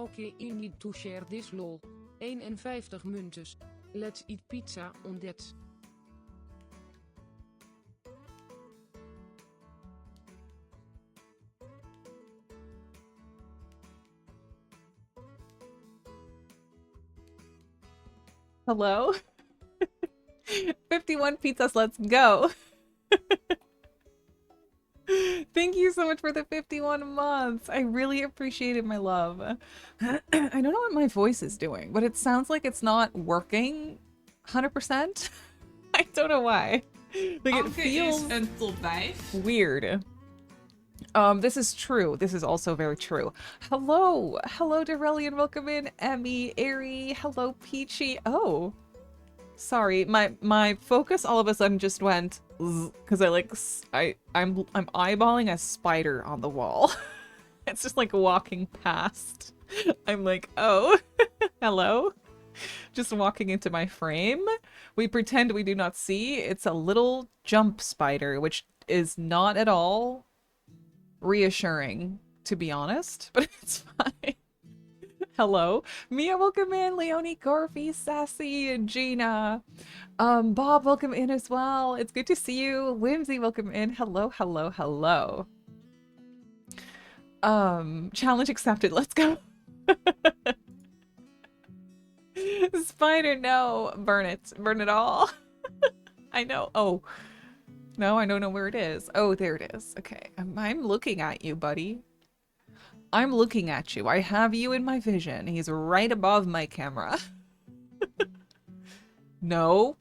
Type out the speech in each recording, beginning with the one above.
okay, you need to share this lol. 51 muntes. Let's eat pizza on that. Hello? 51 pizzas, let's go. Thank you so much for the 51 months. I really appreciate it, my love. I don't know what my voice is doing, but it sounds like it's not working 100%. I don't know why. Like it feels een top 5. weird. This is true. This is also very true. Hello. Hello, Dorellian. Welcome in. Emmy, Airy. Hello, Peachy. Oh. Sorry, my focus all of a sudden just went because I'm eyeballing a spider on the wall. It's just like walking past. I'm like, oh, hello. Just walking into my frame. We pretend we do not see. It's a little jump spider, which is not at all reassuring, to be honest, but it's fine. Hello. Mia, welcome in. Leonie, Garvey, Sassy, and Gina. Bob, welcome in as well. It's good to see you. Whimsy, welcome in. Hello, hello, hello. Challenge accepted. Let's go. Spider, no. Burn it. Burn it all. I know. Oh. No, I don't know where it is. Oh, there it is. Okay. I'm looking at you, buddy. I'm looking at you. I have you in my vision. He's right above my camera. No.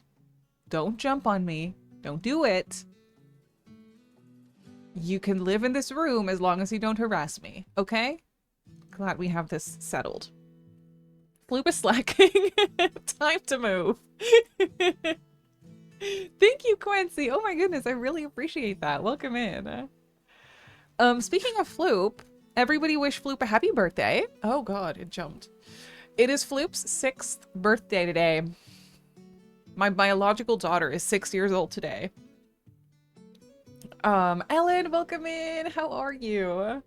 Don't jump on me. Don't do it. You can live in this room as long as you don't harass me. Okay? Glad we have this settled. Floop is slacking. Time to move. Thank you, Quincy. Oh my goodness, I really appreciate that. Welcome in. Speaking of Floop, everybody wish Floop a happy birthday. Oh god, it jumped. It is Floop's 6th birthday today. My biological daughter is 6 years old today. Ellen, welcome in. How are you?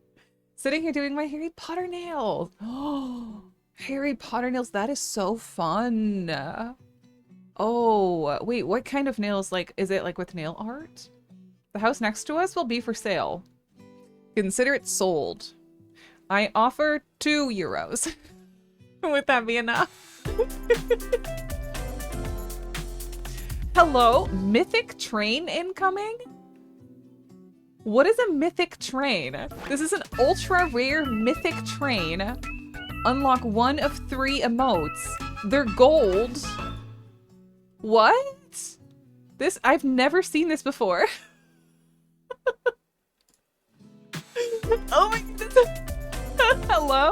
Sitting here doing my Harry Potter nails. Oh, Harry Potter nails. That is so fun. Oh, wait, what kind of nails? Like, is it like with nail art? The house next to us will be for sale. Consider it sold. I offer €2. Would that be enough? Hello, mythic train incoming? What is a mythic train? This is an ultra rare mythic train. Unlock 1 of 3 emotes. They're gold. What? This, I've never seen this before. Oh my goodness. Hello?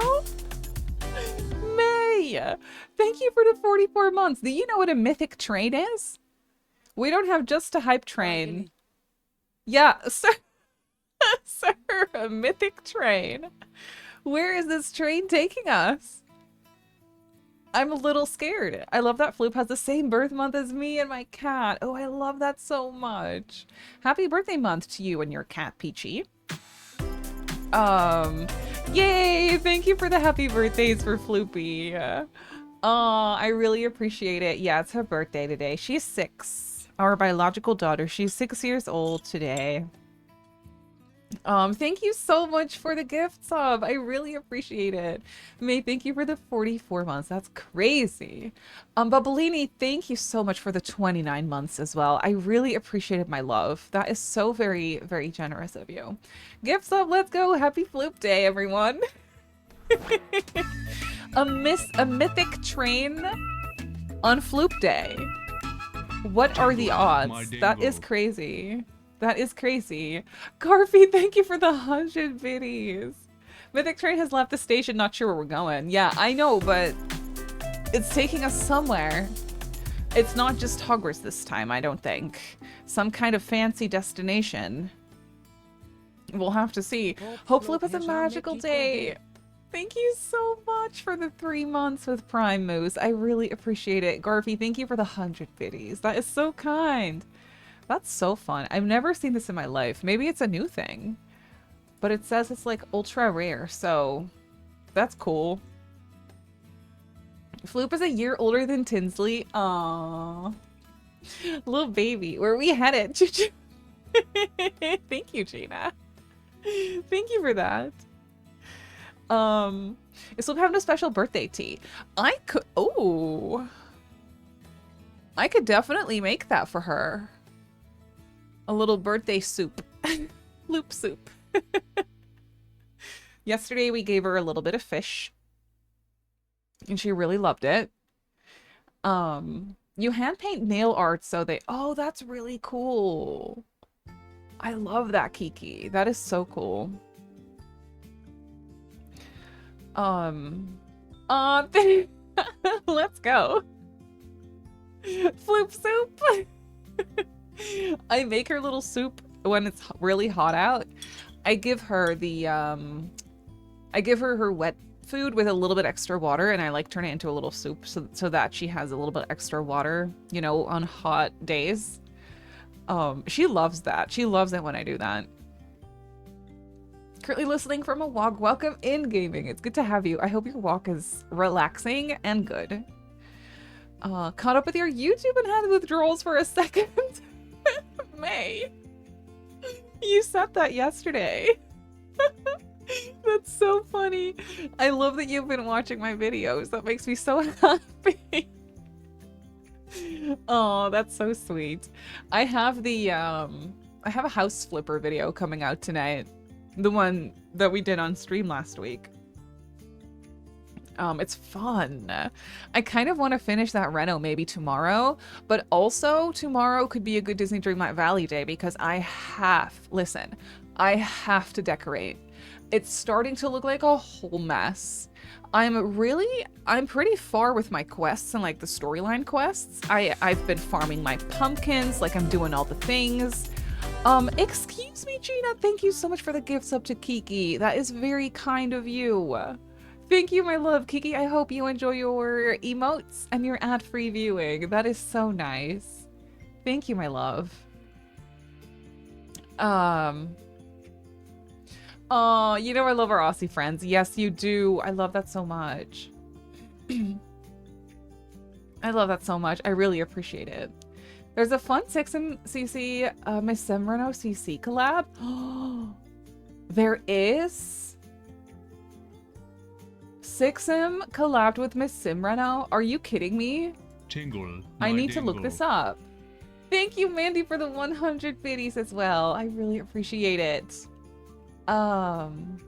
May, thank you for the 44 months. Do you know what a mythic train is? We don't have just a hype train. Yeah, sir. Sir, a mythic train. Where is this train taking us? I'm a little scared. I love that Floop has the same birth month as me and my cat. Oh, I love that so much. Happy birthday month to you and your cat, Peachy. Yay! Thank you for the happy birthdays for Floopy. I really appreciate it. Yeah, it's her birthday today. She's 6. Our biological daughter. She's 6 years old today. Thank you so much for the gift sub. I really appreciate it. May, thank you for the 44 months. That's crazy. Bubblini, thank you so much for the 29 months as well. I really appreciated my love. That is so very, very generous of you. Gift sub, let's go. Happy Floop Day, everyone. a mythic train on Floop Day. What are the odds? That is crazy. That is crazy. Garfy, thank you for the 100 biddies. Mythic train has left the station, not sure where we're going. Yeah, I know, but it's taking us somewhere. It's not just Hogwarts this time, I don't think. Some kind of fancy destination. We'll have to see. Hope Flip has a magical day. Thank you so much for the 3 months with Prime Moose. I really appreciate it. Garfy, thank you for the 100 biddies. That is so kind. That's so fun. I've never seen this in my life. Maybe it's a new thing. But it says it's like ultra rare, so that's cool. Floop is a year older than Tinsley. Aww. Little baby. Where are we headed? Thank you, Gina. Thank you for that. Is Floop having a special birthday tea? I could... Oh. I could definitely make that for her. A little birthday soup. Loop soup. Yesterday we gave her a little bit of fish. And she really loved it. You hand paint nail art so they... Oh, that's really cool. I love that, Kiki. That is so cool. Let's go. Floop soup. I make her little soup when it's really hot out. I give her the I give her her wet food with a little bit extra water, and I like turn it into a little soup so that she has a little bit extra water, you know, on hot days. She loves that. She loves it when I do that. Currently listening from a walk. Welcome in, gaming. It's good to have you. I hope your walk is relaxing and good. Caught up with your YouTube and had withdrawals for a second. May. You said that yesterday. That's so funny. I love that you've been watching my videos. That makes me so happy. Oh, that's so sweet. I have the I have a house flipper video coming out tonight. The one that we did on stream last week. It's fun. I kind of want to finish that reno maybe tomorrow, but also tomorrow could be a good Disney Dreamlight Valley day because I have to decorate. It's starting to look like a whole mess. I'm pretty far with my quests and like the storyline quests. I've been farming my pumpkins, like I'm doing all the things. Excuse me, Gina. Thank you so much for the gifts up to Kiki. That is very kind of you. Thank you, my love. Kiki, I hope you enjoy your emotes and your ad-free viewing. That is so nice. Thank you, my love. Oh, you know I love our Aussie friends. Yes, you do. I love that so much. I love that so much. I really appreciate it. There's a fun 6MCC Miss Simrano CC collab. There is? 6M collabed with Miss Simrano? Are you kidding me? Tingle. I need to look this up. Thank you, Mandy, for the 100 biddies as well. I really appreciate it. Hang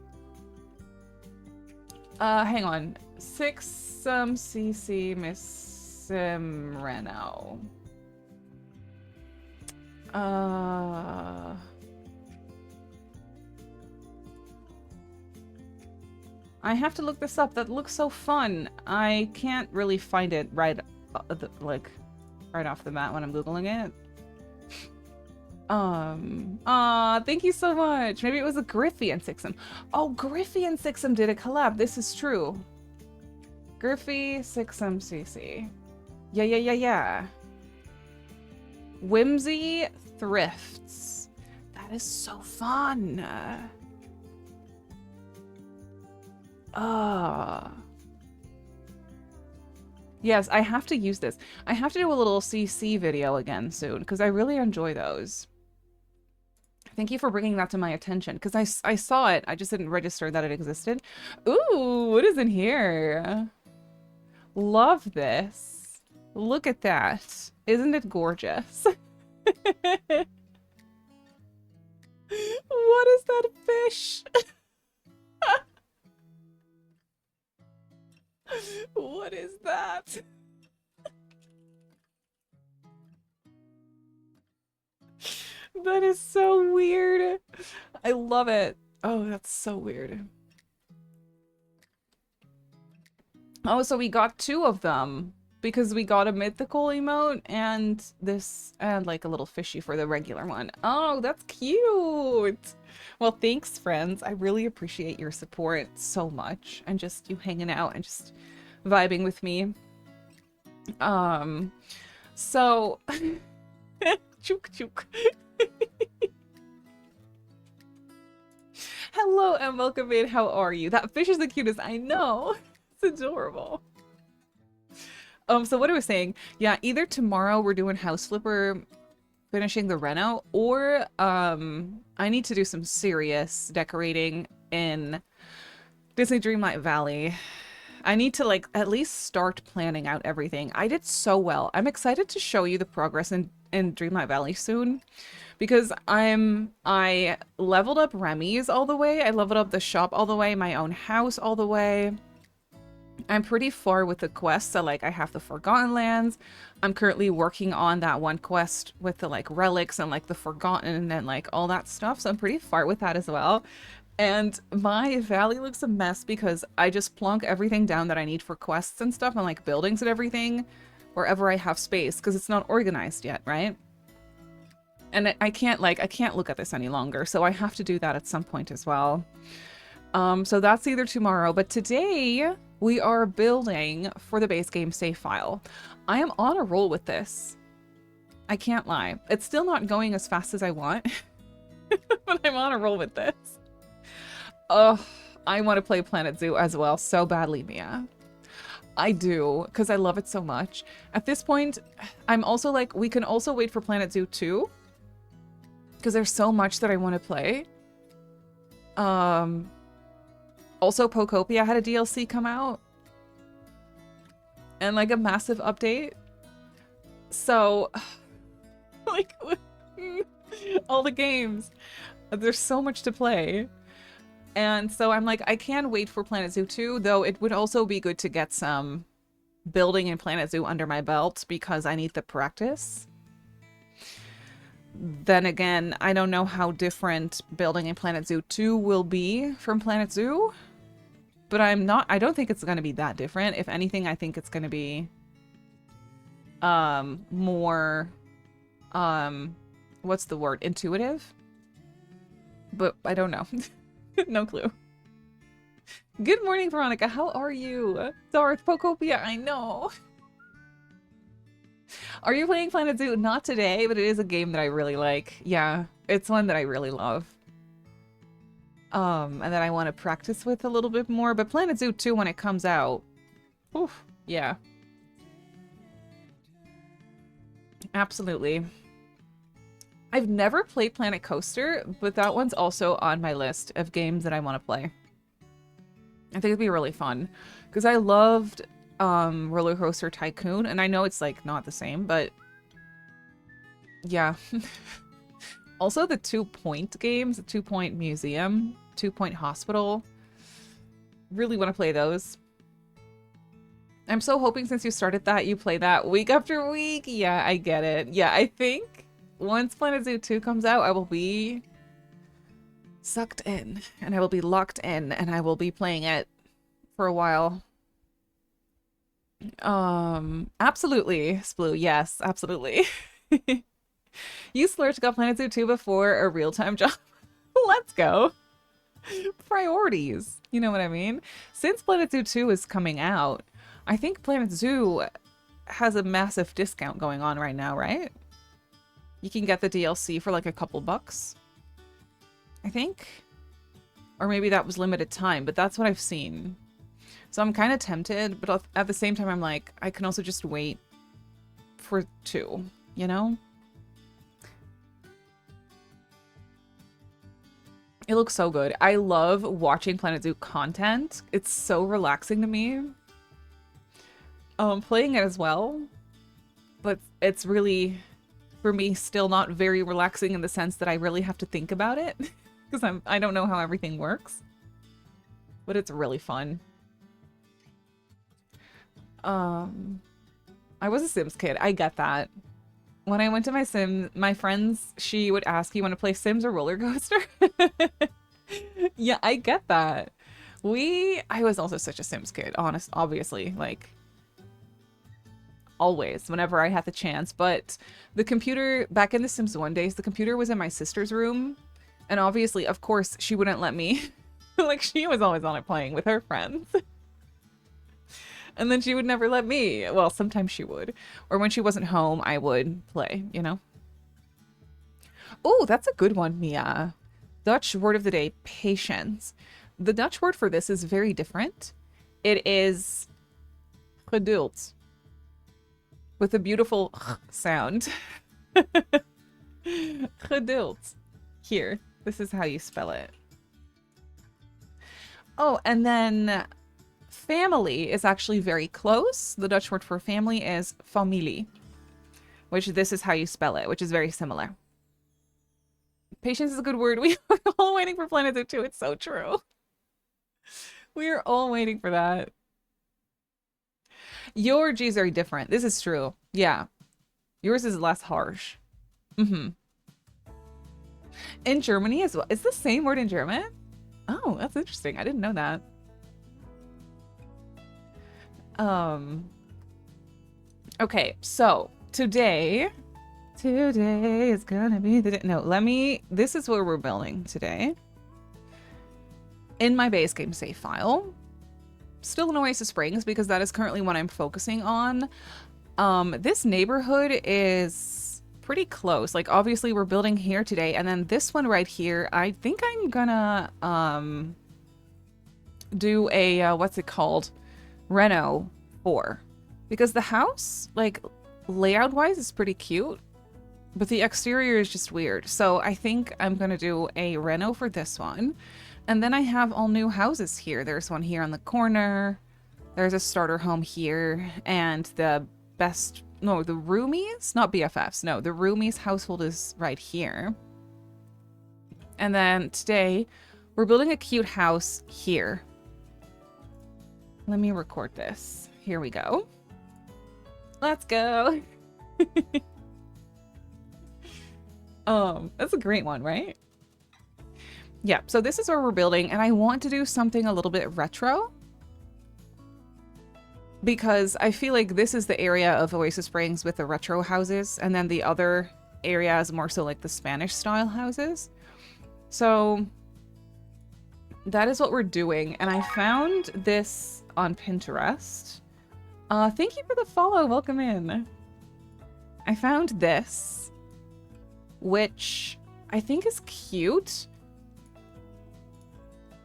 on. 6CC Miss Simrano. I have to look this up. That looks so fun. I can't really find it right off the bat when I'm Googling it. Thank you so much. Maybe it was a Griffey and Sixum. Oh, Griffey and Sixum did a collab. This is true. Griffey, Sixum, CC. Yeah. Whimsy Thrifts. That is so fun. Yes, I have to use this. I have to do a little CC video again soon because I really enjoy those. Thank you for bringing that to my attention because I saw it. I just didn't register that it existed. Ooh, what is in here? Love this. Look at that. Isn't it gorgeous? What is that fish? What is that? That is so weird. I love it. Oh, that's so weird. Oh, so we got 2 of them because we got a mythical emote and this and like a little fishy for the regular one. Oh, that's cute. Well, thanks, friends. I really appreciate your support so much and just you hanging out and just vibing with me. So chook chook. Hello and welcome in. How are you? That fish is the cutest. I know. It's adorable. So what I was saying, yeah, either tomorrow we're doing House Flipper, finishing the reno, or I need to do some serious decorating in Disney Dreamlight Valley. I need to like at least start planning out everything. I did so well. I'm excited to show you the progress in Dreamlight Valley soon because I leveled up Remy's all the way. I leveled up the shop all the way, my own house all the way. I'm pretty far with the quests. So like I have the Forgotten Lands. I'm currently working on that one quest with the like relics and like the Forgotten and like all that stuff. So I'm pretty far with that as well. And my valley looks a mess because I just plonk everything down that I need for quests and stuff and like buildings and everything wherever I have space because it's not organized yet, right? And I can't look at this any longer. So I have to do that at some point as well. So that's either tomorrow, but today we are building for the base game save file. I am on a roll with this. I can't lie. It's still not going as fast as I want, but I'm on a roll with this. Oh, I want to play Planet Zoo as well so badly, Mia. I do, because I love it so much. At this point, I'm also like, we can also wait for Planet Zoo 2, because there's so much that I want to play. Also, Pokopia had a DLC come out. And like a massive update. So, like, all the games. There's so much to play. And so I'm like, I can wait for Planet Zoo 2, though it would also be good to get some building in Planet Zoo under my belt because I need the practice. Then again, I don't know how different building in Planet Zoo 2 will be from Planet Zoo. But I don't think it's going to be that different. If anything, I think it's going to be more, what's the word? Intuitive? But I don't know. No clue. Good morning, Veronica. How are you? Darth Pokopia, I know. Are you playing Planet Zoo? Not today, but it is a game that I really like. Yeah, it's one that I really love. And that I want to practice with a little bit more. But Planet Zoo 2, when it comes out, oof, yeah. Absolutely. I've never played Planet Coaster, but that one's also on my list of games that I want to play. I think it'd be really fun. Because I loved Roller Coaster Tycoon, and I know it's like not the same, but yeah. Also the 2 Point games, the 2 Point Museum, 2 Point Hospital. Really want to play those. I'm so hoping since you started that, you play that week after week. Yeah, I get it. Yeah, I think once Planet Zoo 2 comes out, I will be sucked in and I will be locked in and I will be playing it for a while. Absolutely, Sploo. Yes, absolutely. You Splurge got Planet Zoo 2 before a real-time job. Let's go. Priorities. You know what I mean? Since Planet Zoo 2 is coming out, I think Planet Zoo has a massive discount going on right now, right? You can get the DLC for like a couple bucks, I think. Or maybe that was limited time, but that's what I've seen. So I'm kind of tempted, but at the same time, I'm like, I can also just wait for 2, you know? It looks so good. I love watching Planet Zoo content. It's so relaxing to me. Playing it as well, but it's really, for me, still not very relaxing in the sense that I really have to think about it because I don't know how everything works, but it's really fun. I was a Sims kid. I get that. When I went to my friends, she would ask, you want to play Sims or roller coaster? Yeah, I get that. I was also such a Sims kid, obviously, like always, whenever I had the chance. But the computer, back in the Sims 1 days, the computer was in my sister's room. And obviously, of course, she wouldn't let me. Like, she was always on it playing with her friends. And then she would never let me. Well, sometimes she would. Or when she wasn't home, I would play, you know? Oh, that's a good one, Mia. Dutch word of the day, patience. The Dutch word for this is very different. It is geduld. with a beautiful sound. Geduld. Here, this is how you spell it. Oh, and then family is actually very close. The Dutch word for family is familie, which this is how you spell it, which is very similar. Patience is a good word. We are all waiting for Planet Zoo 2. It's so true. We are all waiting for that. Your G is very different. This is true. Yeah. Yours is less harsh. Mm-hmm. In Germany as well. Is the same word in German? Oh, that's interesting. I didn't know that. Okay, so today is gonna be the day. No, this is where we're building today. In my base game save file. Still in Oasis Springs because that is currently what I'm focusing on. This neighborhood is pretty close. Like, obviously we're building here today, and then this one right here, I think I'm gonna do a what's it called? Reno for. Because the house, like, layout wise is pretty cute, but the exterior is just weird. So I think I'm gonna do a reno for this one. And then I have all new houses here. There's one here on the corner. There's a starter home here. And the roomies? Not BFFs. No, the roomies household is right here. And then today, we're building a cute house here. Let me record this. Here we go. Let's go. That's a great one, right? Yeah, so this is where we're building, and I want to do something a little bit retro. Because I feel like this is the area of Oasis Springs with the retro houses, and then the other area is more so like the Spanish style houses. So that is what we're doing, and I found this on Pinterest. Thank you for the follow, welcome in. I found this, which I think is cute.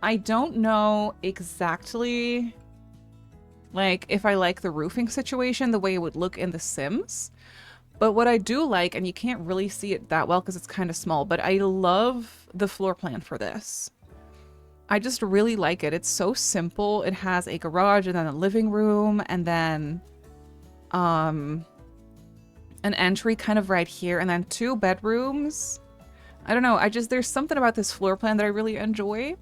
I don't know exactly, like, if I like the roofing situation the way it would look in The Sims. But what I do like, and you can't really see it that well because it's kind of small, but I love the floor plan for this. I just really like it. It's so simple. It has a garage and then a living room and then an entry kind of right here and then 2 bedrooms. I don't know. There's something about this floor plan that I really enjoy.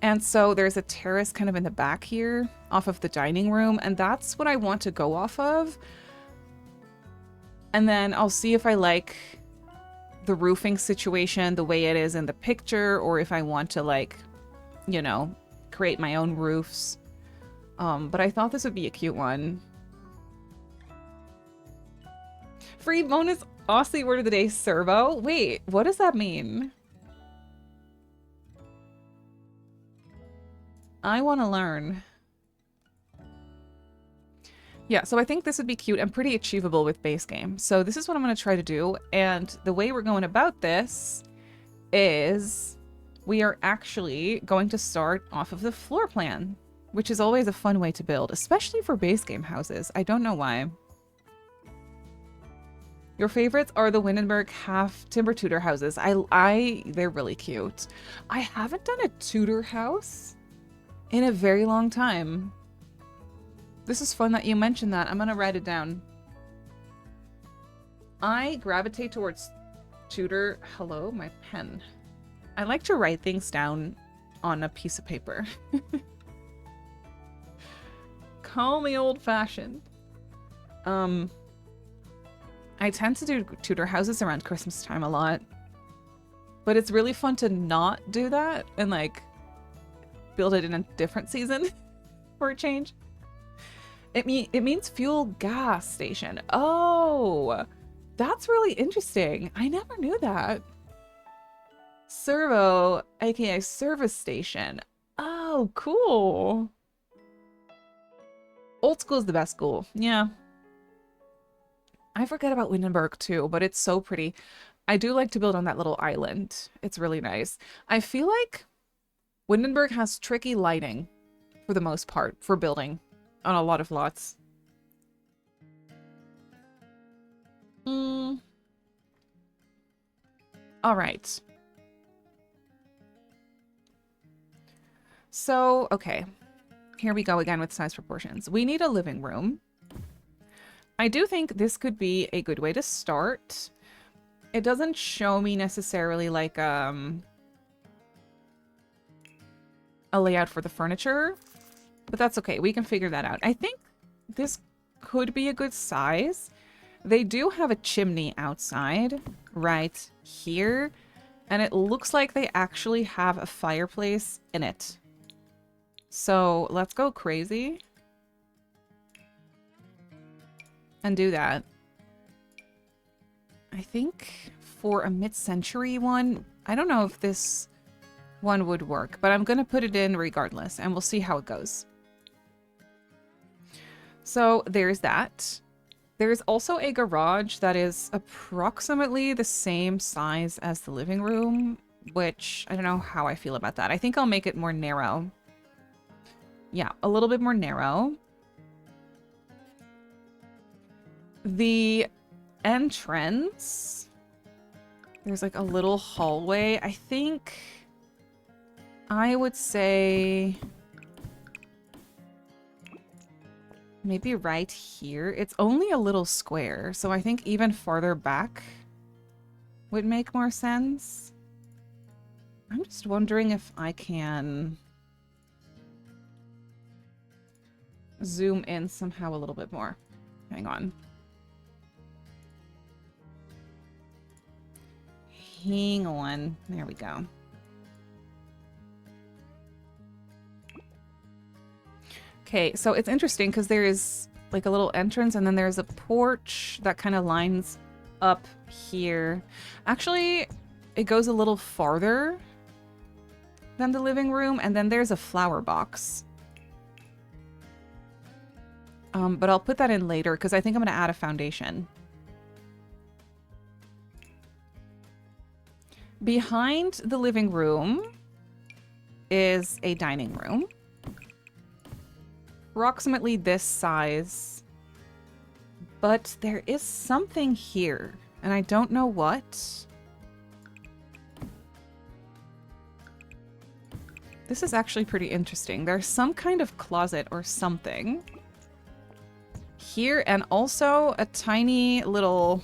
And so there's a terrace kind of in the back here off of the dining room, and that's what I want to go off of. And then I'll see if I like the roofing situation the way it is in the picture, or if I want to, like, you know, create my own roofs. But I thought this would be a cute one. Free bonus Aussie word of the day, servo. Wait, what does that mean? I want to learn. Yeah, so I think this would be cute and pretty achievable with base game. So this is what I'm going to try to do. And the way we're going about this is we are actually going to start off of the floor plan, which is always a fun way to build, especially for base game houses. I don't know why. Your favorites are the Windenburg half timber Tudor houses. They're really cute. I haven't done a Tudor house in a very long time. This is fun that you mentioned that. I'm gonna write it down. I gravitate towards Tudor. Hello, my pen. I like to write things down on a piece of paper. Call me old-fashioned. I tend to do Tudor houses around Christmas time a lot. But it's really fun to not do that and, like, build it in a different season for a change. It means fuel gas station. Oh, that's really interesting. I never knew that. Servo, aka service station. Oh, cool. Old school is the best school. Yeah. I forget about Windenburg too, but it's so pretty. I do like to build on that little island. It's really nice. I feel like Windenburg has tricky lighting for the most part for building on a lot of lots. Mm. All right. So, okay. Here we go again with size proportions. We need a living room. I do think this could be a good way to start. It doesn't show me necessarily like a layout for the furniture, but that's okay. We can figure that out. I think this could be a good size. They do have a chimney outside right here, and it looks like they actually have a fireplace in it. So let's go crazy and do that. I think for a mid-century one, I don't know if this one would work, but I'm going to put it in regardless, and we'll see how it goes. So there's that. There's also a garage that is approximately the same size as the living room, which I don't know how I feel about that. I think I'll make it more narrow. Yeah, a little bit more narrow. The entrance, there's like a little hallway. I think I would say maybe right here. It's only a little square, so I think even farther back would make more sense. I'm just wondering if I can zoom in somehow a little bit more. Hang on. Hang on. There we go. Okay, so it's interesting because there is like a little entrance and then there's a porch that kind of lines up here. Actually, it goes a little farther than the living room, and then there's a flower box. But I'll put that in later because I think I'm going to add a foundation. Behind the living room is a dining room. Approximately this size. But there is something here, and I don't know what. This is actually pretty interesting. There's some kind of closet or something here, and also a tiny little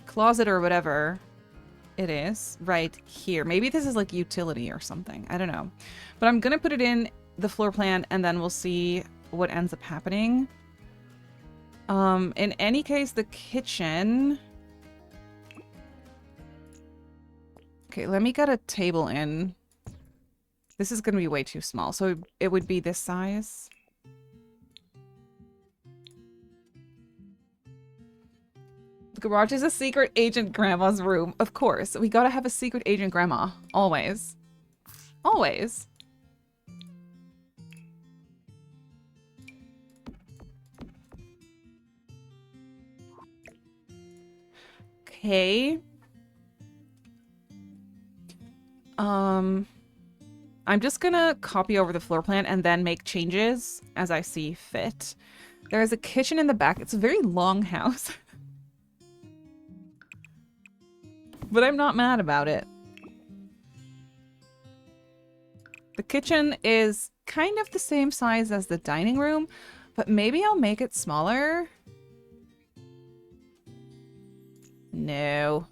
closet or whatever it is right here. Maybe this is like utility or something. I don't know. But I'm gonna put it in the floor plan and then we'll see what ends up happening. In any case, the kitchen. Okay, let me get a table in. This is gonna be way too small, so it would be this size. The garage is a secret agent grandma's room. Of course, we gotta have a secret agent grandma. Always. Always. Okay. I'm just gonna copy over the floor plan and then make changes as I see fit. There is a kitchen in the back. It's a very long house. But I'm not mad about it. The kitchen is kind of the same size as the dining room, but maybe I'll make it smaller. No.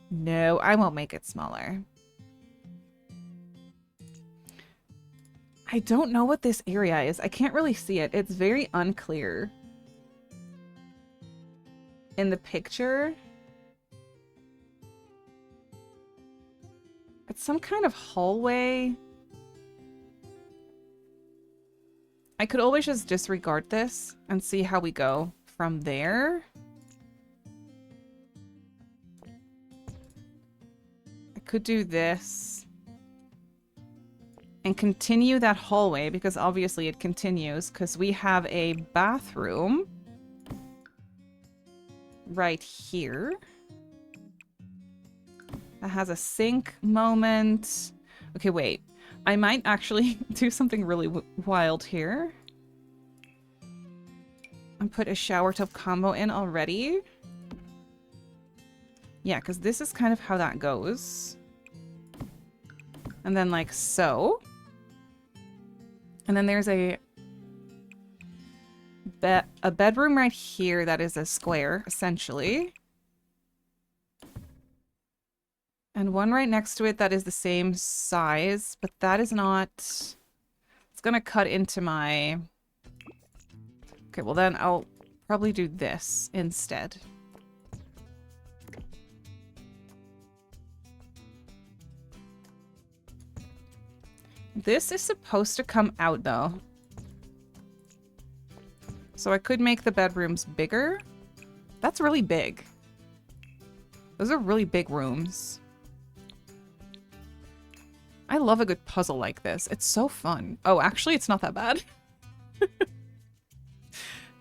No, I won't make it smaller. I don't know what this area is. I can't really see it. It's very unclear in the picture. It's some kind of hallway. I could always just disregard this and see how we go from there. I could do this and continue that hallway because obviously it continues because we have a bathroom right here. That has a sink moment. Okay, wait. I might actually do something really wild here. and put a shower tub combo in already. Yeah, because this is kind of how that goes. And then like so. And then there's a bedroom right here that is a square, essentially. And one right next to it that is the same size, but that is not... It's gonna cut into my... Okay, well then I'll probably do this instead. This is supposed to come out, though. So I could make the bedrooms bigger. That's really big. Those are really big rooms. I love a good puzzle like this. It's so fun. Oh, actually, it's not that bad.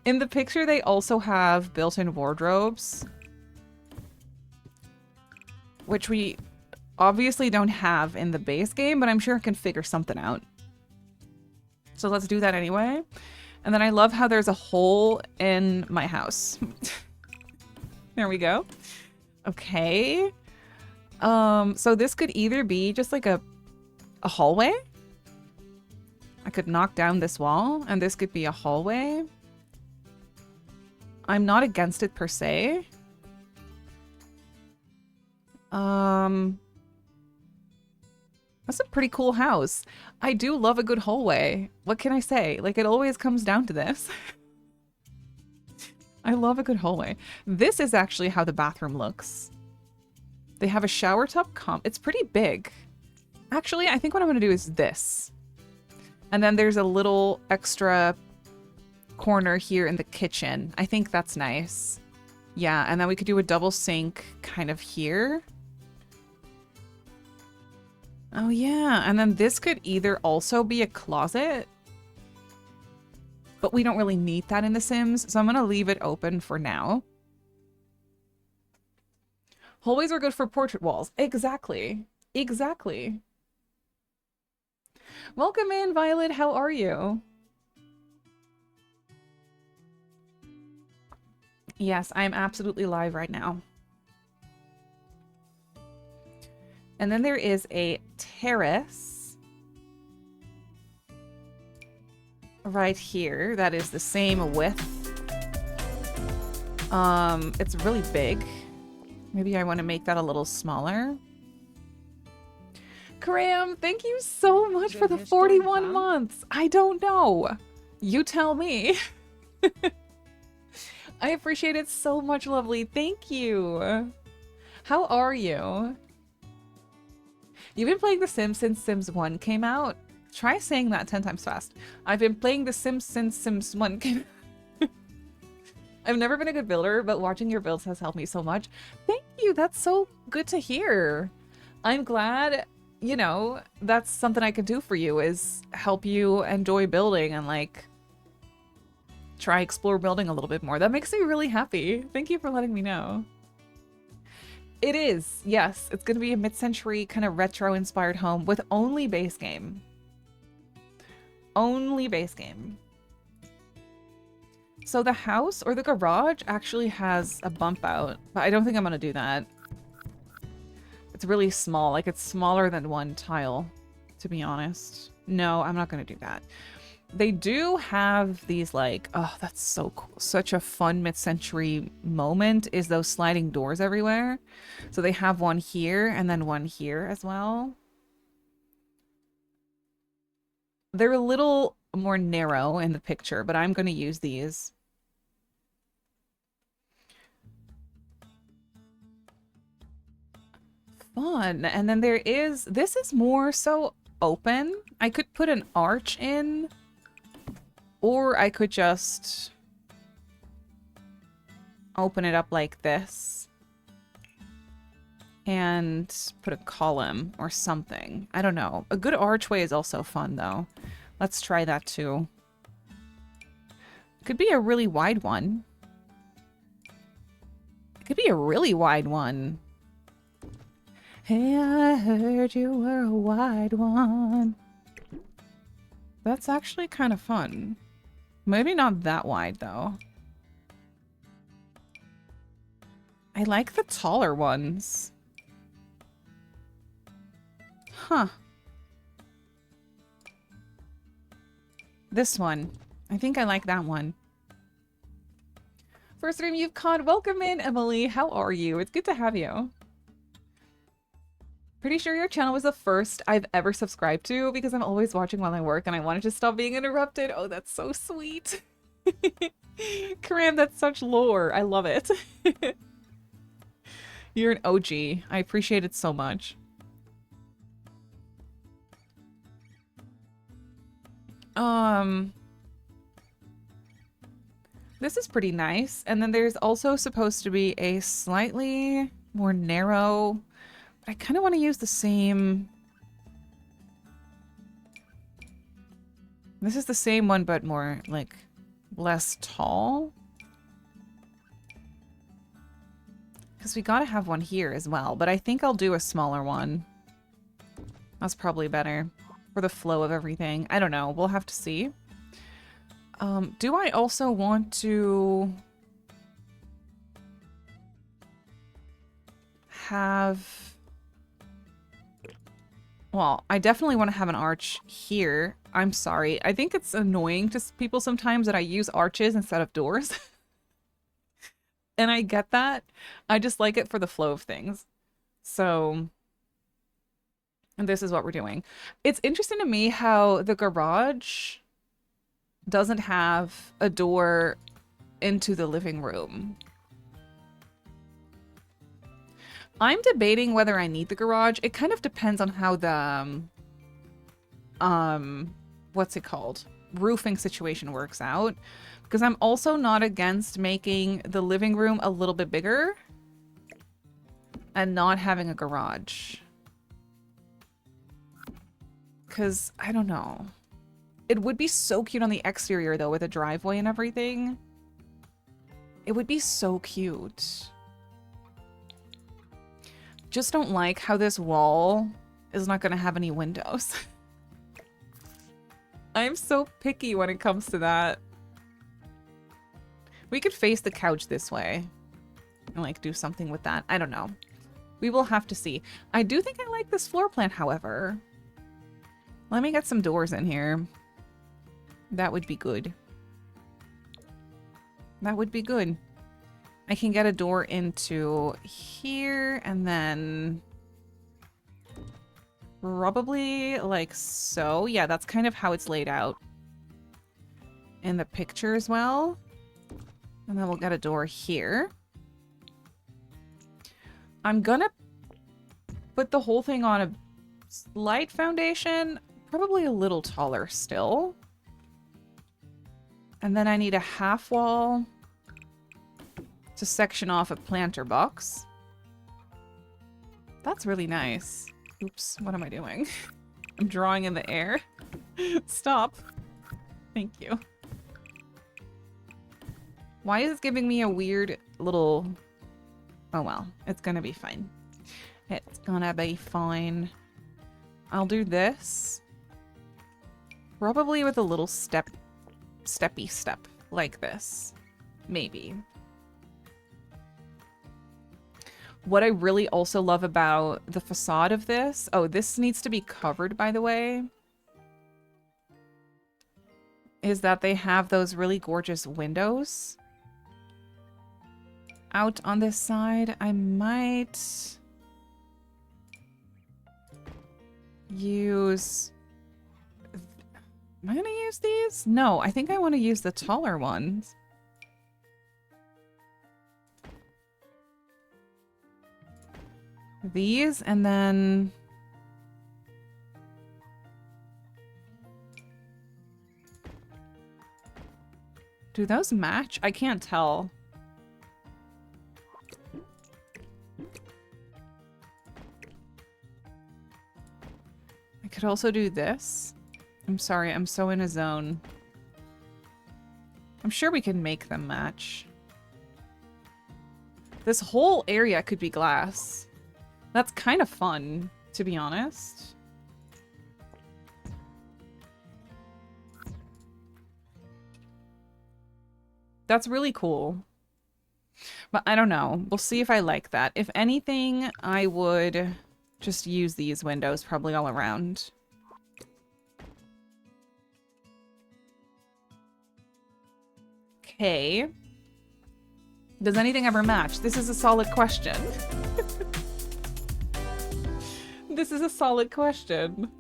In the picture, they also have built-in wardrobes, which we obviously don't have in the base game, but I'm sure I can figure something out. So let's do that anyway. And then I love how there's a hole in my house. There we go. Okay. So this could either be just like a hallway. I could knock down this wall, and this could be a hallway. I'm not against it per se. That's a pretty cool house. I do love a good hallway. What can I say? Like, it always comes down to this. I love a good hallway. This is actually how the bathroom looks. They have a shower tub It's pretty big. Actually, I think what I'm going to do is this. And then there's a little extra corner here in the kitchen. I think that's nice. Yeah, and then we could do a double sink kind of here. Oh yeah, and then this could either also be a closet, but we don't really need that in The Sims, so I'm gonna leave it open for now. Hallways are good for portrait walls. Exactly. Exactly. Welcome in, Violet. How are you? Yes, I'm absolutely live right now. And then there is a terrace right here that is the same width. It's really big. Maybe I want to make that a little smaller. Graham, thank you so much for the 41 months. I don't know. You tell me. I appreciate it so much, lovely. Thank you. How are you? You've been playing The Sims since Sims 1 came out? Try saying that 10 times fast. I've been playing The Sims since Sims 1 came out. I've never been a good builder, but watching your builds has helped me so much. Thank you. That's so good to hear. I'm glad, you know, that's something I could do for you, is help you enjoy building and like try explore building a little bit more. That makes me really happy. Thank you for letting me know. It is, yes. It's going to be a mid-century kind of retro-inspired home with only base game. Only base game. So the house or the garage actually has a bump out, but I don't think I'm going to do that. It's really small. Like, it's smaller than one tile, to be honest. No, I'm not going to do that. They do have these, like, oh, that's so cool. Such a fun mid-century moment is those sliding doors everywhere. So they have one here and then one here as well. They're a little more narrow in the picture, but I'm going to use these. Fun. And then there is, this is more so open. I could put an arch in. Or I could just open it up like this and put a column or something. I don't know. A good archway is also fun, though. Let's try that, too. Could be a really wide one. It could be a really wide one. Hey, I heard you were a wide one. That's actually kind of fun. Maybe not that wide, though. I like the taller ones. Huh. This one. I think I like that one. First stream you've caught. Welcome in, Emily. How are you? It's good to have you. Pretty sure your channel was the first I've ever subscribed to because I'm always watching while I work and I wanted to stop being interrupted. Oh, that's so sweet. Karam, that's such lore. I love it. You're an OG. I appreciate it so much. This is pretty nice. And then there's also supposed to be a slightly more narrow... I kind of want to use the same... This is the same one, but more, like, less tall. Because we gotta have one here as well. But I think I'll do a smaller one. That's probably better for the flow of everything. I don't know. We'll have to see. Do I also want to have... Well, I definitely want to have an arch here. I'm sorry. I think it's annoying to people sometimes that I use arches instead of doors. And I get that. I just like it for the flow of things. So, and this is what we're doing. It's interesting to me how the garage doesn't have a door into the living room. I'm debating whether I need the garage. It kind of depends on how the, what's it called? Roofing situation works out. Because I'm also not against making the living room a little bit bigger and not having a garage. Because, I don't know. It would be so cute on the exterior, though, with a driveway and everything. It would be so cute. Just don't like how this wall is not going to have any windows. I'm so picky when it comes to that. We could face the couch this way and, like, do something with that. I don't know. We will have to see. I do think I like this floor plan, however. Let me get some doors in here. That would be good. That would be good. I can get a door into here and then probably like so. Yeah, that's kind of how it's laid out in the picture as well. And then we'll get a door here. I'm gonna put the whole thing on a slight foundation, probably a little taller still. And then I need a half wall to section off a planter box. That's really nice. Oops, what am I doing? I'm drawing in the air. Stop. Thank you. Why is it giving me a weird little... Oh well, it's gonna be fine. It's gonna be fine. I'll do this. Probably with a little steppy step like this. Maybe. What I really also love about the facade of this... Oh, this needs to be covered, by the way. Is that they have those really gorgeous windows out on this side. I might use... Am I going to use these? No, I think I want to use the taller ones. These, and then... Do those match? I can't tell. I could also do this. I'm sorry, I'm so in a zone. I'm sure we can make them match. This whole area could be glass. That's kind of fun, to be honest. That's really cool. But I don't know. We'll see if I like that. If anything, I would just use these windows probably all around. Okay. Does anything ever match? This is a solid question. This is a solid question.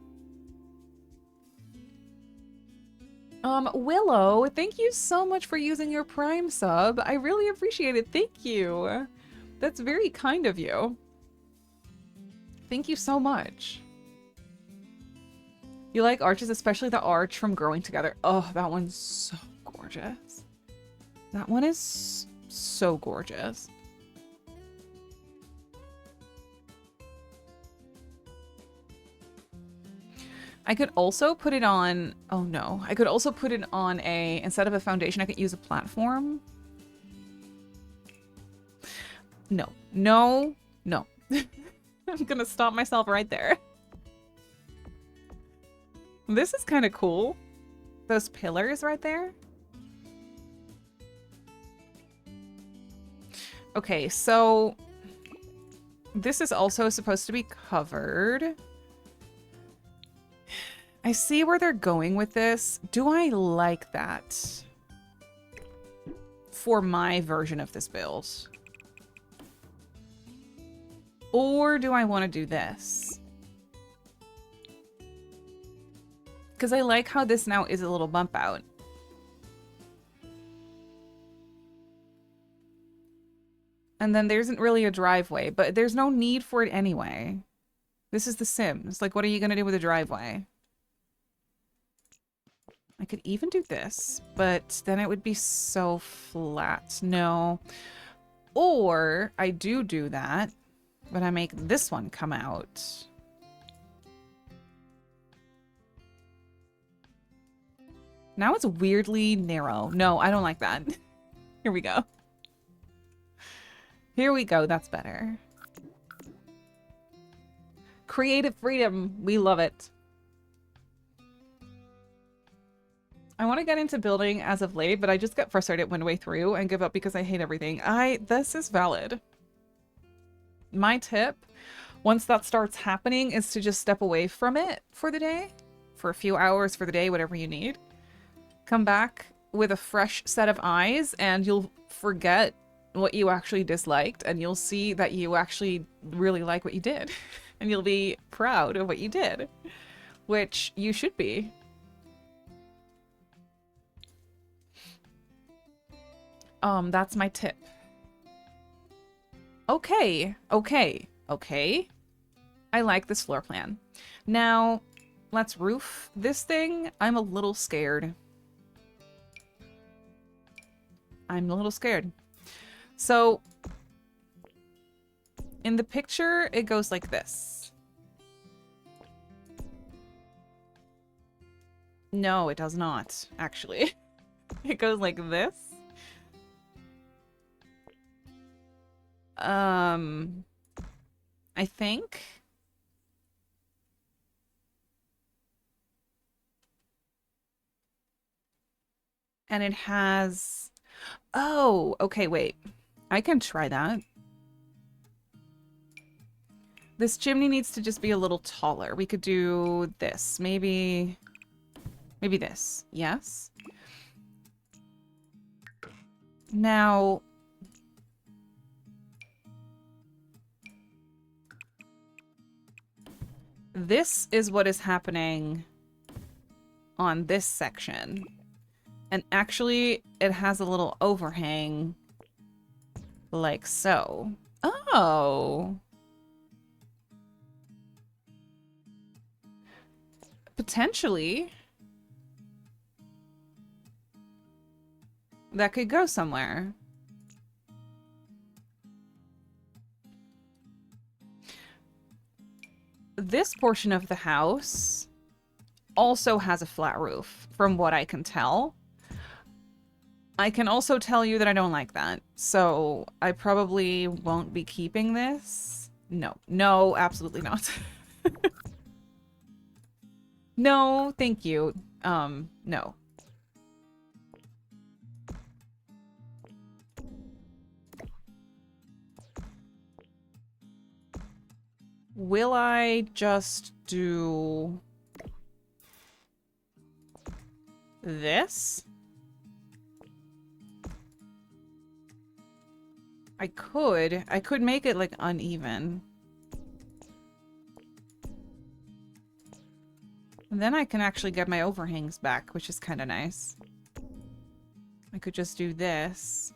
Willow, thank you so much for using your Prime sub. I really appreciate it. Thank you. That's very kind of you. Thank you so much. You like arches, especially the arch from Growing Together. Oh, that one's so gorgeous. That one is so gorgeous. I could also put it on, oh no, I could also put it on a, instead of a foundation, I could use a platform. No, no, no. I'm gonna stop myself right there. This is kind of cool. Those pillars right there. Okay, so this is also supposed to be covered. I see where they're going with this. Do I like that for my version of this build? Or do I want to do this? Because I like how this now is a little bump out. And then there isn't really a driveway, but there's no need for it anyway. This is The Sims. Like, what are you going to do with a driveway? I could even do this, but then it would be so flat. No. Or I do that, but I make this one come out. Now it's weirdly narrow. No, I don't like that. Here we go. Here we go. That's better. Creative freedom. We love it. I want to get into building as of late, but I just get frustrated midway through and give up because I hate everything. This is valid. My tip, once that starts happening, is to just step away from it for the day. For a few hours for the day, whatever you need. Come back with a fresh set of eyes and you'll forget what you actually disliked and you'll see that you actually really like what you did. And you'll be proud of what you did. Which you should be. That's my tip. Okay, okay, okay. I like this floor plan. Now, let's roof this thing. I'm a little scared. I'm a little scared. So, in the picture, it goes like this. No, it does not, actually. It goes like this. I think. And it has... Oh, okay, wait. I can try that. This chimney needs to just be a little taller. We could do this. Maybe this. Yes. Now... This is what is happening on this section. And actually, it has a little overhang like so. Oh. Potentially. That could go somewhere. This portion of the house also has a flat roof, from what I can tell. I can also tell you that I don't like that, so I probably won't be keeping this. No. No, absolutely not. No, thank you. No. will I just do this? I could make it like uneven. And then I can actually get my overhangs back, which is kind of nice. I could just do this.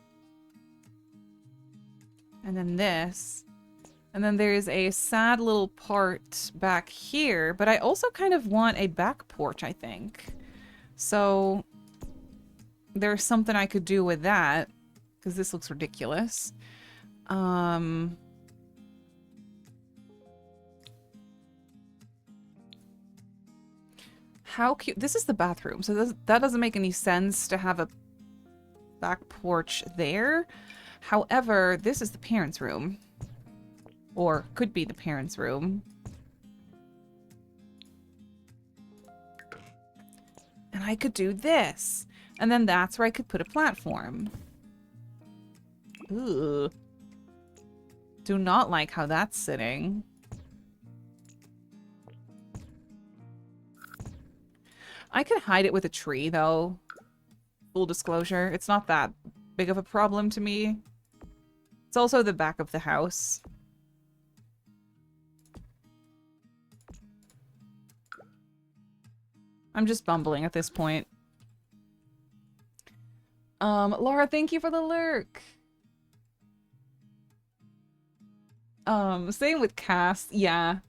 And then this. And then there's a sad little part back here, but I also kind of want a back porch, I think. So there's something I could do with that, because this looks ridiculous. How cute. This is the bathroom, so that doesn't make any sense to have a back porch there. However, this is the parents' room. Or could be the parents' room. And I could do this. And then that's where I could put a platform. Ooh. Do not like how that's sitting. I could hide it with a tree, though. Full disclosure. It's not that big of a problem to me. It's also the back of the house. I'm just bumbling at this point. Laura, thank you for the lurk. Same with Cass. Yeah.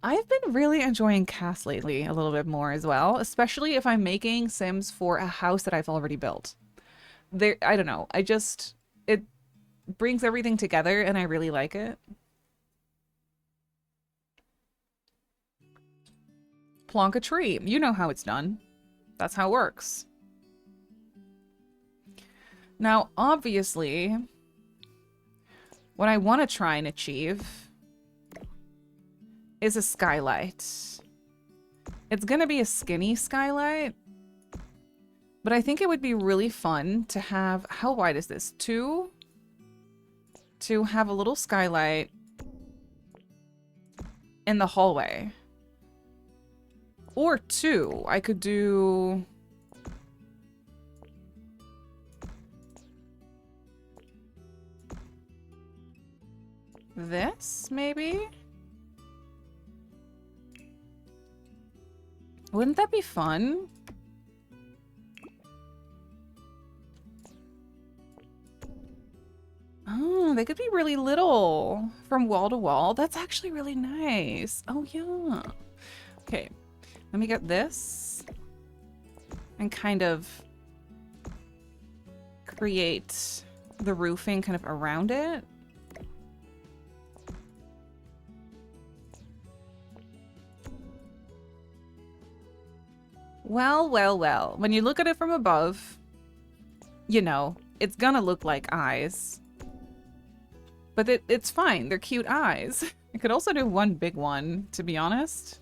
I've been really enjoying Cass lately a little bit more as well, especially if I'm making Sims for a house that I've already built. I don't know. It brings everything together and I really like it. Plonk a tree. You know how it's done. That's how it works. Now, obviously, what I want to try and achieve is a skylight. It's gonna be a skinny skylight, but I think it would be really fun to have... How wide is this? 2? To have a little skylight in the hallway. Or 2. I could do... this, maybe? Wouldn't that be fun? Oh, they could be really little from wall to wall. That's actually really nice. Oh, yeah. Okay, let me get this and kind of create the roofing kind of around it. Well, well, well. When you look at it from above, you know, it's gonna look like eyes. But it's fine. They're cute eyes. I could also do one big one, to be honest.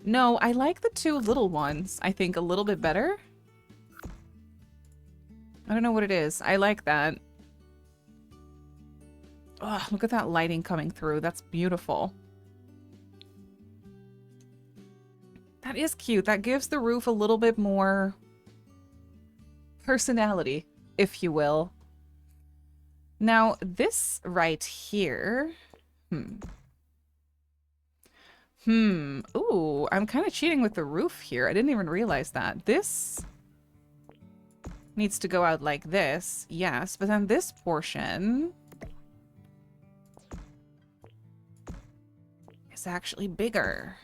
No, I like the 2 little ones, I think, a little bit better. I don't know what it is. I like that. Oh, look at that lighting coming through. That's beautiful. That is cute. That gives the roof a little bit more personality, if you will. Now, this right here... Ooh, I'm kind of cheating with the roof here. I didn't even realize that. This needs to go out like this. Yes, but then this portion is actually bigger.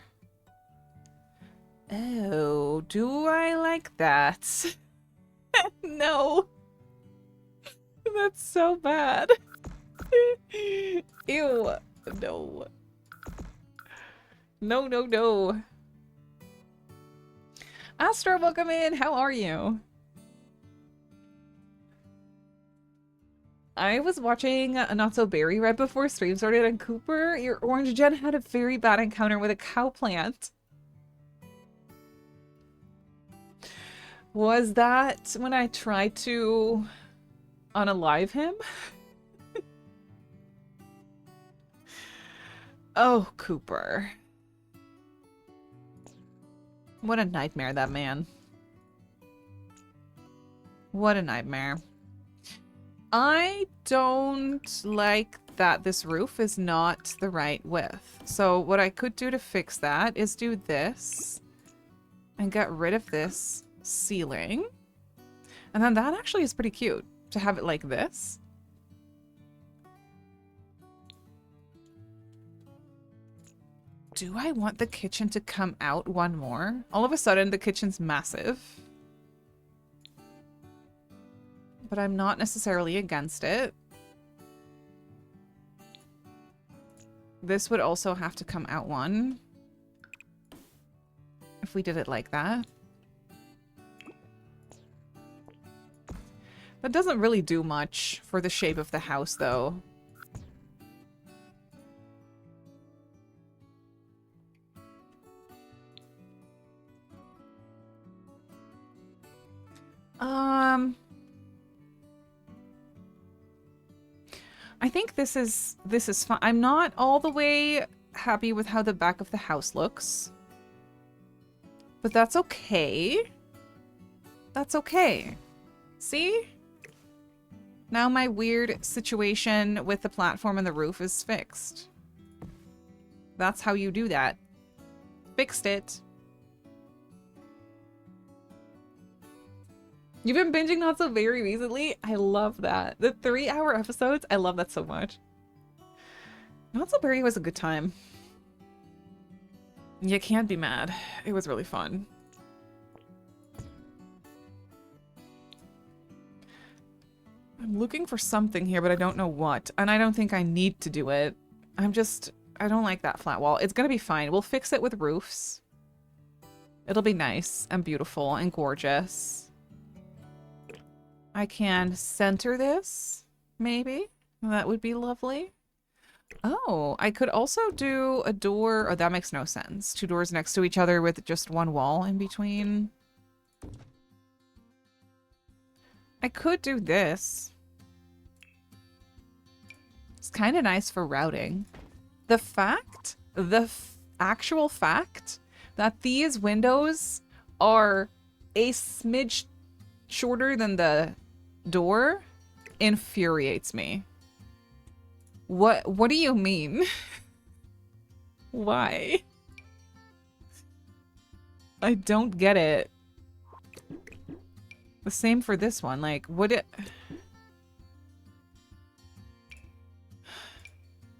Oh, do I like that? No. That's so bad. Ew. No. No, no, no. Astra, welcome in. How are you? I was watching a Not So Berry right before stream started, and Cooper, your orange gen had a very bad encounter with a cow plant. Was that when I tried to unalive him? Oh, Cooper. What a nightmare, that man. What a nightmare. I don't like that this roof is not the right width. So what I could do to fix that is do this and get rid of this ceiling. And then that actually is pretty cute to have it like this. Do I want the kitchen to come out one more? All of a sudden, the kitchen's massive. But I'm not necessarily against it. This would also have to come out one. If we did it like that. That doesn't really do much for the shape of the house, though. I think this is fine. I'm not all the way happy with how the back of the house looks. But that's okay. That's okay. See? Now my weird situation with the platform and the roof is fixed. That's how you do that. Fixed it. You've been binging Not So Very recently? I love that. The 3-hour episodes, I love that so much. Not So Very was a good time. You can't be mad. It was really fun. I'm looking for something here, but I don't know what. And I don't think I need to do it. I don't like that flat wall. It's gonna be fine. We'll fix it with roofs. It'll be nice and beautiful and gorgeous. I can center this, maybe. That would be lovely. Oh, I could also do a door. Oh, that makes no sense. 2 doors next to each other with just 1 wall in between. I could do this. It's kind of nice for routing. The actual fact that these windows are a smidge shorter than the door infuriates me. What do you mean? Why? I don't get it. The same for this one. Like, would it...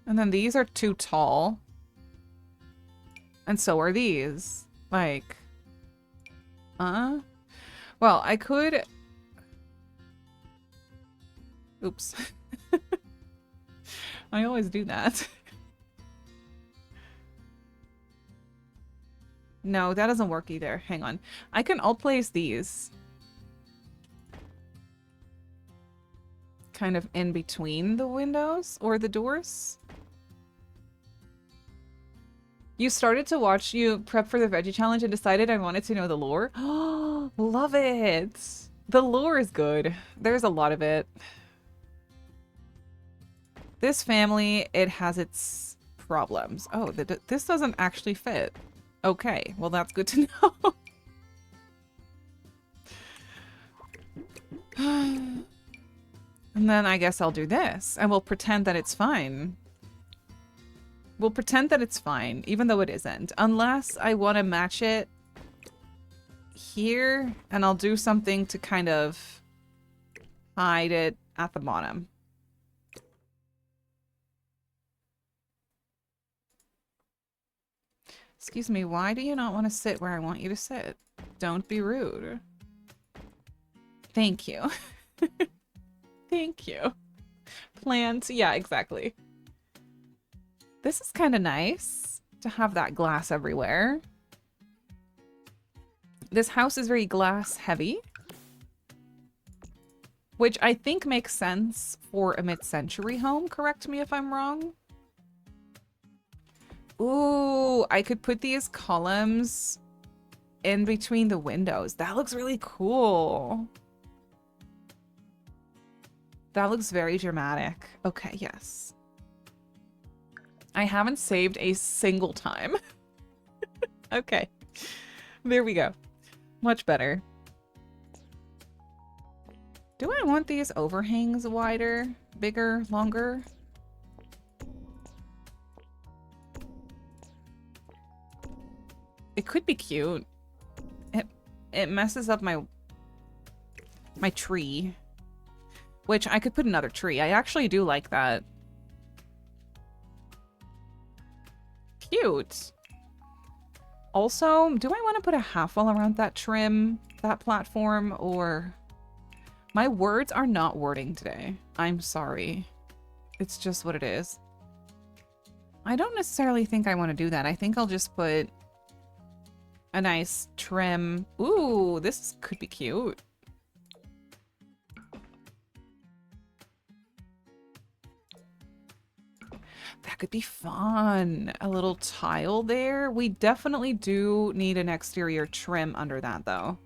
And then these are too tall. And so are these. Like... Well, I could... Oops. I always do that. No, that doesn't work either. Hang on. I can alt place these. Kind of in between the windows or the doors. You started to watch, you prep for the veggie challenge and decided I wanted to know the lore. Oh, love it. The lore is good. There's a lot of it. This family, it has its problems. Oh, this doesn't actually fit. Okay, well that's good to know. And then I guess I'll do this, and we'll pretend that it's fine. We'll pretend that it's fine, even though it isn't. Unless I want to match it here, and I'll do something to kind of hide it at the bottom. Excuse me, why do you not want to sit where I want you to sit? Don't be rude. Thank you. Thank you. Plant, yeah, exactly. This is kind of nice to have that glass everywhere. This house is very glass heavy, which I think makes sense for a mid-century home. Correct me if I'm wrong. Ooh, I could put these columns in between the windows. That looks really cool. That looks very dramatic. Okay, yes. I haven't saved a single time. Okay. There we go. Much better. Do I want these overhangs wider, bigger, longer? It could be cute. It messes up my tree, which I could put another tree. I actually do like that. Cute. Also, do I want to put a half wall around that trim, that platform, or... My words are not wording today. I'm sorry. It's just what it is. I don't necessarily think I want to do that. I think I'll just put a nice trim. Ooh, this could be cute. That could be fun. A little tile there. We definitely do need an exterior trim under that, though.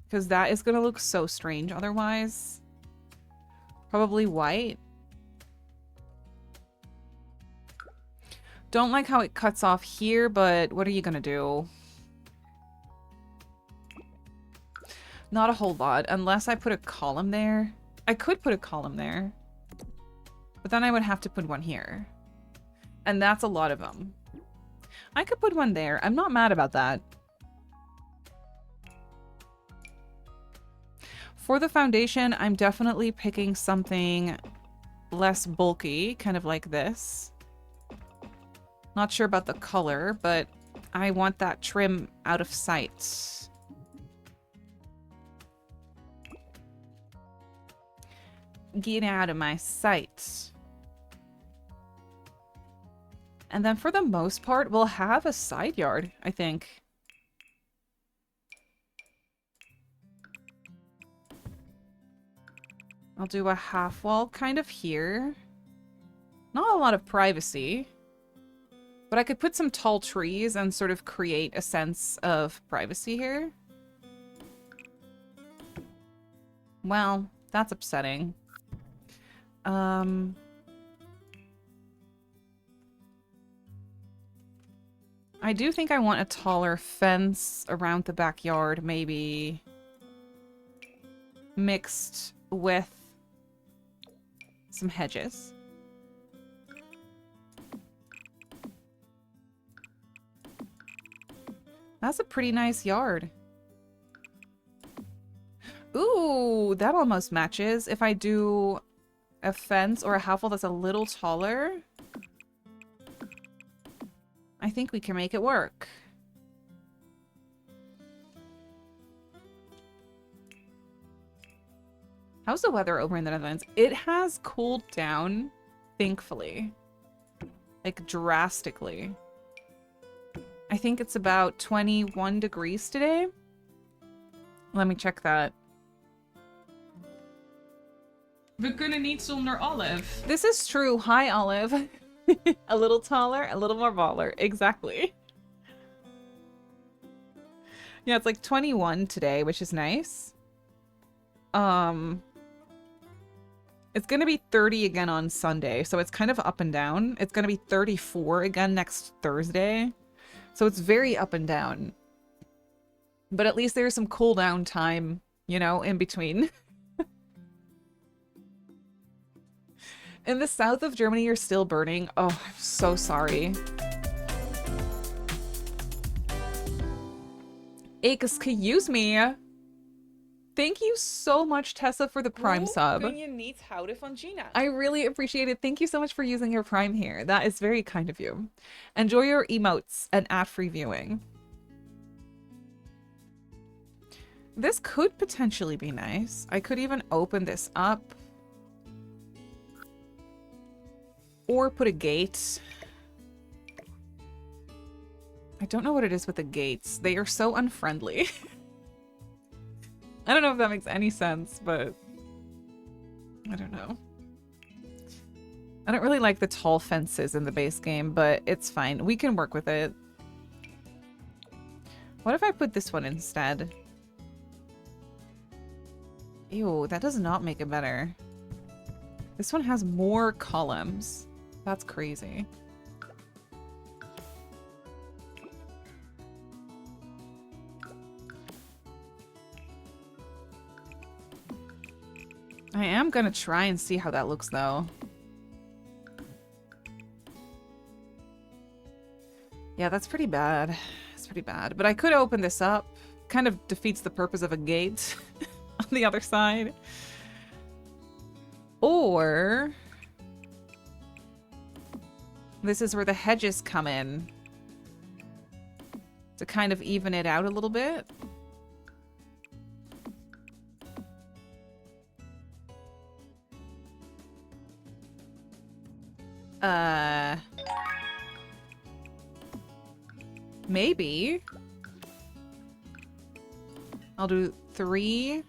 Because that is going to look so strange otherwise. Probably white. Don't like how it cuts off here, but what are you going to do? Not a whole lot, unless I put a column there. I could put a column there. But then I would have to put one here. And that's a lot of them. I could put one there. I'm not mad about that. For the foundation, I'm definitely picking something less bulky, kind of like this. Not sure about the color, but I want that trim out of sight. Get out of my sight. And then for the most part, we'll have a side yard, I think. I'll do a half wall kind of here. Not a lot of privacy. But I could put some tall trees and sort of create a sense of privacy here. Well, that's upsetting. I do think I want a taller fence around the backyard, maybe mixed with some hedges. That's a pretty nice yard. Ooh, that almost matches. If I do a fence or a half wall that's a little taller, I think we can make it work. How's the weather over in the Netherlands? It has cooled down, thankfully. Like, drastically. I think it's about 21 degrees today. Let me check that. We kunnen niet zonder Olive. This is true. Hi, Olive. A little taller, a little more baller. Exactly. Yeah, it's like 21 today, which is nice. It's gonna be 30 again on Sunday, so it's kind of up and down. It's gonna be 34 again next Thursday. So it's very up and down. But at least there's some cool down time, you know, in between. In the south of Germany, you're still burning. Oh, I'm so sorry. Excuse me. Thank you so much, Tessa, for the Prime sub. I really appreciate it. Thank you so much for using your Prime here. That is very kind of you. Enjoy your emotes and ad-free viewing. This could potentially be nice. I could even open this up. Or put a gate. I don't know what it is with the gates. They are so unfriendly. I don't know if that makes any sense, but I don't know. I don't really like the tall fences in the base game, but it's fine. We can work with it. What if I put this one instead? Ew, that does not make it better. This one has more columns. That's crazy. I am gonna try and see how that looks, though. Yeah, that's pretty bad. It's pretty bad. But I could open this up. Kind of defeats the purpose of a gate on the other side. Or... this is where the hedges come in. To kind of even it out a little bit. Maybe. I'll do 3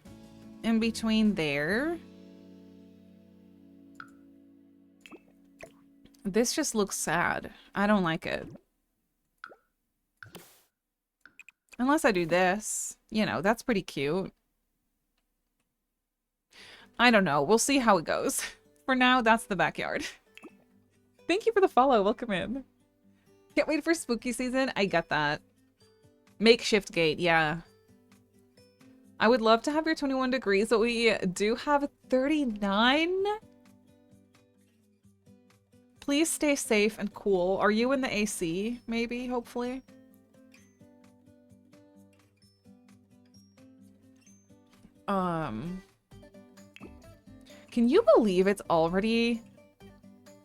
in between there. This just looks sad. I don't like it. Unless I do this. You know, that's pretty cute. I don't know. We'll see how it goes. For now, that's the backyard. Thank you for the follow. Welcome in. Can't wait for spooky season. I get that. Makeshift gate, yeah. I would love to have your 21 degrees, but we do have 39. Please stay safe and cool. Are you in the AC, maybe, hopefully? Can you believe it's already...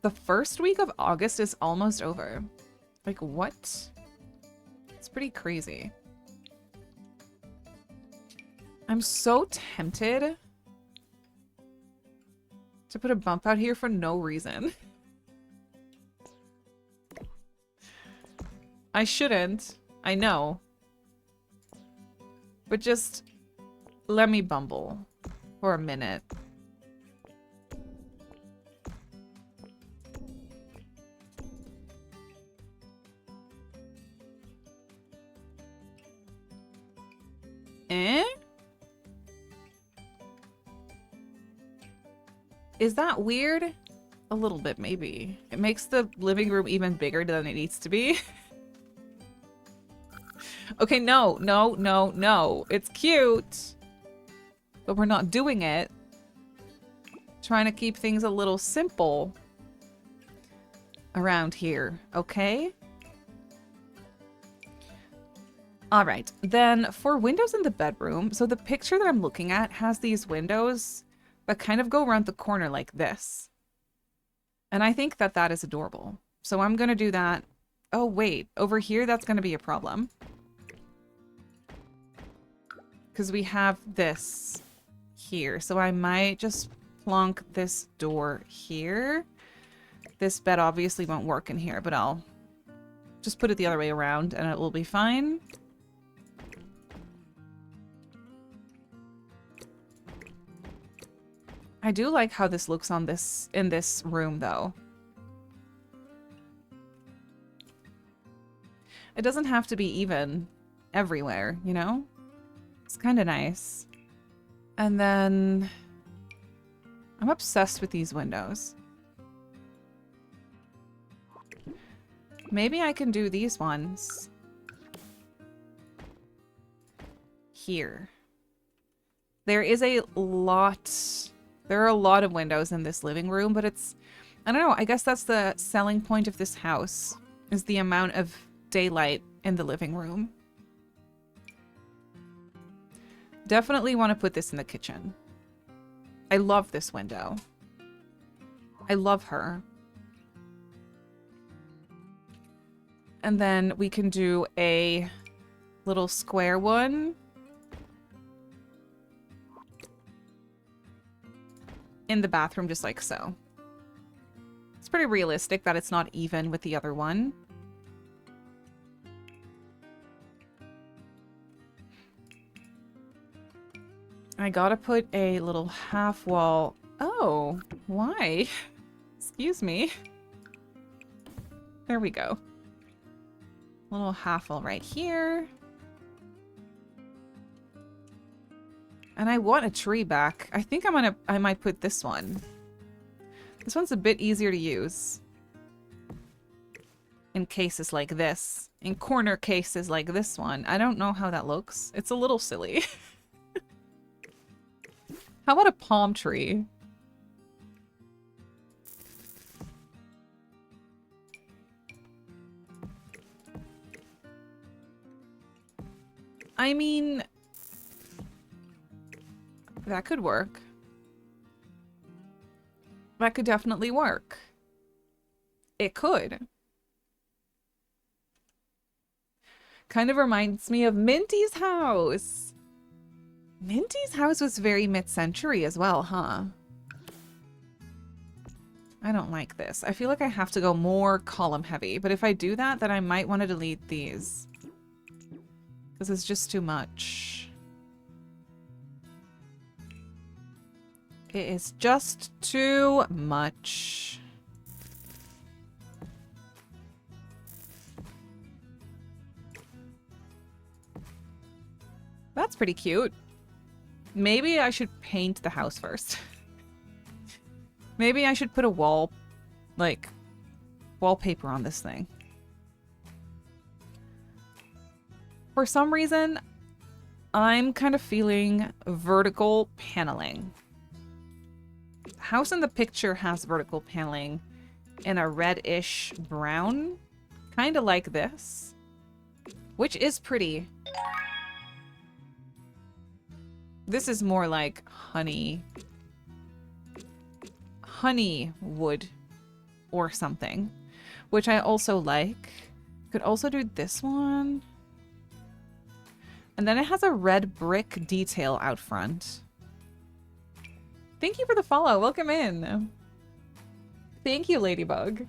the first week of August is almost over? Like, what? It's pretty crazy. I'm so tempted to put a bump out here for no reason. I shouldn't. I know. But just let me bumble for a minute. Eh? Is that weird? A little bit, maybe. It makes the living room even bigger than it needs to be. Okay, no, no, no, no. It's cute. But we're not doing it. Trying to keep things a little simple around here, okay? All right, then for windows in the bedroom, so the picture that I'm looking at has these windows that kind of go around the corner like this. And I think that that is adorable. So I'm going to do that. Oh, wait, over here, that's going to be a problem. Because we have this here. So I might just plonk this door here. This bed obviously won't work in here, but I'll just put it the other way around and it will be fine. I do like how this looks on this in this room, though. It doesn't have to be even everywhere, you know? It's kind of nice. And then I'm obsessed with these windows. Maybe I can do these ones here. There is a lot... There are a lot of windows in this living room, but it's... I don't know, I guess that's the selling point of this house, is the amount of daylight in the living room. Definitely want to put this in the kitchen. I love this window. I love her. And then we can do a little square one. In the bathroom, just like so. It's pretty realistic that it's not even with the other one. I gotta put a little half wall. Oh, why? Excuse me. There we go. Little half wall right here. And I want a tree back. I think I might put this one. This one's a bit easier to use. In cases like this. In corner cases like this one. I don't know how that looks. It's a little silly. How about a palm tree? I mean, that could work. That could definitely work. It could. Kind of reminds me of Minty's house. Minty's house was very mid-century as well, huh? I don't like this. I feel like I have to go more column heavy, but if I do that, then I might want to delete these. This is just too much. It is just too much. That's pretty cute. Maybe I should paint the house first. Maybe I should put a wallpaper on this thing. For some reason, I'm kind of feeling vertical paneling. The house in the picture has vertical paneling in a reddish brown, kind of like this, which is pretty. This is more like honey wood or something, which I also like. Could also do this one. And then it has a red brick detail out front. Thank you for the follow. Welcome in. Thank you, Ladybug.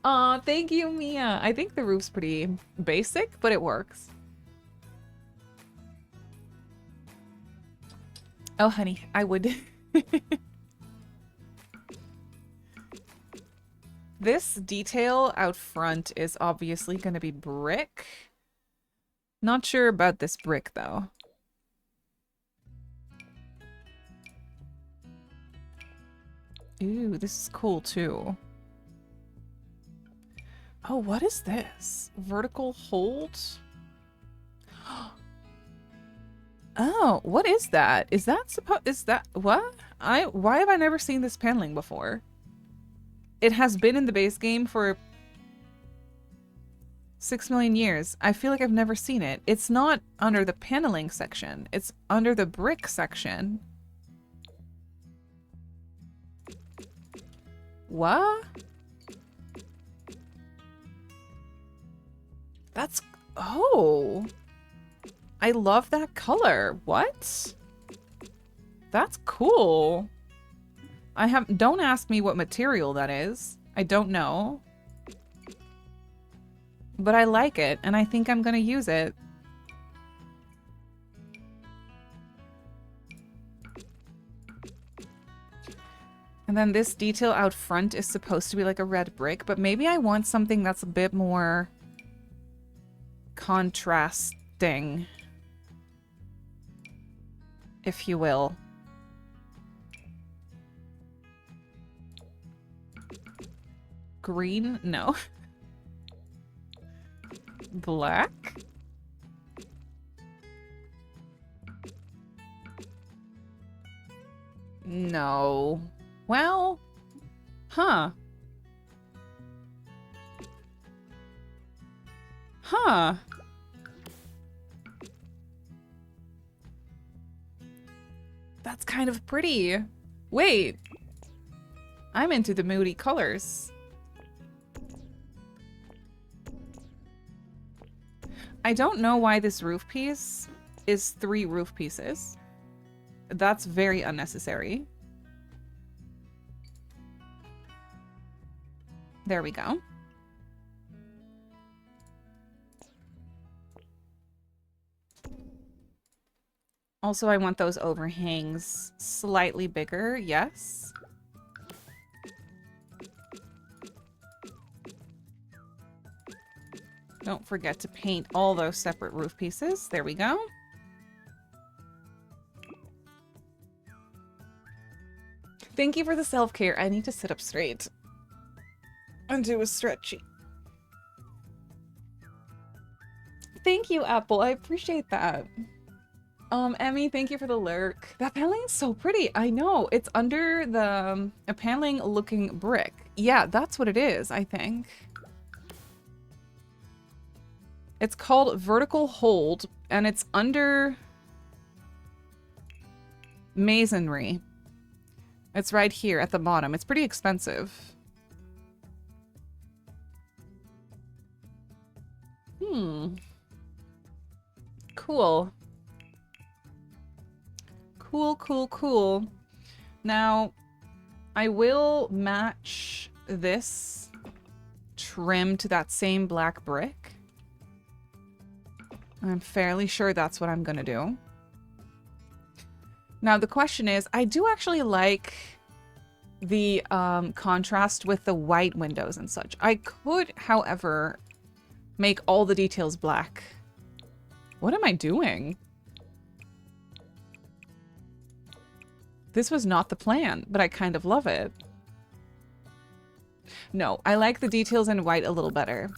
Aw, thank you, Mia. I think the roof's pretty basic, but it works. Oh, honey, I would. This detail out front is obviously going to be brick. Not sure about this brick, though. Ooh, this is cool, too. Oh, what is this? Vertical hold? Oh, what is that? Is that what? Why have I never seen this paneling before? It has been in the base game for 6 million years. I feel like I've never seen it. It's not under the paneling section. It's under the brick section. What? That's... Oh. I love that color. What? That's cool. Don't ask me what material that is. I don't know. But I like it, and I think I'm gonna use it. And then this detail out front is supposed to be like a red brick, but maybe I want something that's a bit more contrasting, if you will. Green? No. Black? No. Well, huh. Huh. That's kind of pretty. Wait. I'm into the moody colors. I don't know why this roof piece is 3 roof pieces. That's very unnecessary. There we go. Also, I want those overhangs slightly bigger, yes. Don't forget to paint all those separate roof pieces. There we go. Thank you for the self-care. I need to sit up straight and do a stretchy. Thank you, Apple. I appreciate that. Emmy, thank you for the lurk. That paneling is so pretty. I know. It's under the a paneling looking brick. Yeah, that's what it is, I think. It's called Vertical Hold, and it's under masonry. It's right here at the bottom. It's pretty expensive. Cool. Cool. Now, I will match this trim to that same black brick. I'm fairly sure that's what I'm gonna do. Now, the question is, I do actually like the contrast with the white windows and such. I could, however, make all the details black. What am I doing? This was not the plan, but I kind of love it. No, I like the details in white a little better.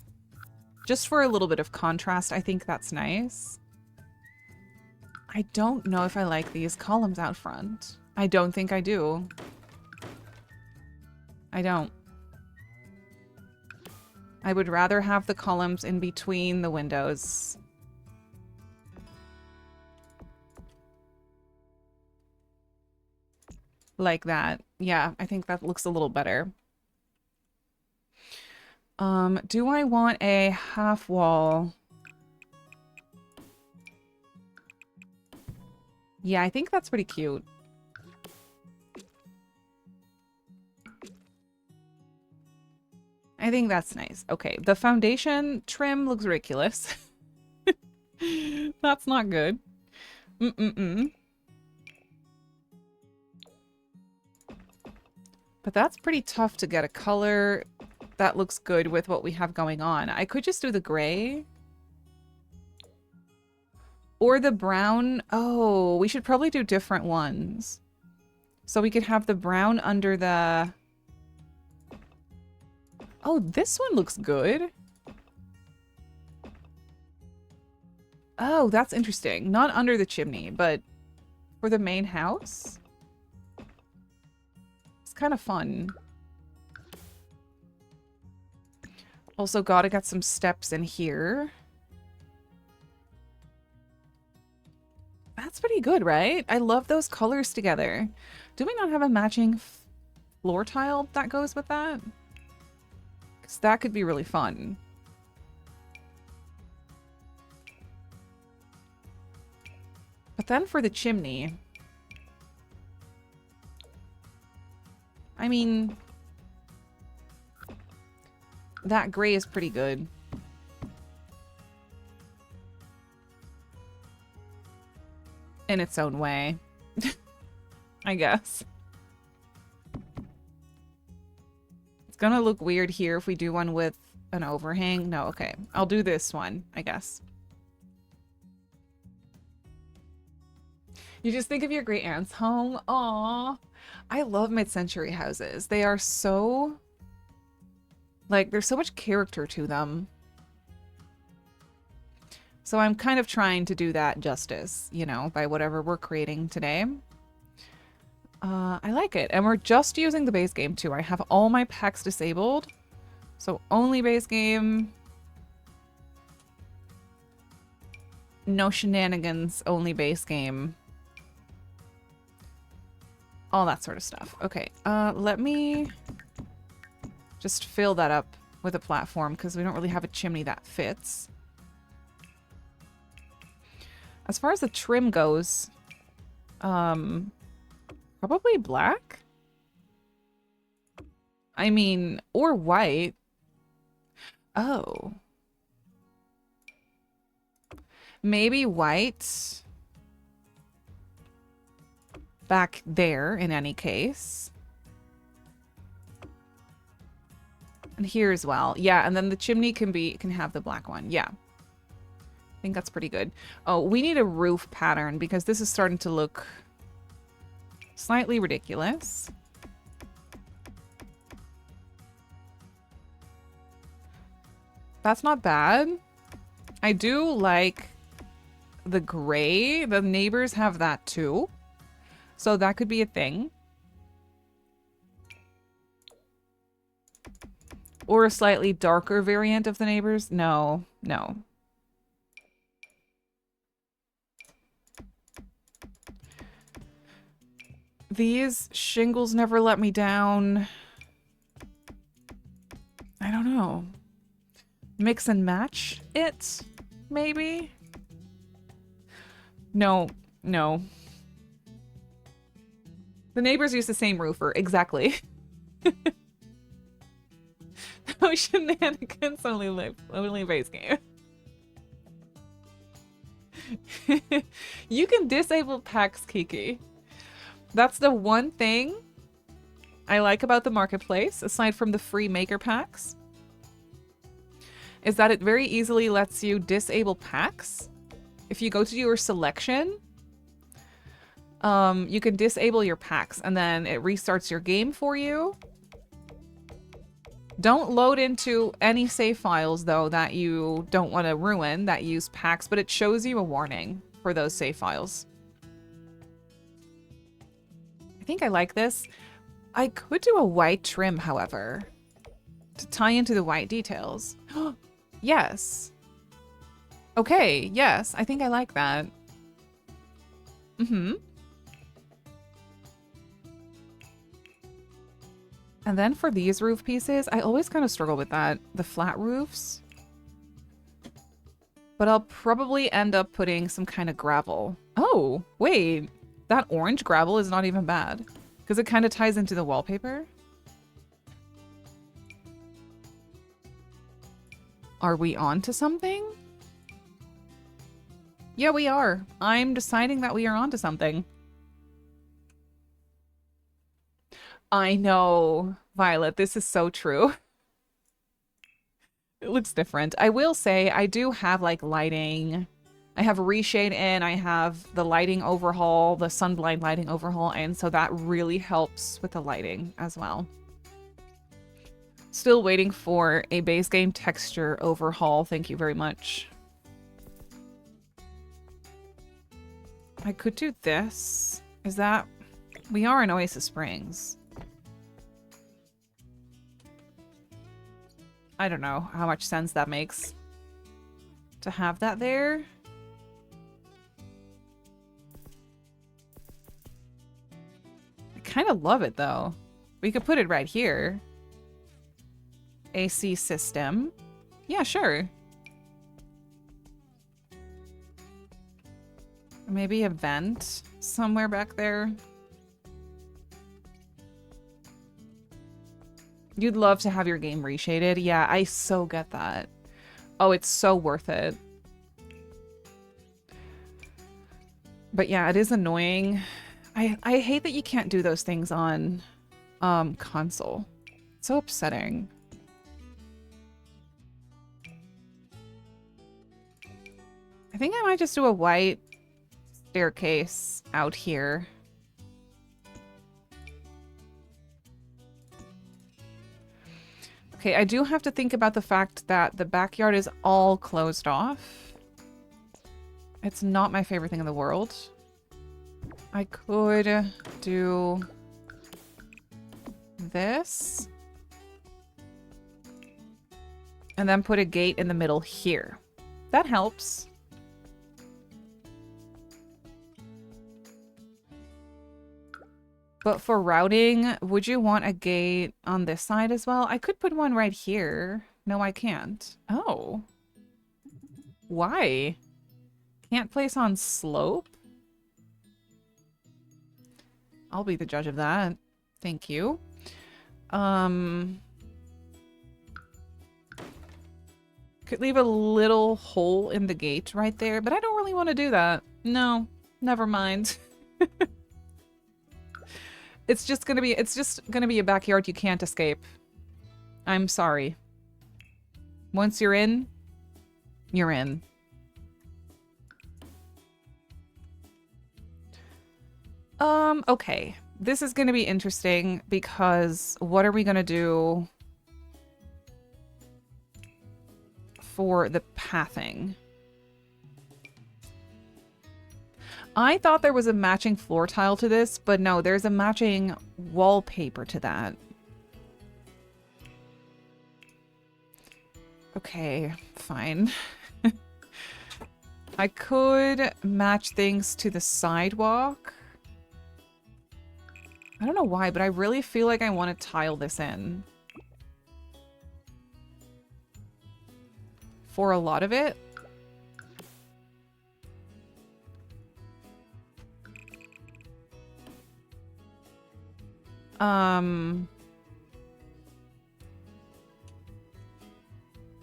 Just for a little bit of contrast, I think that's nice. I don't know if I like these columns out front. I don't think I do. I don't. I would rather have the columns in between the windows. Like that. Yeah, I think that looks a little better. Do I want a half wall? Yeah, I think that's pretty cute. I think that's nice. Okay, the foundation trim looks ridiculous. That's not good. But that's pretty tough to get a color that looks good with what we have going on. I could just do the gray. Or the brown. Oh, we should probably do different ones. So we could have the brown under the... Oh, this one looks good. Oh, that's interesting. Not under the chimney, but for the main house. It's kind of fun. Also gotta get some steps in here. That's pretty good, right? I love those colors together. Do we not have a matching floor tile that goes with that? Because that could be really fun. But then for the chimney... I mean... that gray is pretty good. In its own way. I guess. It's gonna look weird here if we do one with an overhang. No, okay. I'll do this one, I guess. You just think of your great aunt's home. Aww. I love mid-century houses. They are so... like, there's so much character to them. So I'm kind of trying to do that justice, you know, by whatever we're creating today. I like it. And we're just using the base game, too. I have all my packs disabled. So only base game. No shenanigans, only base game. All that sort of stuff. Okay, let me just fill that up with a platform because we don't really have a chimney that fits. As far as the trim goes, probably black? I mean, or white. Oh. Maybe white back there in any case. And here as well. Yeah, and then the chimney can have the black one. Yeah. I think that's pretty good. Oh, we need a roof pattern because this is starting to look slightly ridiculous. That's not bad. I do like the gray. The neighbors have that too. So that could be a thing. Or a slightly darker variant of the neighbors. No, no. These shingles never let me down. I don't know. Mix and match it, maybe? No, no. The neighbors use the same roofer, exactly. No shenanigans, only base game. You can disable packs, Kiki. That's the one thing I like about the marketplace, aside from the free maker packs, is that it very easily lets you disable packs. If you go to your selection, you can disable your packs and then it restarts your game for you. Don't load into any save files, though, that you don't want to ruin that use packs, but it shows you a warning for those save files. I think I like this. I could do a white trim, however, to tie into the white details. Yes. Okay, yes, I think I like that. Mm-hmm. And then for these roof pieces, I always kind of struggle with that, the flat roofs. But I'll probably end up putting some kind of gravel. Oh, wait. That orange gravel is not even bad. Because it kind of ties into the wallpaper. Are we on to something? Yeah, we are. I'm deciding that we are on to something. I know, Violet, this is so true. It looks different. I will say I do have like lighting. I have reshade in, I have the lighting overhaul, the sunblind lighting overhaul, and so that really helps with the lighting as well. Still waiting for a base game texture overhaul. Thank you very much. I could do this. Is that... We are in Oasis Springs. I don't know how much sense that makes to have that there. I kind of love it though. We could put it right here. AC system. Yeah, sure. Maybe a vent somewhere back there. You'd love to have your game reshaded. Yeah, I so get that. Oh, it's so worth it. But yeah, it is annoying. I hate that you can't do those things on console. It's so upsetting. I think I might just do a white staircase out here. Okay, I do have to think about the fact that the backyard is all closed off. It's not my favorite thing in the world. I could do this. And then put a gate in the middle here. That helps. But for routing, would you want a gate on this side as well? I could put one right here. No, I can't. Oh. Why? Can't place on slope? I'll be the judge of that. Thank you. Could leave a little hole in the gate right there, but I don't really want to do that. No, never mind. It's just gonna be a backyard you can't escape. I'm sorry. Once you're in, you're in. Okay. This is gonna be interesting because what are we gonna do for the pathing. I thought there was a matching floor tile to this, but no, there's a matching wallpaper to that. Okay, fine. I could match things to the sidewalk. I don't know why, but I really feel like I want to tile this in. For a lot of it.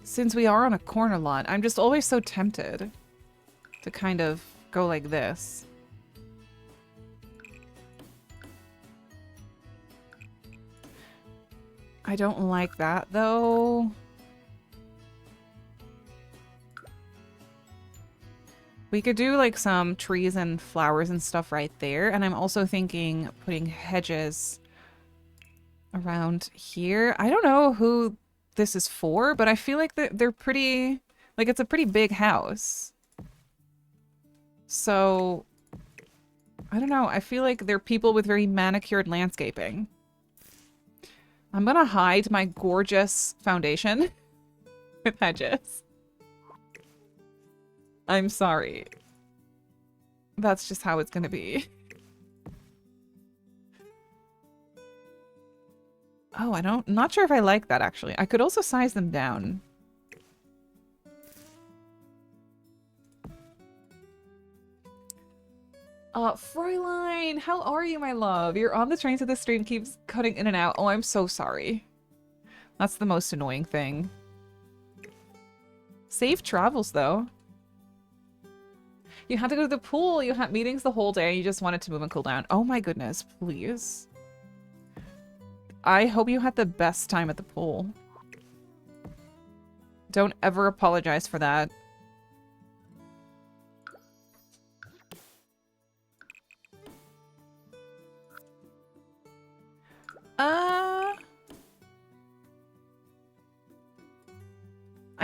Since we are on a corner lot, I'm just always so tempted to kind of go like this. I don't like that, though. We could do, like, some trees and flowers and stuff right there. And I'm also thinking putting hedges around here. I don't know who this is for, but I feel like they're pretty... Like, it's a pretty big house. So... I don't know. I feel like they're people with very manicured landscaping. I'm gonna hide my gorgeous foundation with hedges. I'm sorry. That's just how it's gonna be. Oh, not sure if I like that, actually. I could also size them down. Fräulein, how are you, my love? You're on the train, so the stream keeps cutting in and out. Oh, I'm so sorry. That's the most annoying thing. Safe travels, though. You had to go to the pool. You had meetings the whole day. You just wanted to move and cool down. Oh my goodness, please. I hope you had the best time at the pool. Don't ever apologize for that.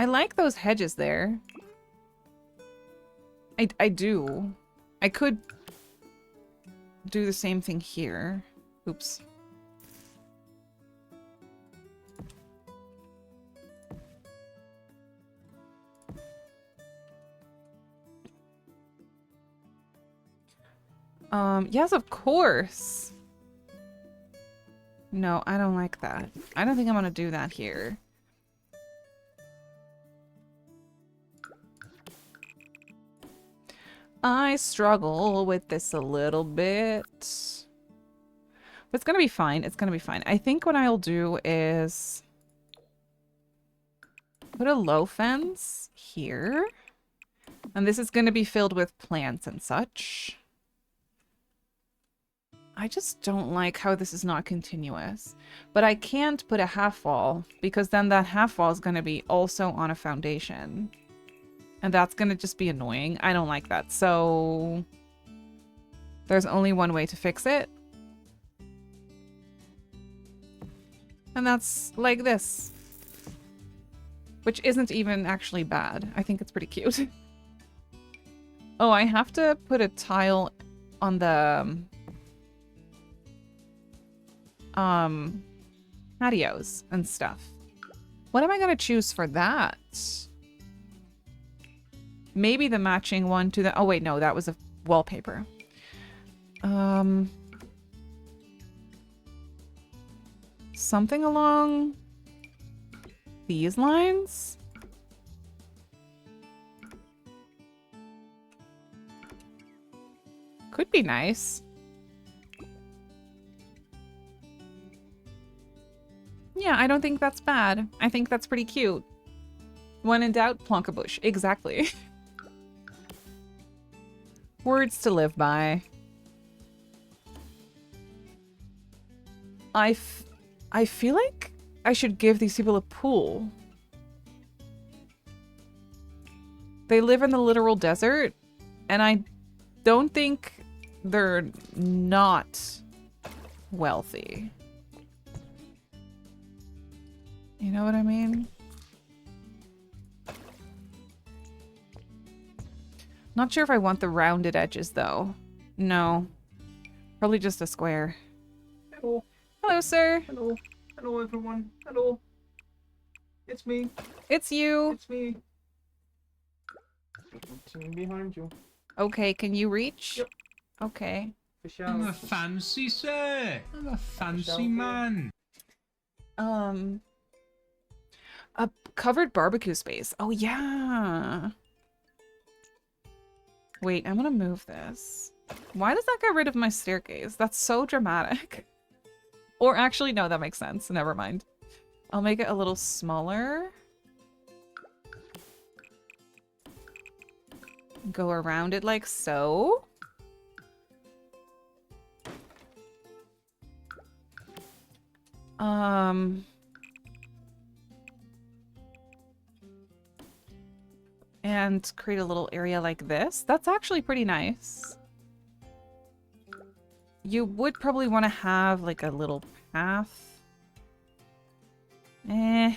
I like those hedges there. I do. I could do the same thing here. Oops. Yes, of course. No, I don't like that. I don't think I'm gonna do that here. I struggle with this a little bit. But it's gonna be fine. It's gonna be fine. I think what I'll do is put a low fence here. And this is gonna be filled with plants and such. I just don't like how this is not continuous. But I can't put a half wall because then that half wall is going to be also on a foundation. And that's going to just be annoying. I don't like that. So there's only one way to fix it. And that's like this. Which isn't even actually bad. I think it's pretty cute. Oh, I have to put a tile on the... patios and stuff. What am I gonna choose for that? Maybe the matching one to the... Oh, wait, no, that was a wallpaper. Something along these lines? Could be nice. Yeah, I don't think that's bad. I think that's pretty cute. When in doubt, plonk a bush. Exactly. Words to live by. I feel like I should give these people a pool. They live in the literal desert, and I don't think they're not wealthy. You know what I mean? Not sure if I want the rounded edges, though. No. Probably just a square. Hello. Hello, sir. Hello. Hello, everyone. Hello. It's me. It's you. It's me. Sitting behind you. Okay, can you reach? Yep. Okay. Fish I'm a out. fancy sir. I'm a fancy Shall man. A covered barbecue space. Oh, yeah. Wait, I'm gonna move this. Why does that get rid of my staircase? That's so dramatic. Or actually, no, that makes sense. Never mind. I'll make it a little smaller. Go around it like so. And create a little area like this. That's actually pretty nice. You would probably want to have like a little path. Eh.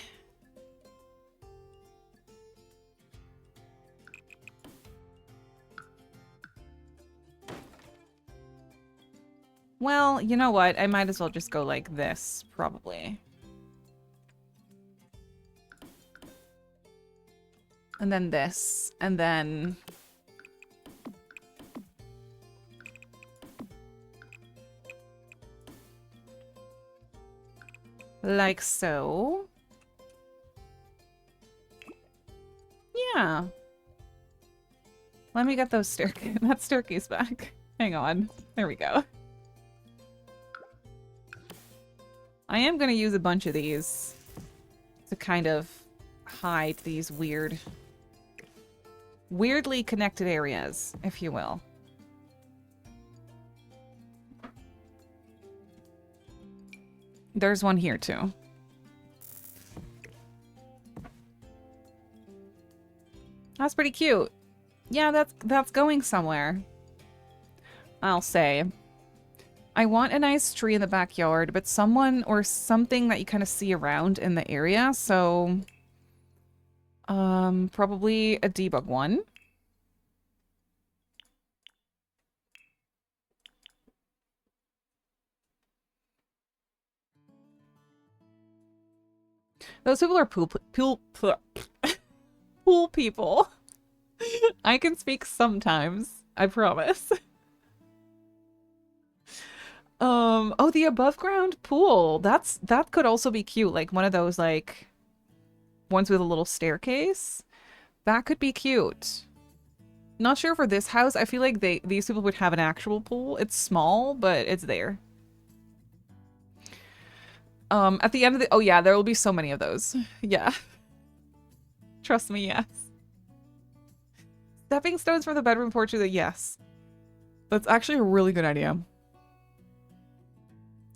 Well, you know what? I might as well just go like this, probably. And then this, and then... like so. Yeah. Let me get those that staircase back. Hang on. There we go. I am going to use a bunch of these to kind of hide these weirdly connected areas, if you will. There's one here too. That's pretty cute. Yeah, that's going somewhere. I'll say. I want a nice tree in the backyard, but someone or something that you kind of see around in the area, so probably a debug one. Those people are pool people. I can speak sometimes, I promise. Oh, the above ground pool. That could also be cute. Like one of those like ones with a little staircase. That could be cute. Not sure for this house. I feel like these people would have an actual pool. It's small, but it's there. At the end of the... oh yeah, there will be so many of those. Yeah. Trust me, yes. Stepping stones from the bedroom porch to the... yes. That's actually a really good idea.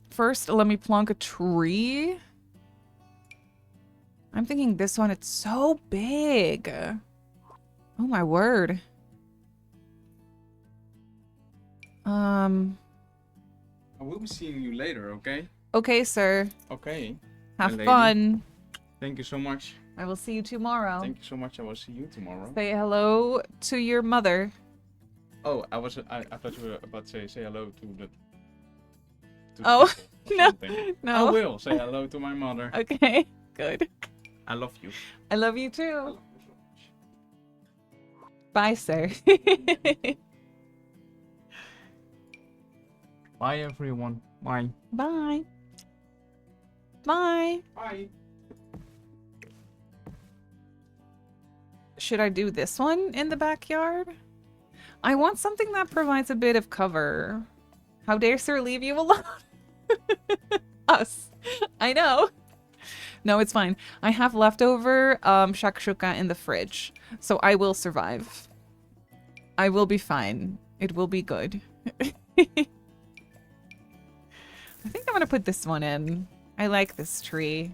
First, let me plonk a tree. I'm thinking this one, it's so big. Oh my word. I will be seeing you later, okay? Okay, sir. Okay. Have lady. fun. Thank you so much. I will see you tomorrow. Thank you so much. I will see you tomorrow. Say hello to your mother. Oh, I thought you were about to say hello to the... Oh, no. I will say hello to my mother. Okay, good. I love you. I love you I too. love you so much. Bye, sir. Bye, everyone. Bye. Bye. Bye. Bye. Should I do this one in the backyard? I want something that provides a bit of cover. How dare sir leave you alone? Us. I know. No, it's fine. I have leftover shakshuka in the fridge, so I will survive. I will be fine. It will be good. I think I'm gonna put this one in. I like this tree.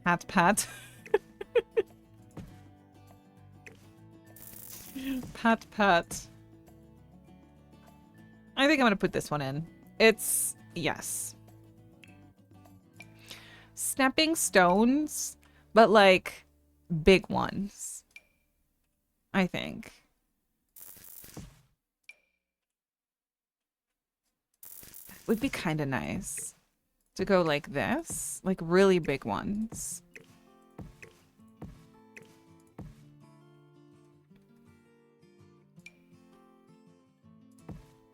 Pat pat. Pat pat. I think I'm gonna put this one in. It's... yes. Stepping stones, but like big ones. I think. would be kind of nice to go like this, like really big ones.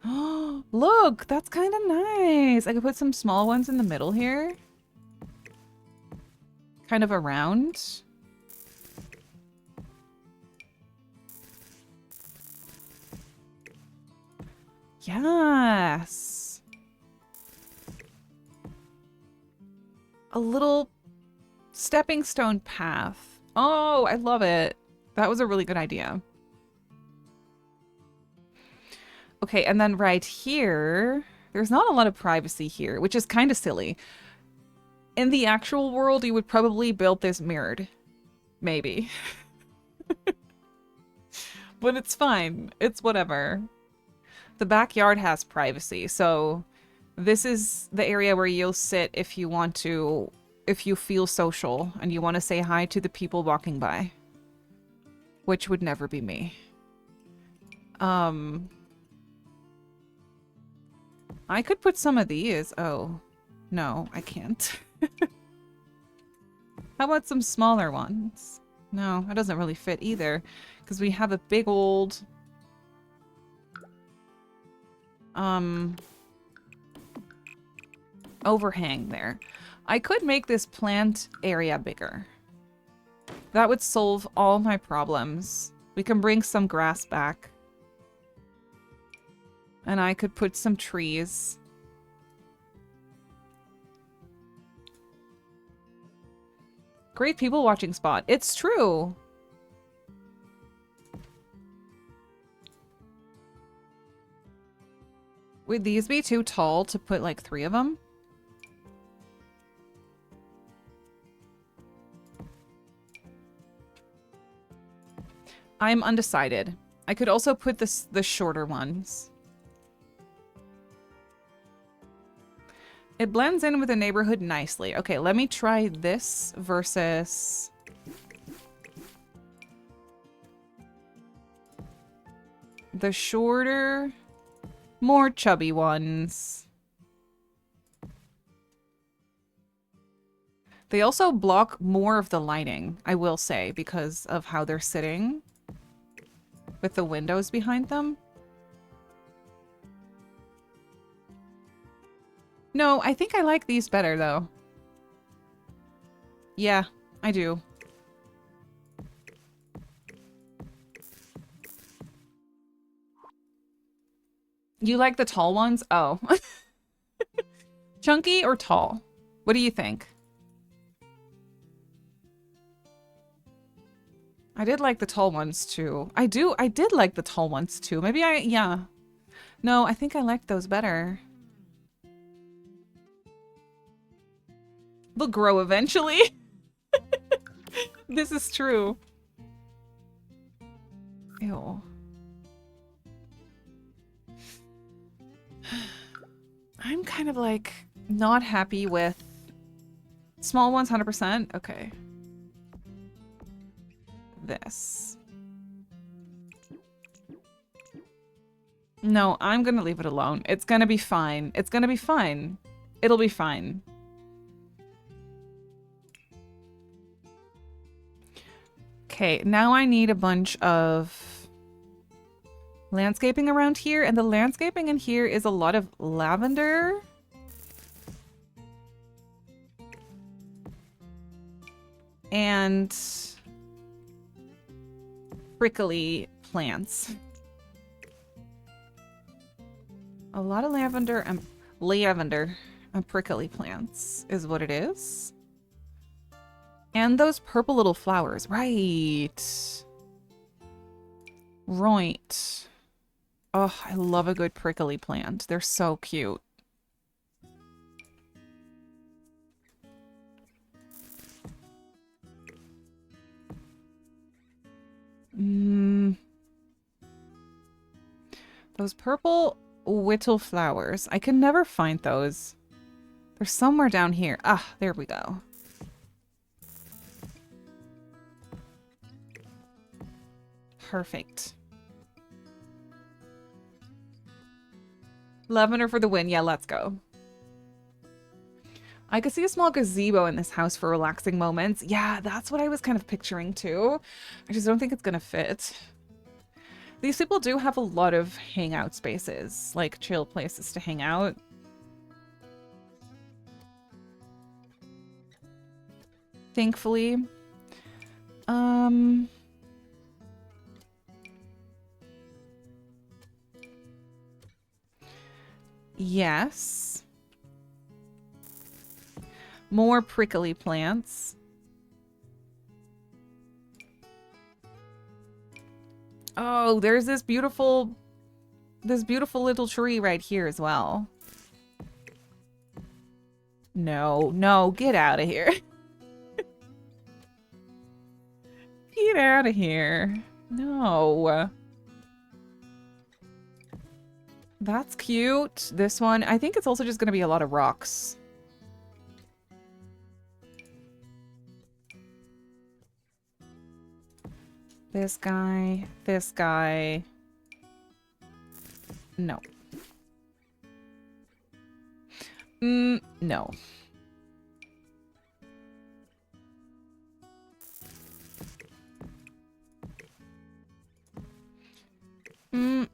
Oh, look, that's kind of nice. I could put some small ones in the middle here. Kind of around. Yes. A little stepping stone path. Oh, I love it. That was a really good idea. Okay, and then right here, there's not a lot of privacy here, which is kind of silly. In the actual world, you would probably build this mirrored. Maybe. But it's fine. It's whatever. The backyard has privacy, so this is the area where you'll sit if you want to, if you feel social and you want to say hi to the people walking by. Which would never be me. I could put some of these. Oh, no, I can't. How about some smaller ones? No, that doesn't really fit either, because we have a big old overhang there. I could make this plant area bigger. That would solve all my problems. We can bring some grass back. And I could put some trees. Great people watching spot. It's true. Would these be too tall to put like 3 of them? I'm undecided. I could also put the shorter ones. It blends in with the neighborhood nicely. Okay, let me try this versus... the shorter, more chubby ones. They also block more of the lighting, I will say, because of how they're sitting with the windows behind them. No, I think I like these better, though. Yeah, I do. You like the tall ones? Oh. Chunky or tall? What do you think? I did like the tall ones, too. I did like the tall ones, too. Maybe yeah. No, I think I like those better. They'll grow eventually. This is true. Ew. I'm kind of like not happy with small ones 100%. Okay. This. No, I'm gonna leave it alone. It's gonna be fine. It's gonna be fine. It'll be fine. Okay, now I need a bunch of landscaping around here, and the landscaping in here is a lot of lavender. And prickly plants. A lot of lavender and prickly plants is what it is. And those purple little flowers. Right. Right. Oh, I love a good prickly plant. They're so cute. Those purple whittle flowers. I can never find those. They're somewhere down here. Ah, there we go. Perfect. Lavender for the win. Yeah, let's go. I could see a small gazebo in this house for relaxing moments. Yeah, that's what I was kind of picturing too. I just don't think it's gonna fit. These people do have a lot of hangout spaces, like chill places to hang out. Thankfully. Yes. More prickly plants. Oh, there's this beautiful little tree right here as well. No, no, get out of here. Get out of here. No. That's cute. This one, I think it's also just going to be a lot of rocks. This guy, this guy. No. No.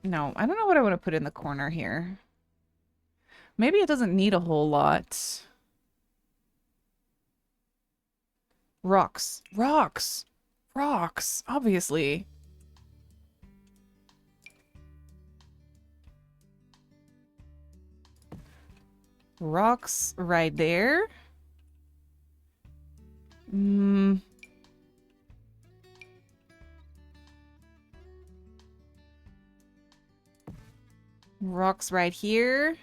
No. I don't know what I want to put in the corner here. Maybe it doesn't need a whole lot. Rocks. Rocks! Rocks, obviously. Rocks right there. Rocks right here.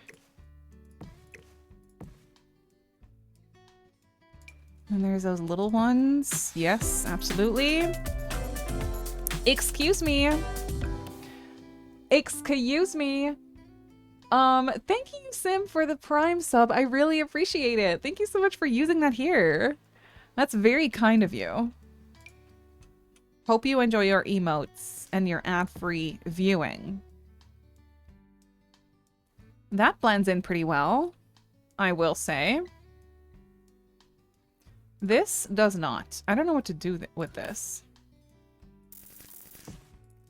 And there's those little ones. Yes, absolutely. Excuse me. Excuse me. Thank you, Sim, for the Prime sub. I really appreciate it. Thank you so much for using that here. That's very kind of you. Hope you enjoy your emotes and your ad-free viewing. That blends in pretty well, I will say. This does not. I don't know what to do with this,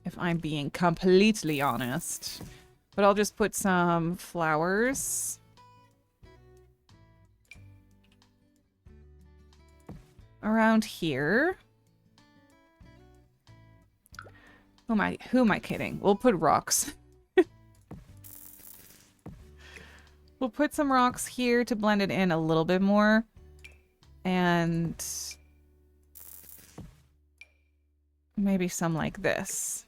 if I'm being completely honest. But I'll just put some flowers around here. Who am I kidding? We'll put rocks. We'll put some rocks here to blend it in a little bit more. And maybe some like this.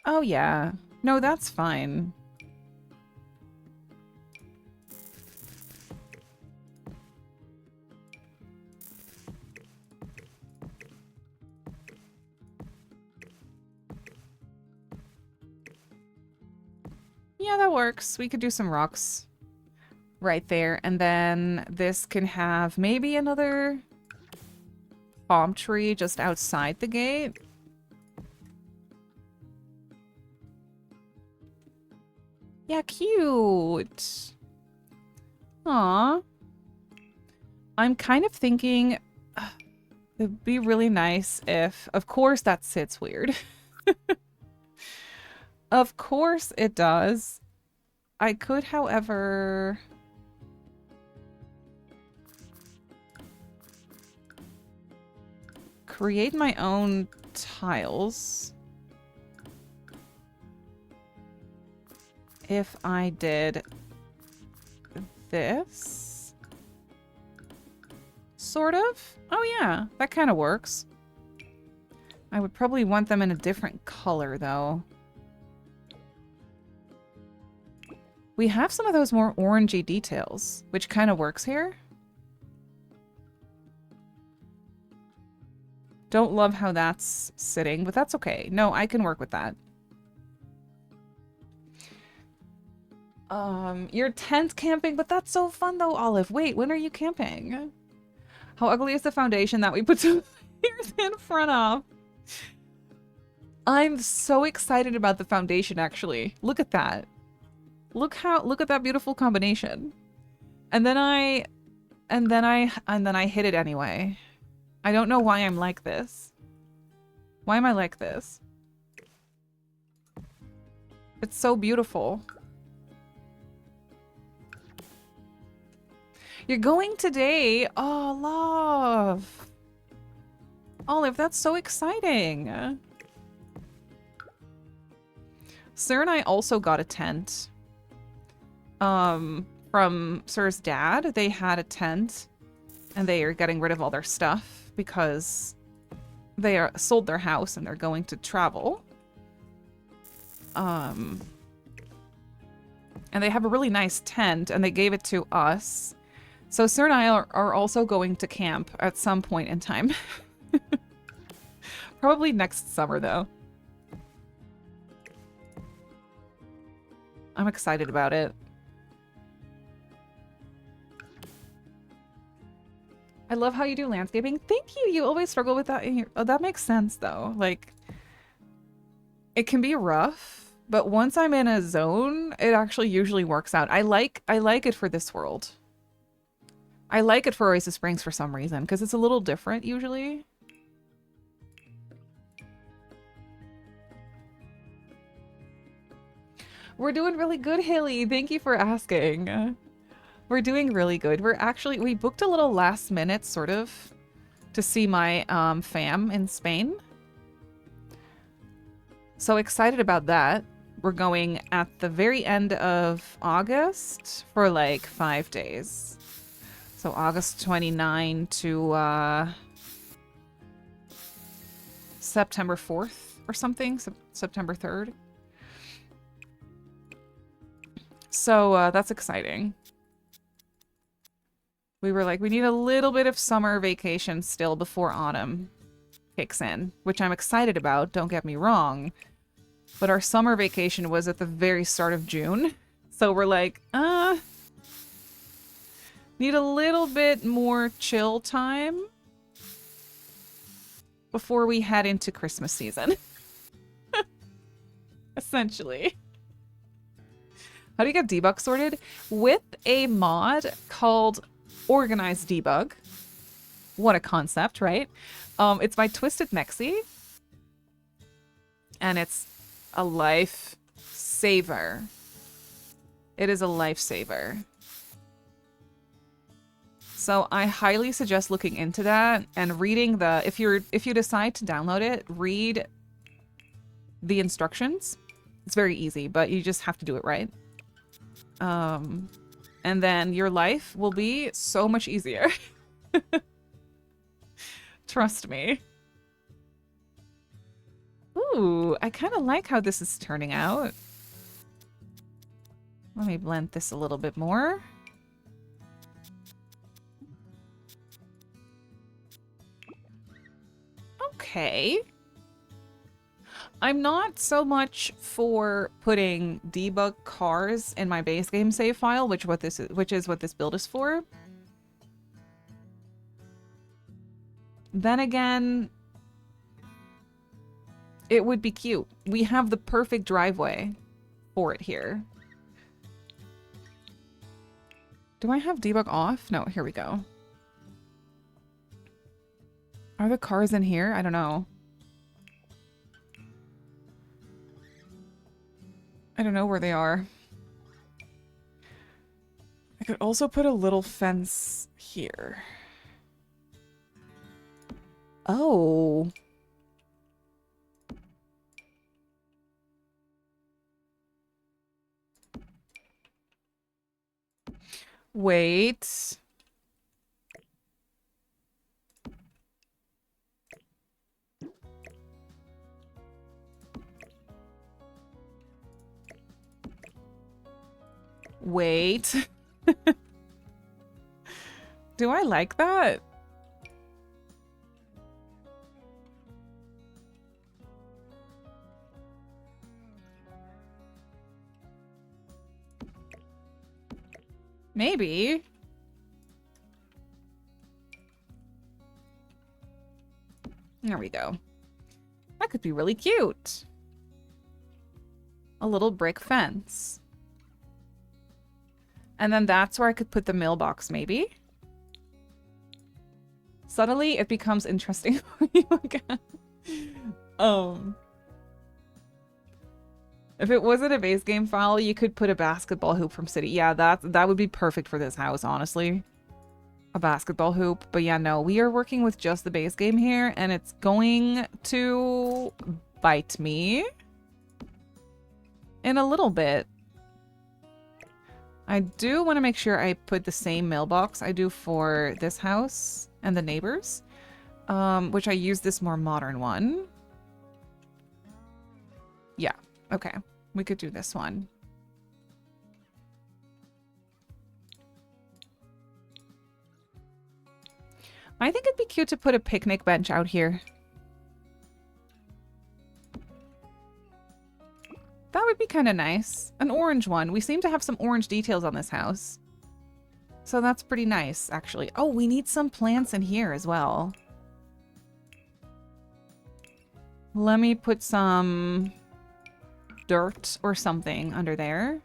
Oh yeah. No, that's fine. Yeah, that works. We could do some rocks right there. And then this can have maybe another palm tree just outside the gate. Yeah, cute. Aw. I'm kind of thinking it'd be really nice if... Of course that sits weird. Of course it does. I could, however... create my own tiles. If I did this. Sort of? Oh yeah, that kind of works. I would probably want them in a different color though. We have some of those more orangey details, which kind of works here. Don't love how that's sitting, but that's okay. No, I can work with that. You're tent camping, but that's so fun though, Olive. Wait, when are you camping? How ugly is the foundation that we put some layers in front of? I'm so excited about the foundation, actually. Look at that. Look at that beautiful combination. And then I hit it anyway. I don't know why I'm like this. Why am I like this? It's so beautiful. You're going today. Oh, love. Olive, that's so exciting. Sir and I also got a tent. From Sir's dad. They had a tent and they are getting rid of all their stuff because they sold their house and they're going to travel. And they have a really nice tent and they gave it to us. So Sir and I are also going to camp at some point in time. Probably next summer, though. I'm excited about it. I love how you do landscaping. Thank you. You always struggle with that. Oh, that makes sense, though. Like, it can be rough, but once I'm in a zone, it actually usually works out. I like it for this world. I like it for Oasis Springs for some reason, because it's a little different usually. We're doing really good, Haley. Thank you for asking. We're doing really good. We booked a little last minute, sort of, to see my fam in Spain. So excited about that. We're going at the very end of August for like 5 days. So August 29 to September 4th or something, September 3rd. So that's exciting. We were like, we need a little bit of summer vacation still before autumn kicks in, which I'm excited about, don't get me wrong. But our summer vacation was at the very start of June. So we're like, need a little bit more chill time before we head into Christmas season. Essentially. How do you get debug sorted? With a mod called Organized Debug. What a concept, right? It's by Twisted Mexi. And it's a lifesaver. It is a lifesaver. So I highly suggest looking into that and reading the if you decide to download it, read the instructions. It's very easy, but you just have to do it right. And then your life will be so much easier. Trust me. Ooh, I kind of like how this is turning out. Let me blend this a little bit more. Okay. I'm not so much for putting debug cars in my base game save file, which is what this build is for. Then again, it would be cute. We have the perfect driveway for it here. Do I have debug off? No, here we go. Are the cars in here? I don't know. I don't know where they are. I could also put a little fence here. Oh. Wait. Wait. Do I like that? Maybe. There we go. That could be really cute. A little brick fence. And then that's where I could put the mailbox, maybe. Suddenly, it becomes interesting for you again. If it wasn't a base game file, you could put a basketball hoop from City. Yeah, that would be perfect for this house, honestly. A basketball hoop. But yeah, no, we are working with just the base game here, and it's going to bite me in a little bit. I do want to make sure I put the same mailbox I do for this house and the neighbors, which I use this more modern one. Yeah, okay. We could do this one. I think it'd be cute to put a picnic bench out here. That would be kind of nice. An orange one. We seem to have some orange details on this house. So that's pretty nice, actually. Oh, we need some plants in here as well. Let me put some dirt or something under there.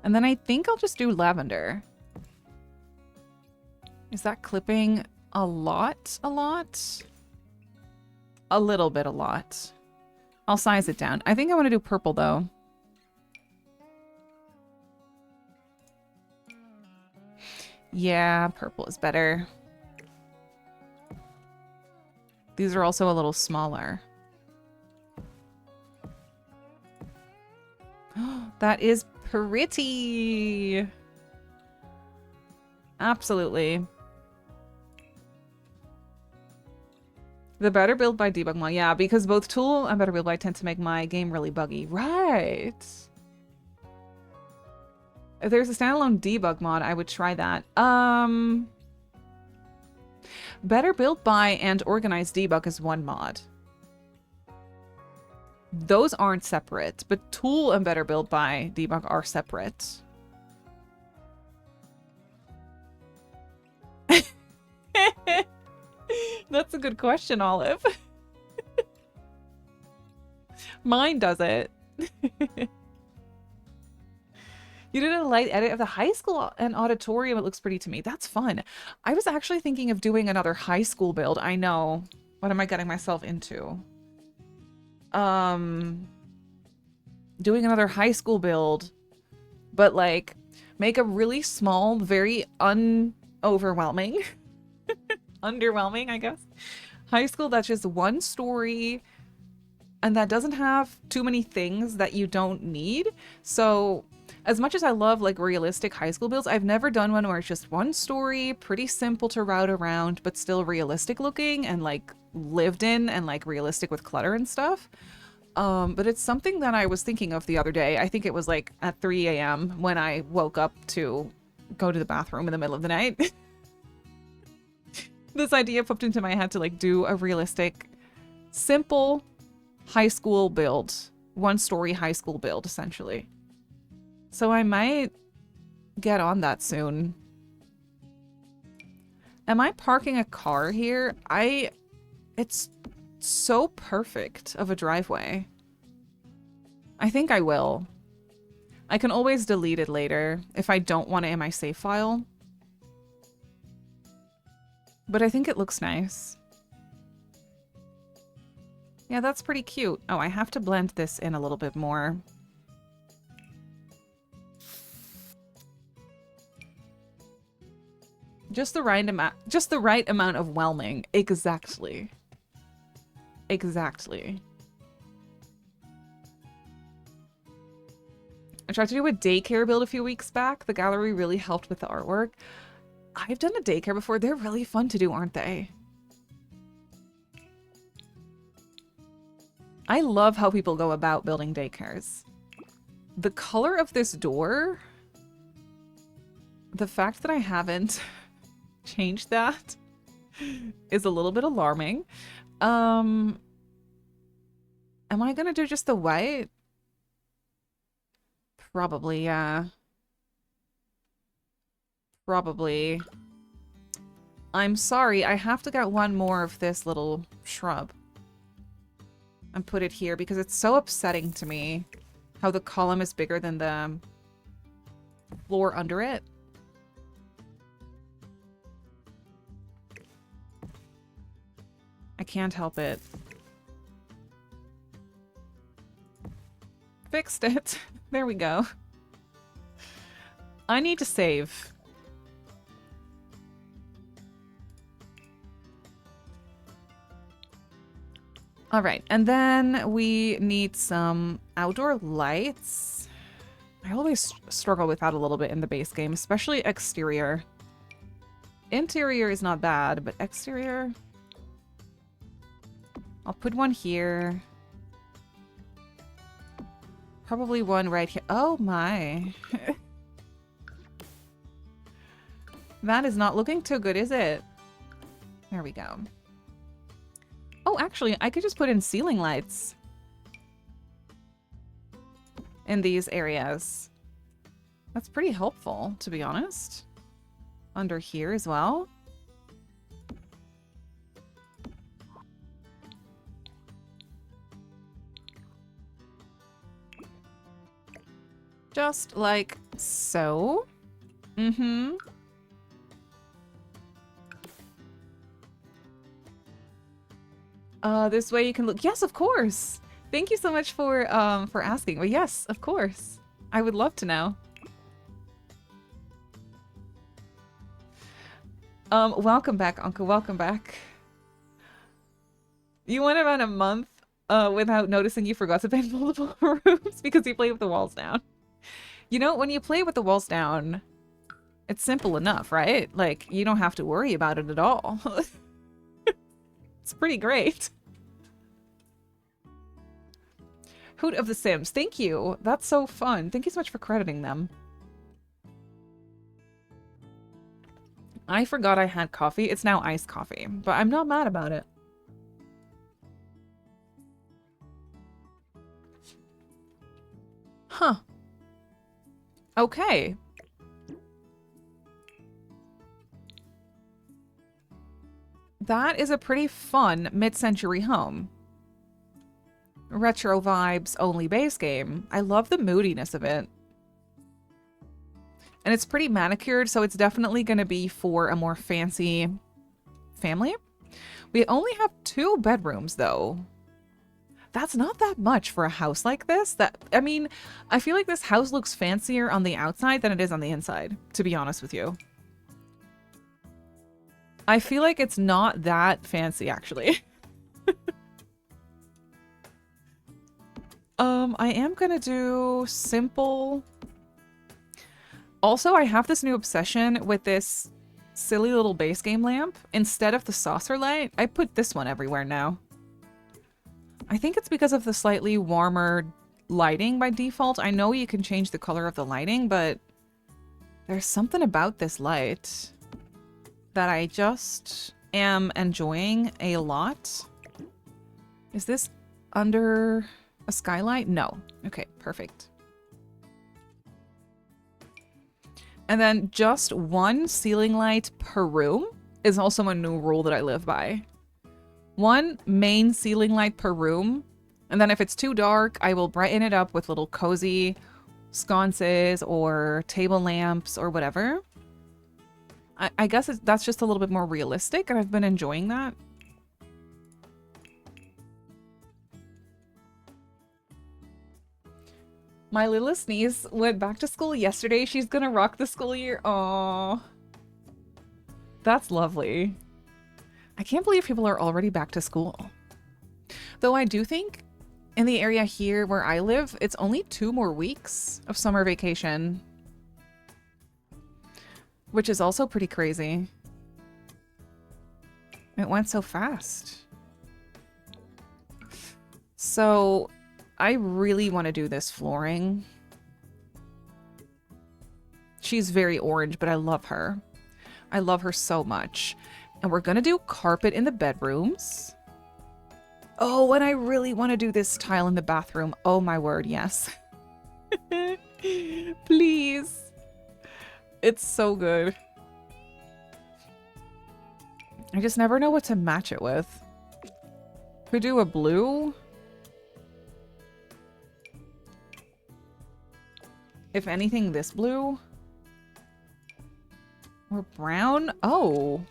And then I think I'll just do lavender. Is that clipping a lot? A lot? A little bit a lot. I'll size it down. I think I want to do purple, though. Yeah, purple is better. These are also a little smaller. That is pretty. Absolutely. The Better Build by Debug Mod. Yeah, because both Tool and Better Build by tend to make my game really buggy. Right. If there's a standalone debug mod, I would try that. Better Build by and Organized Debug is one mod. Those aren't separate, but Tool and Better Build by Debug are separate. That's a good question, Olive. Mine does it. You did a light edit of the high school and auditorium. It looks pretty to me. That's fun. I was actually thinking of doing another high school build. I know. What am I getting myself into? Doing another high school build, but like make a really small, very overwhelming, underwhelming, I guess, high school that's just one story and that doesn't have too many things that you don't need. So as much as I love like realistic high school builds, I've never done one where it's just one story, pretty simple to route around, but still realistic looking and like lived in and like realistic with clutter and stuff. But it's something that I was thinking of the other day. I think it was like at 3 a.m. when I woke up to go to the bathroom in the middle of the night. This idea popped into my head to like do a realistic, simple high school build, one story high school build essentially. So I might get on that soon. Am I parking a car here? It's so perfect of a driveway. I think I will. I can always delete it later if I don't want it in my save file. But I think it looks nice. Yeah, that's pretty cute. Oh, I have to blend this in a little bit more. Just the right amount of whelming. Exactly. Exactly. I tried to do a daycare build a few weeks back. The gallery really helped with the artwork. I've done a daycare before. They're really fun to do, aren't they? I love how people go about building daycares. The color of this door, the fact that I haven't changed that is a little bit alarming. Am I gonna do just the white? Probably, yeah. Probably. I'm sorry, I have to get one more of this little shrub and put it here because it's so upsetting to me how the column is bigger than the floor under it. I can't help it. Fixed it. There we go. I need to save. All right, and then we need some outdoor lights. I always struggle with that a little bit in the base game, especially exterior. Interior is not bad, but exterior... I'll put one here. Probably one right here. Oh my. That is not looking too good, is it? There we go. Oh, actually, I could just put in ceiling lights in these areas. That's pretty helpful, to be honest. Under here as well. Just like so. Mm-hmm. This way you can look. Yes, of course. Thank you so much for asking. Well, yes, of course. I would love to know. Welcome back, Uncle. Welcome back. You went about a month without noticing you forgot to paint multiple rooms because you played with the walls down. You know, when you play with the walls down, it's simple enough, right? Like, you don't have to worry about it at all. It's pretty great. Hoot of the Sims, thank you. That's so fun. Thank you so much for crediting them. I forgot I had coffee. It's now iced coffee, but I'm not mad about it. Huh. Okay. That is a pretty fun mid-century home. Retro vibes only base game. I love the moodiness of it. And it's pretty manicured, so it's definitely going to be for a more fancy family. We only have 2 bedrooms, though. That's not that much for a house like this. I mean, I feel like this house looks fancier on the outside than it is on the inside, to be honest with you. I feel like it's not that fancy, actually. I am gonna do simple. Also, I have this new obsession with this silly little base game lamp. Instead of the saucer light, I put this one everywhere now. I think it's because of the slightly warmer lighting by default. I know you can change the color of the lighting, but there's something about this light that I just am enjoying a lot. Is this under a skylight? No. Okay, perfect. And then just 1 ceiling light per room is also a new rule that I live by. 1 main ceiling light per room. And then if it's too dark, I will brighten it up with little cozy sconces or table lamps or whatever. I guess that's just a little bit more realistic, and I've been enjoying that. My littlest niece went back to school yesterday. She's gonna rock the school year. Aww. That's lovely. I can't believe people are already back to school. Though I do think in the area here where I live, it's only 2 more weeks of summer vacation. Which is also pretty crazy. It went so fast. So I really want to do this flooring. She's very orange, but I love her. I love her so much. And we're going to do carpet in the bedrooms. Oh, and I really want to do this tile in the bathroom. Oh my word, yes. Please. It's so good. I just never know what to match it with. Could do a blue. If anything, this blue. Or brown? Oh.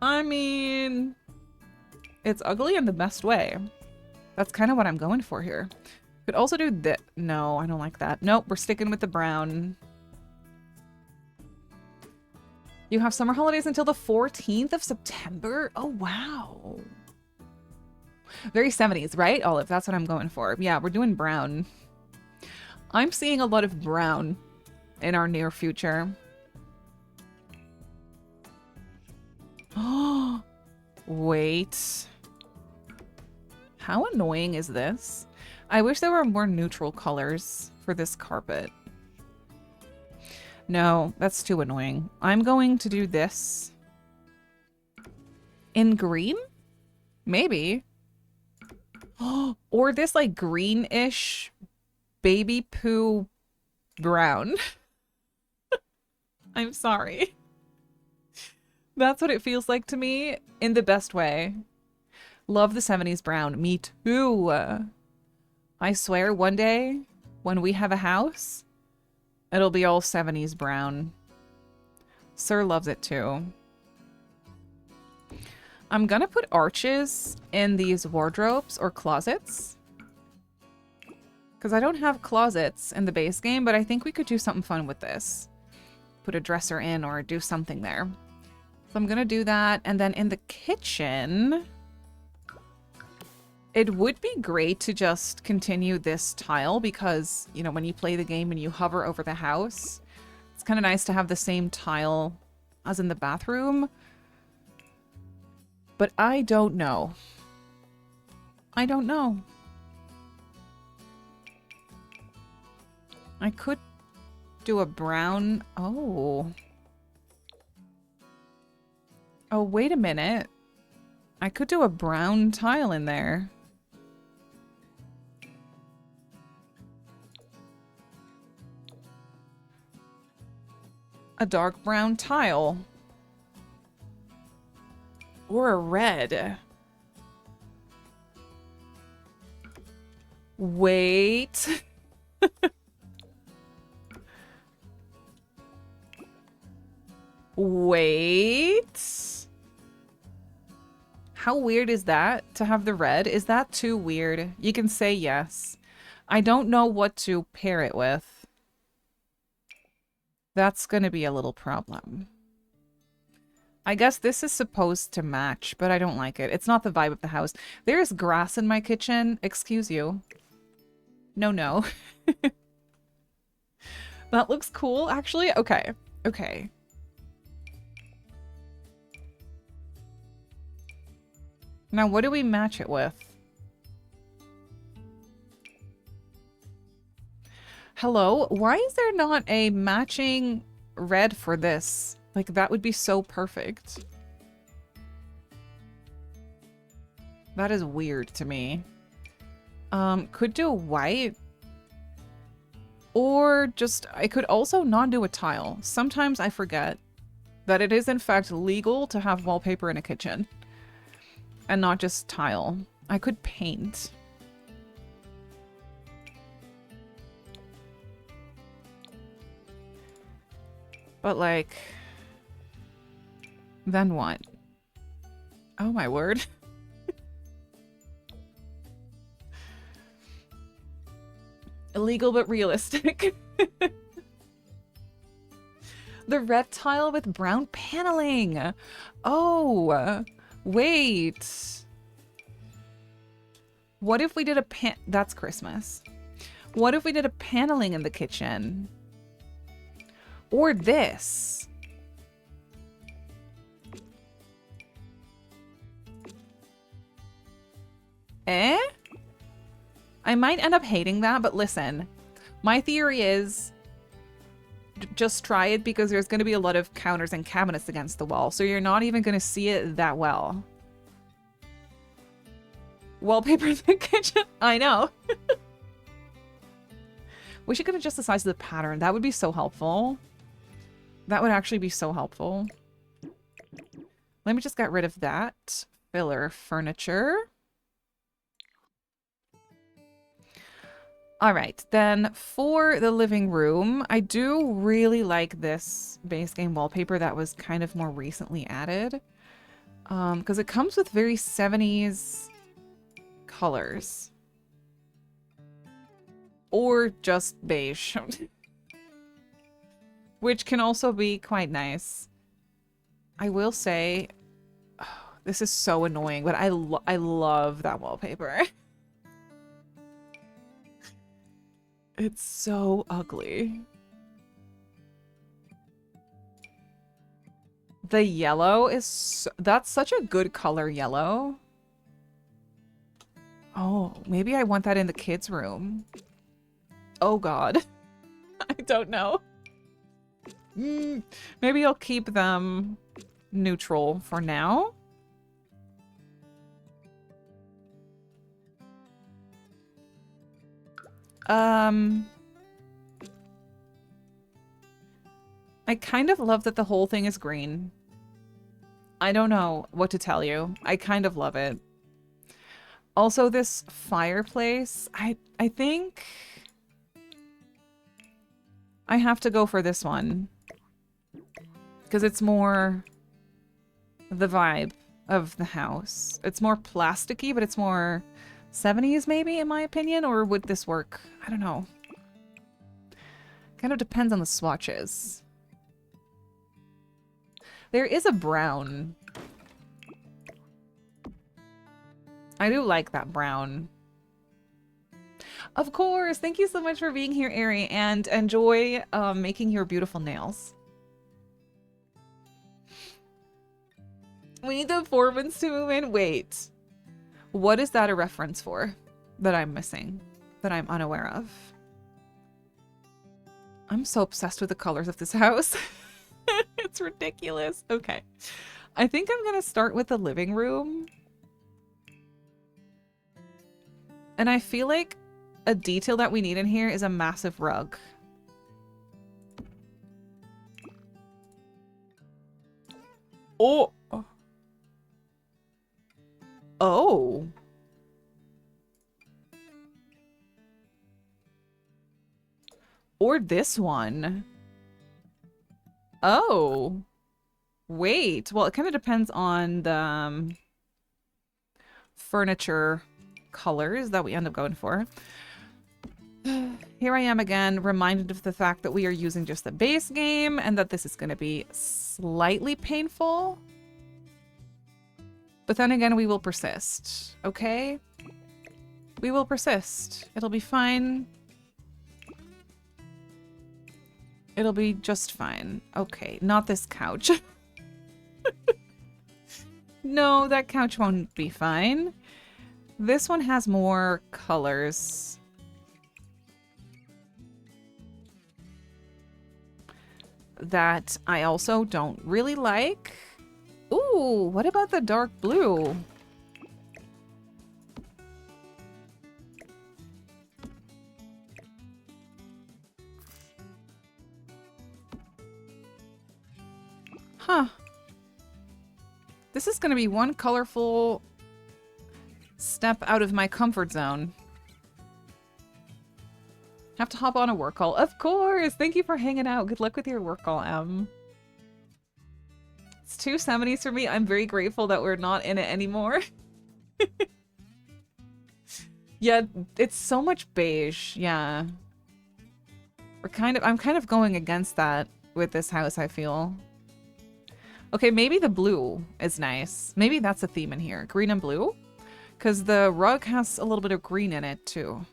I mean, it's ugly in the best way. That's kind of what I'm going for here. Could also do this. No, I don't like that. Nope, we're sticking with the brown. You have summer holidays until the 14th of September? Oh, wow. Very 70s, right, Olive? That's what I'm going for. Yeah, we're doing brown. I'm seeing a lot of brown in our near future. Oh, wait. How annoying is this? I wish there were more neutral colors for this carpet. No, that's too annoying. I'm going to do this in green? Maybe. Or this like greenish baby poo brown. I'm sorry. That's what it feels like to me in the best way. Love the 70s brown. Me too. I swear one day when we have a house, it'll be all 70s brown. Sir loves it too. I'm gonna put arches in these wardrobes or closets. Because I don't have closets in the base game, but I think we could do something fun with this. Put a dresser in or do something there. So I'm gonna do that. And then in the kitchen, it would be great to just continue this tile because, you know, when you play the game and you hover over the house, it's kind of nice to have the same tile as in the bathroom. But I don't know. I don't know. I could do a brown... Oh. Oh, wait a minute. I could do a brown tile in there. A dark brown tile. Or a red. Wait. Wait. How weird is that to have the red? Is that too weird? You can say yes. I don't know what to pair it with. That's going to be a little problem. I guess this is supposed to match, but I don't like it. It's not the vibe of the house. There is grass in my kitchen. Excuse you. No, no. That looks cool, actually. Okay. Okay. Now, what do we match it with? Hello? Why is there not a matching red for this? Like, that would be so perfect. That is weird to me. Could do white. Or just, I could also not do a tile. Sometimes I forget that it is in fact legal to have wallpaper in a kitchen. And not just tile. I could paint. But like... Then what? Oh my word. Illegal but realistic. The red tile with brown paneling. Oh, wait. What if we did a That's Christmas. What if we did a paneling in the kitchen? Or this. Eh? I might end up hating that, but listen. My theory is just try it because there's going to be a lot of counters and cabinets against the wall, so you're not even going to see it that well. Wallpaper in the kitchen? I know. We should adjust the size of the pattern. That would be so helpful. That would actually be so helpful. Let me just get rid of that. Filler furniture. All right, then for the living room, I do really like this base game wallpaper that was kind of more recently added. Because it comes with very 70s colors. Or just beige. Which can also be quite nice. I will say, oh, this is so annoying, but I love that wallpaper. It's so ugly. The yellow is... that's such a good color, yellow. Oh, maybe I want that in the kids' room. Oh, God. I don't know. Maybe I'll keep them neutral for now. I kind of love that the whole thing is green. I don't know what to tell you. I kind of love it. Also, this fireplace, I think I have to go for this one. Because it's more the vibe of the house. It's more plasticky, but it's more 70s maybe, in my opinion? Or would this work? I don't know. Kind of depends on the swatches. There is a brown. I do like that brown. Of course! Thank you so much for being here, Ari, and enjoy making your beautiful nails. We need the Foreman's to move in. Wait. What is that a reference for that I'm missing? That I'm unaware of? I'm so obsessed with the colors of this house. It's ridiculous. Okay. I think I'm going to start with the living room. And I feel like a detail that we need in here is a massive rug. Oh. Oh. Or this one. Oh. Wait. Well, it kind of depends on the furniture colors that we end up going for. Here I am again, reminded of the fact that we are using just the base game and that this is going to be slightly painful. But then again, we will persist, okay? We will persist. It'll be fine. It'll be just fine. Okay, not this couch. No, that couch won't be fine. This one has more colors. That I also don't really like. Ooh, what about the dark blue? Huh. This is going to be one colorful step out of my comfort zone. Have to hop on a work call. Of course! Thank you for hanging out. Good luck with your work call, Em. It's 270s for me. I'm very grateful that we're not in it anymore. Yeah, it's so much beige. Yeah. I'm kind of going against that with this house, I feel. Okay, maybe the blue is nice. Maybe that's a theme in here. Green and blue? Because the rug has a little bit of green in it, too.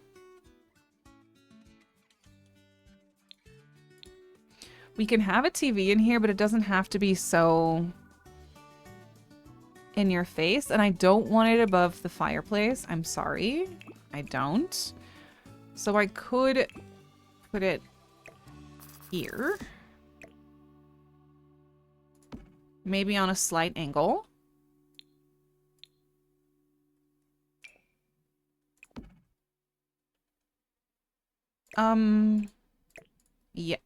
We can have a TV in here, but it doesn't have to be so in your face. And I don't want it above the fireplace. I'm sorry. I don't. So I could put it here. Maybe on a slight angle.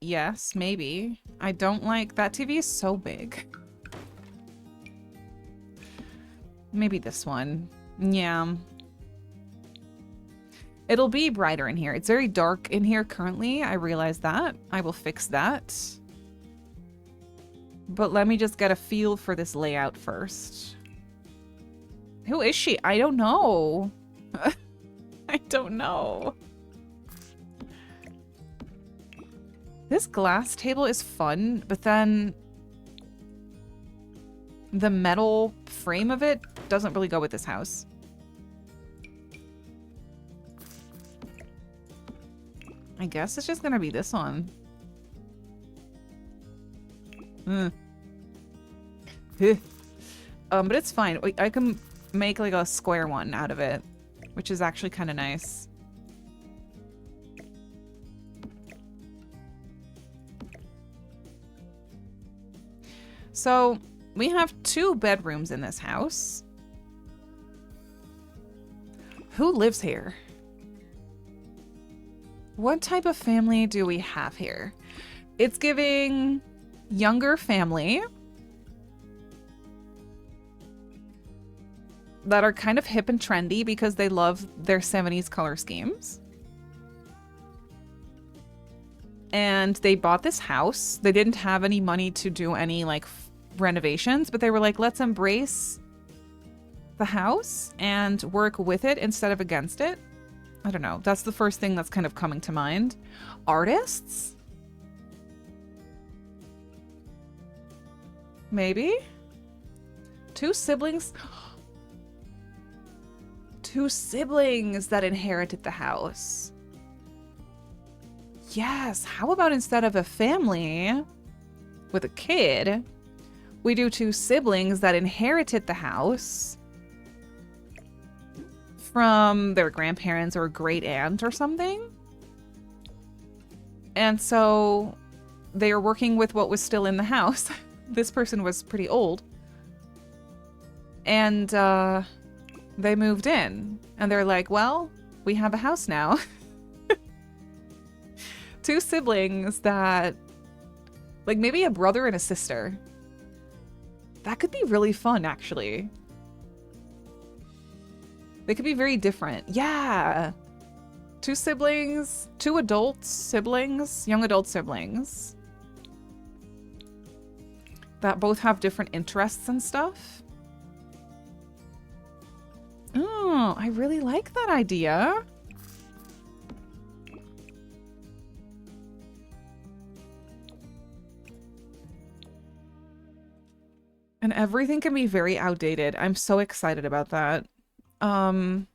Yes, maybe. I don't like... that TV is so big. Maybe this one. Yeah. It'll be brighter in here. It's very dark in here currently. I realize that. I will fix that. But let me just get a feel for this layout first. Who is she? I don't know. I don't know. This glass table is fun, but then the metal frame of it doesn't really go with this house. I guess it's just gonna be this one. But it's fine. I can make like a square one out of it, which is actually kind of nice. So we have 2 bedrooms in this house. Who lives here? What type of family do we have here? It's giving younger family that are kind of hip and trendy because they love their 70s color schemes. And they bought this house. They didn't have any money to do any like renovations, but they were like, let's embrace the house and work with it instead of against it. I don't know. That's the first thing that's kind of coming to mind. Artists? Maybe? 2 siblings? 2 siblings that inherited the house. Yes. How about instead of a family with a kid, we do 2 siblings that inherited the house from their grandparents or a great aunt or something. And so they are working with what was still in the house. This person was pretty old. And they moved in. And they're like, well, we have a house now. 2 siblings that... like maybe a brother and a sister. That could be really fun, actually. They could be very different. Yeah. 2 siblings, 2 adult siblings, young adult siblings that both have different interests and stuff. Oh, I really like that idea. And everything can be very outdated. I'm so excited about that. I'm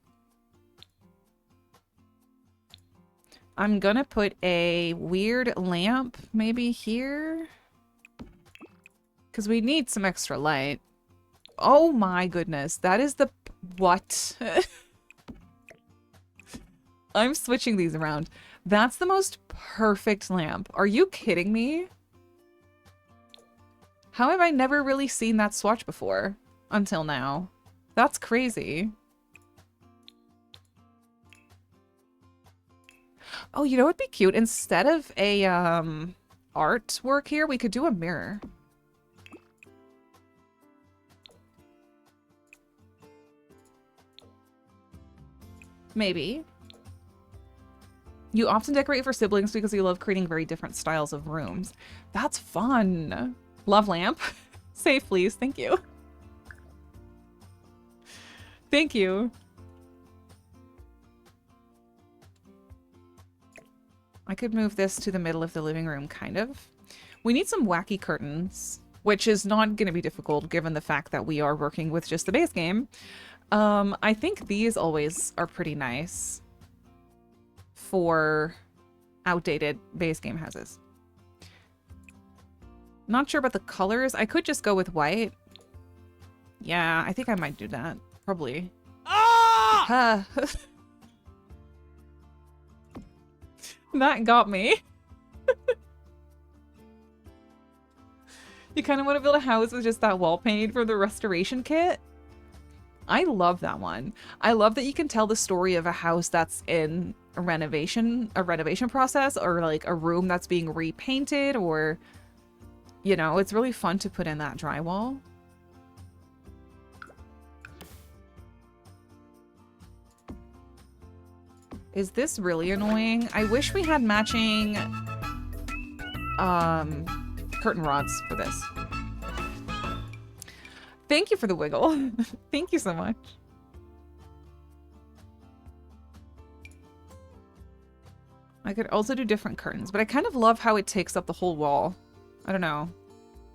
gonna put a weird lamp maybe here. Because we need some extra light. Oh my goodness. That is the... what? I'm switching these around. That's the most perfect lamp. Are you kidding me? How have I never really seen that swatch before? Until now. That's crazy. Oh, you know what'd be cute? Instead of a artwork here, we could do a mirror. Maybe. You often decorate for siblings because you love creating very different styles of rooms. That's fun. Love lamp. Save, please. Thank you. Thank you. I could move this to the middle of the living room, kind of. We need some wacky curtains, which is not going to be difficult given the fact that we are working with just the base game. I think these always are pretty nice for outdated base game houses. Not sure about the colors. I could just go with white. Yeah, I think I might do that. Probably. Ah! That got me. You kind of want to build a house with just that wall paint for the restoration kit? I love that one. I love that you can tell the story of a house that's in a renovation process, or like a room that's being repainted, or, you know, it's really fun to put in that drywall. Is this really annoying? I wish we had matching curtain rods for this. Thank you for the wiggle. Thank you so much. I could also do different curtains, but I kind of love how it takes up the whole wall. I don't know.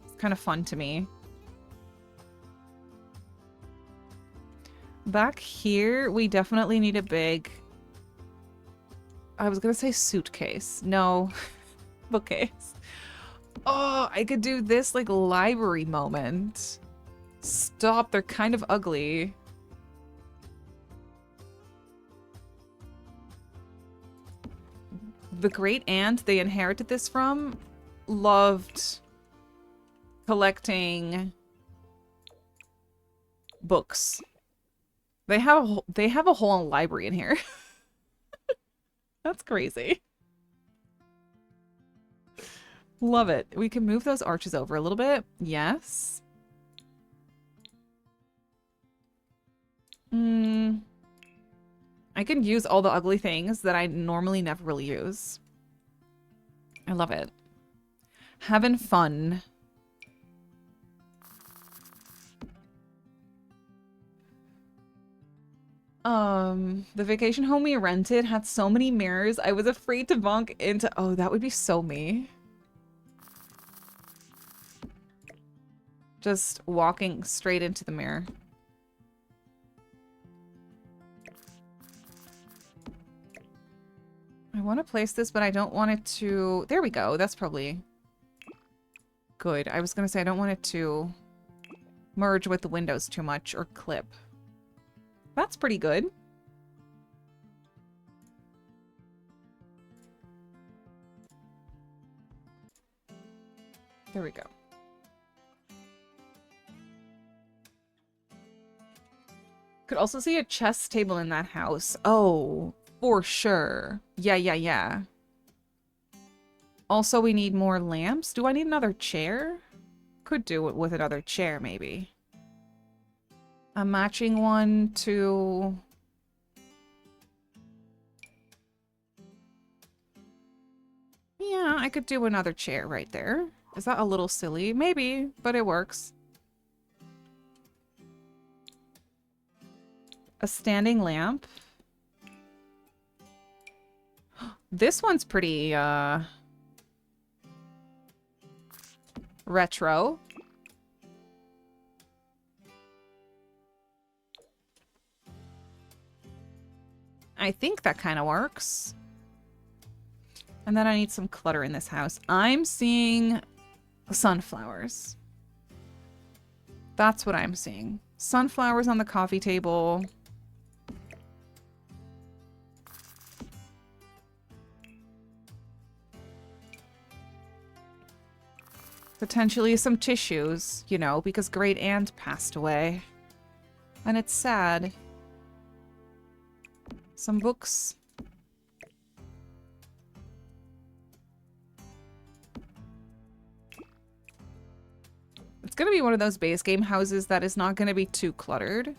It's kind of fun to me. Back here, we definitely need a big... I was gonna say suitcase. No. Bookcase. Oh, I could do this, like, library moment. Stop, they're kind of ugly. The great aunt they inherited this from loved collecting books. They have a whole library in here. That's crazy. Love it. We can move those arches over a little bit. Yes. I can use all the ugly things that I normally never really use. I love it. Having fun. The vacation home we rented had so many mirrors. I was afraid to bump into... Oh, that would be so me. Just walking straight into the mirror. I want to place this, but I don't want it to... There we go. That's probably good. I was going to say I don't want it to merge with the windows too much or clip. That's pretty good. There we go. Could also see a chess table in that house. Oh, for sure. Yeah. Also, we need more lamps. Do I need another chair? Could do it with another chair, maybe. A matching one to... Yeah, I could do another chair right there. Is that a little silly? Maybe, but it works. A standing lamp. This one's pretty, retro. I think that kind of works. And then I need some clutter in this house. I'm seeing sunflowers. That's what I'm seeing. Sunflowers on the coffee table. Potentially some tissues, you know, because great aunt passed away. And it's sad. Some books. It's gonna be one of those base game houses that is not gonna be too cluttered.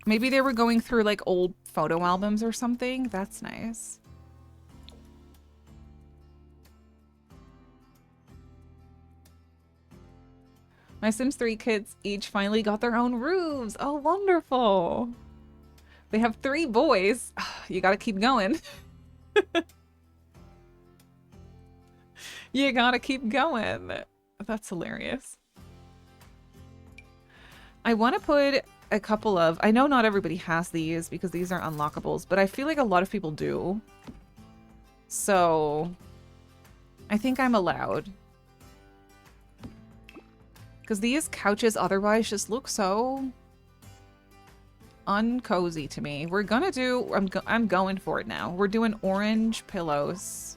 Maybe they were going through like old photo albums or something. That's nice. My Sims 3 kids each finally got their own rooms. Oh, wonderful. They have 3 boys. You gotta keep going. You gotta keep going. That's hilarious. I want to put a couple of... I know not everybody has these because these are unlockables, but I feel like a lot of people do. So I think I'm allowed. Because these couches otherwise just look so uncozy to me. We're gonna do... I'm going for it now. We're doing orange pillows.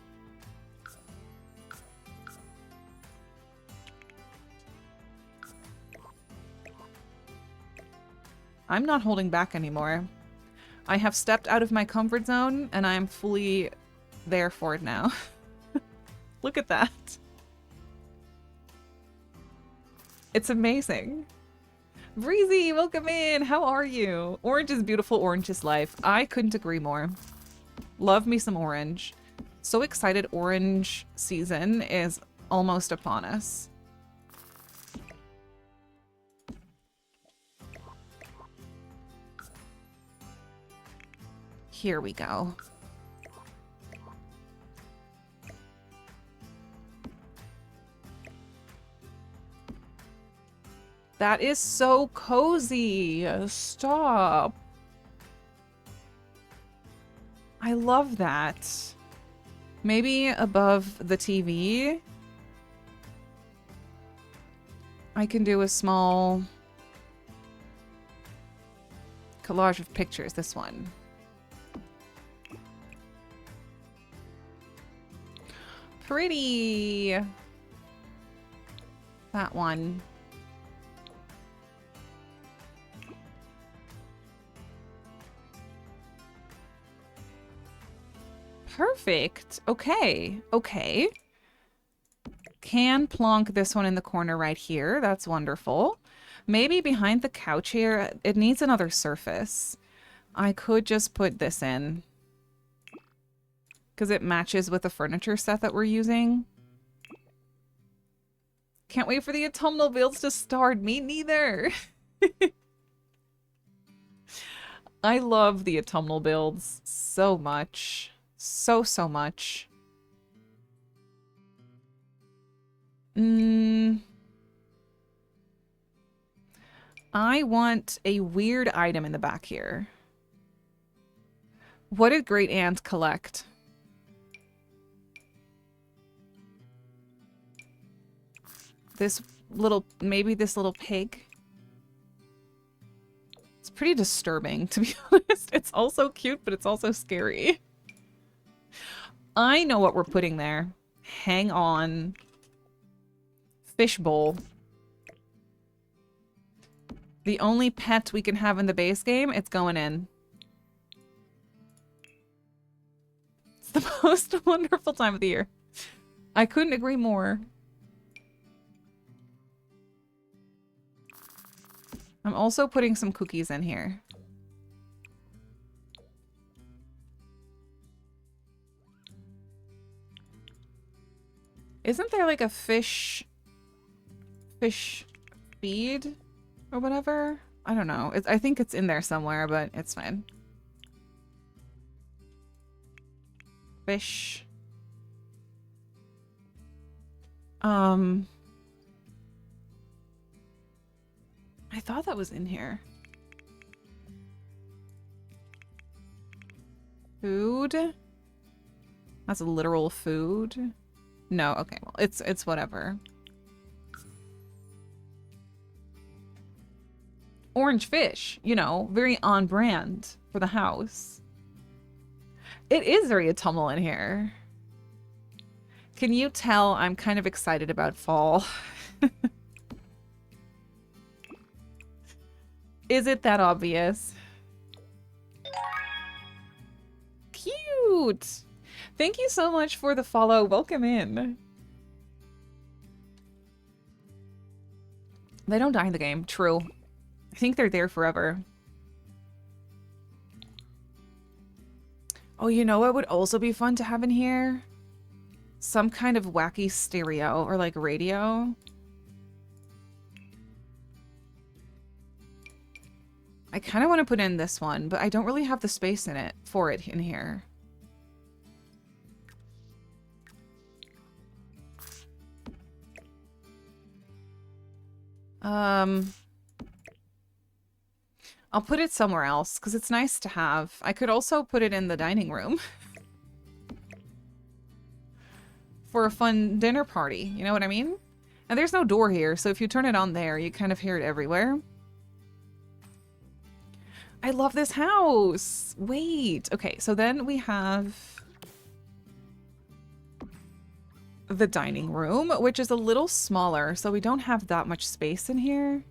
I'm not holding back anymore. I have stepped out of my comfort zone and I'm fully there for it now. Look at that. It's amazing. Breezy, welcome in. How are you? Orange is beautiful. Orange is life. I couldn't agree more. Love me some orange. So excited orange season is almost upon us. Here we go. That is so cozy. Stop. I love that. Maybe above the TV, I can do a small collage of pictures. This one. Pretty. That one. Perfect. Okay. Okay. Can plonk this one in the corner right here. That's wonderful. Maybe behind the couch here, it needs another surface. I could just put this in, because it matches with the furniture set that we're using. Can't wait for the autumnal builds to start. Me neither. I love the autumnal builds so much. So much. I want a weird item in the back here. What did Great Aunt collect? This little, maybe this little pig? It's pretty disturbing, to be honest. It's also cute, but it's also scary. I know what we're putting there. Hang on. Fishbowl. The only pet we can have in the base game, it's going in. It's the most wonderful time of the year. I couldn't agree more. I'm also putting some cookies in here. Isn't there like a fish feed or whatever? I don't know. I think it's in there somewhere, but it's fine. Fish. I thought that was in here. Food? That's a literal food? No, okay, well, it's whatever. Orange fish, you know, very on brand for the house. It is very autumnal in here. Can you tell I'm kind of excited about fall? Is it that obvious? Cute! Thank you so much for the follow. Welcome in. They don't die in the game. True. I think they're there forever. Oh, you know what would also be fun to have in here? Some kind of wacky stereo or like radio. I kind of want to put in this one, but I don't really have the space in it for it in here. I'll put it somewhere else because it's nice to have. I could also put it in the dining room for a fun dinner party. You know what I mean? And there's no door here, so if you turn it on there, you kind of hear it everywhere. I love this house. Wait. Okay, so then we have the dining room, which is a little smaller, so we don't have that much space in here.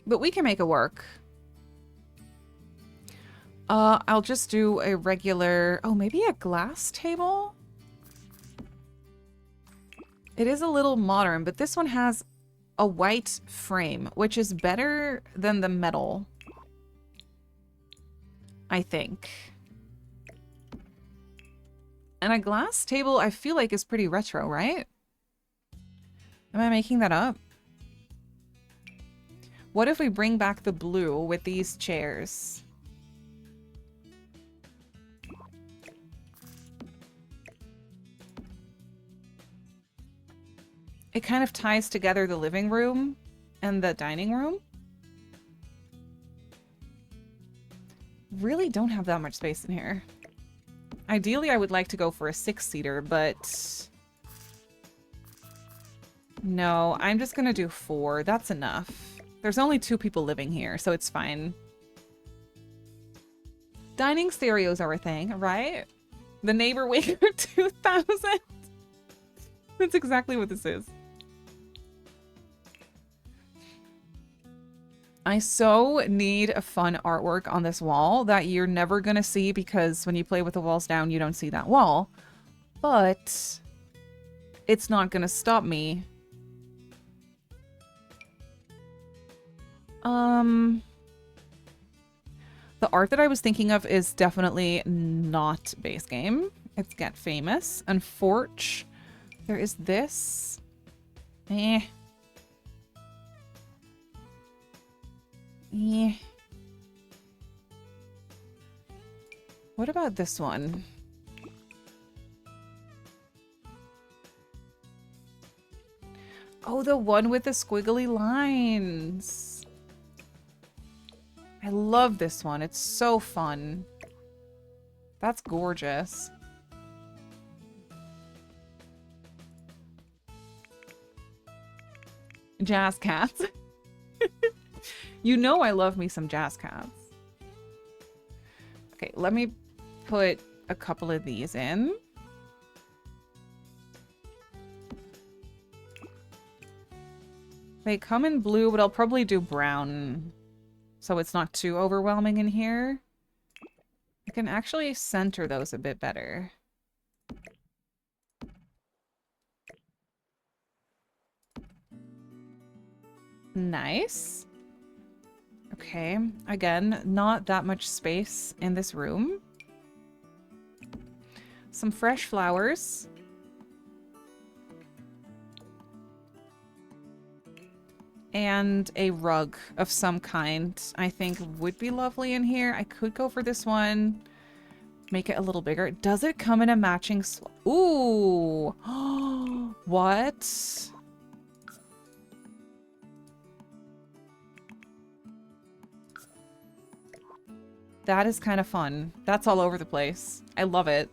But we can make it work. I'll just do a regular... Oh, maybe a glass table? It is a little modern, but this one has a white frame, which is better than the metal, I think. And a glass table, I feel like, is pretty retro, right? Am I making that up? What if we bring back the blue with these chairs? It kind of ties together the living room and the dining room. Really don't have that much space in here. Ideally, I would like to go for a 6-seater, but... no, I'm just gonna do 4. That's enough. There's only 2 people living here, so it's fine. Dining stereos are a thing, right? The Neighbor Waker 2000. That's exactly what this is. I so need a fun artwork on this wall that you're never going to see because when you play with the walls down, you don't see that wall. But it's not going to stop me. The art that I was thinking of is definitely not base game. It's Get Famous and Forge. There is this. Eh. Yeah. What about this one? Oh, the one with the squiggly lines. I love this one. It's so fun. That's gorgeous. Jazz cats. You know I love me some jazz cats. Okay, let me put a couple of these in. They come in blue, but I'll probably do brown so it's not too overwhelming in here. I can actually center those a bit better. Nice. Okay, again, not that much space in this room. Some fresh flowers. And a rug of some kind, I think would be lovely in here. I could go for this one. Make it a little bigger. Does it come in a matching Ooh! What? That is kind of fun. That's all over the place. I love it.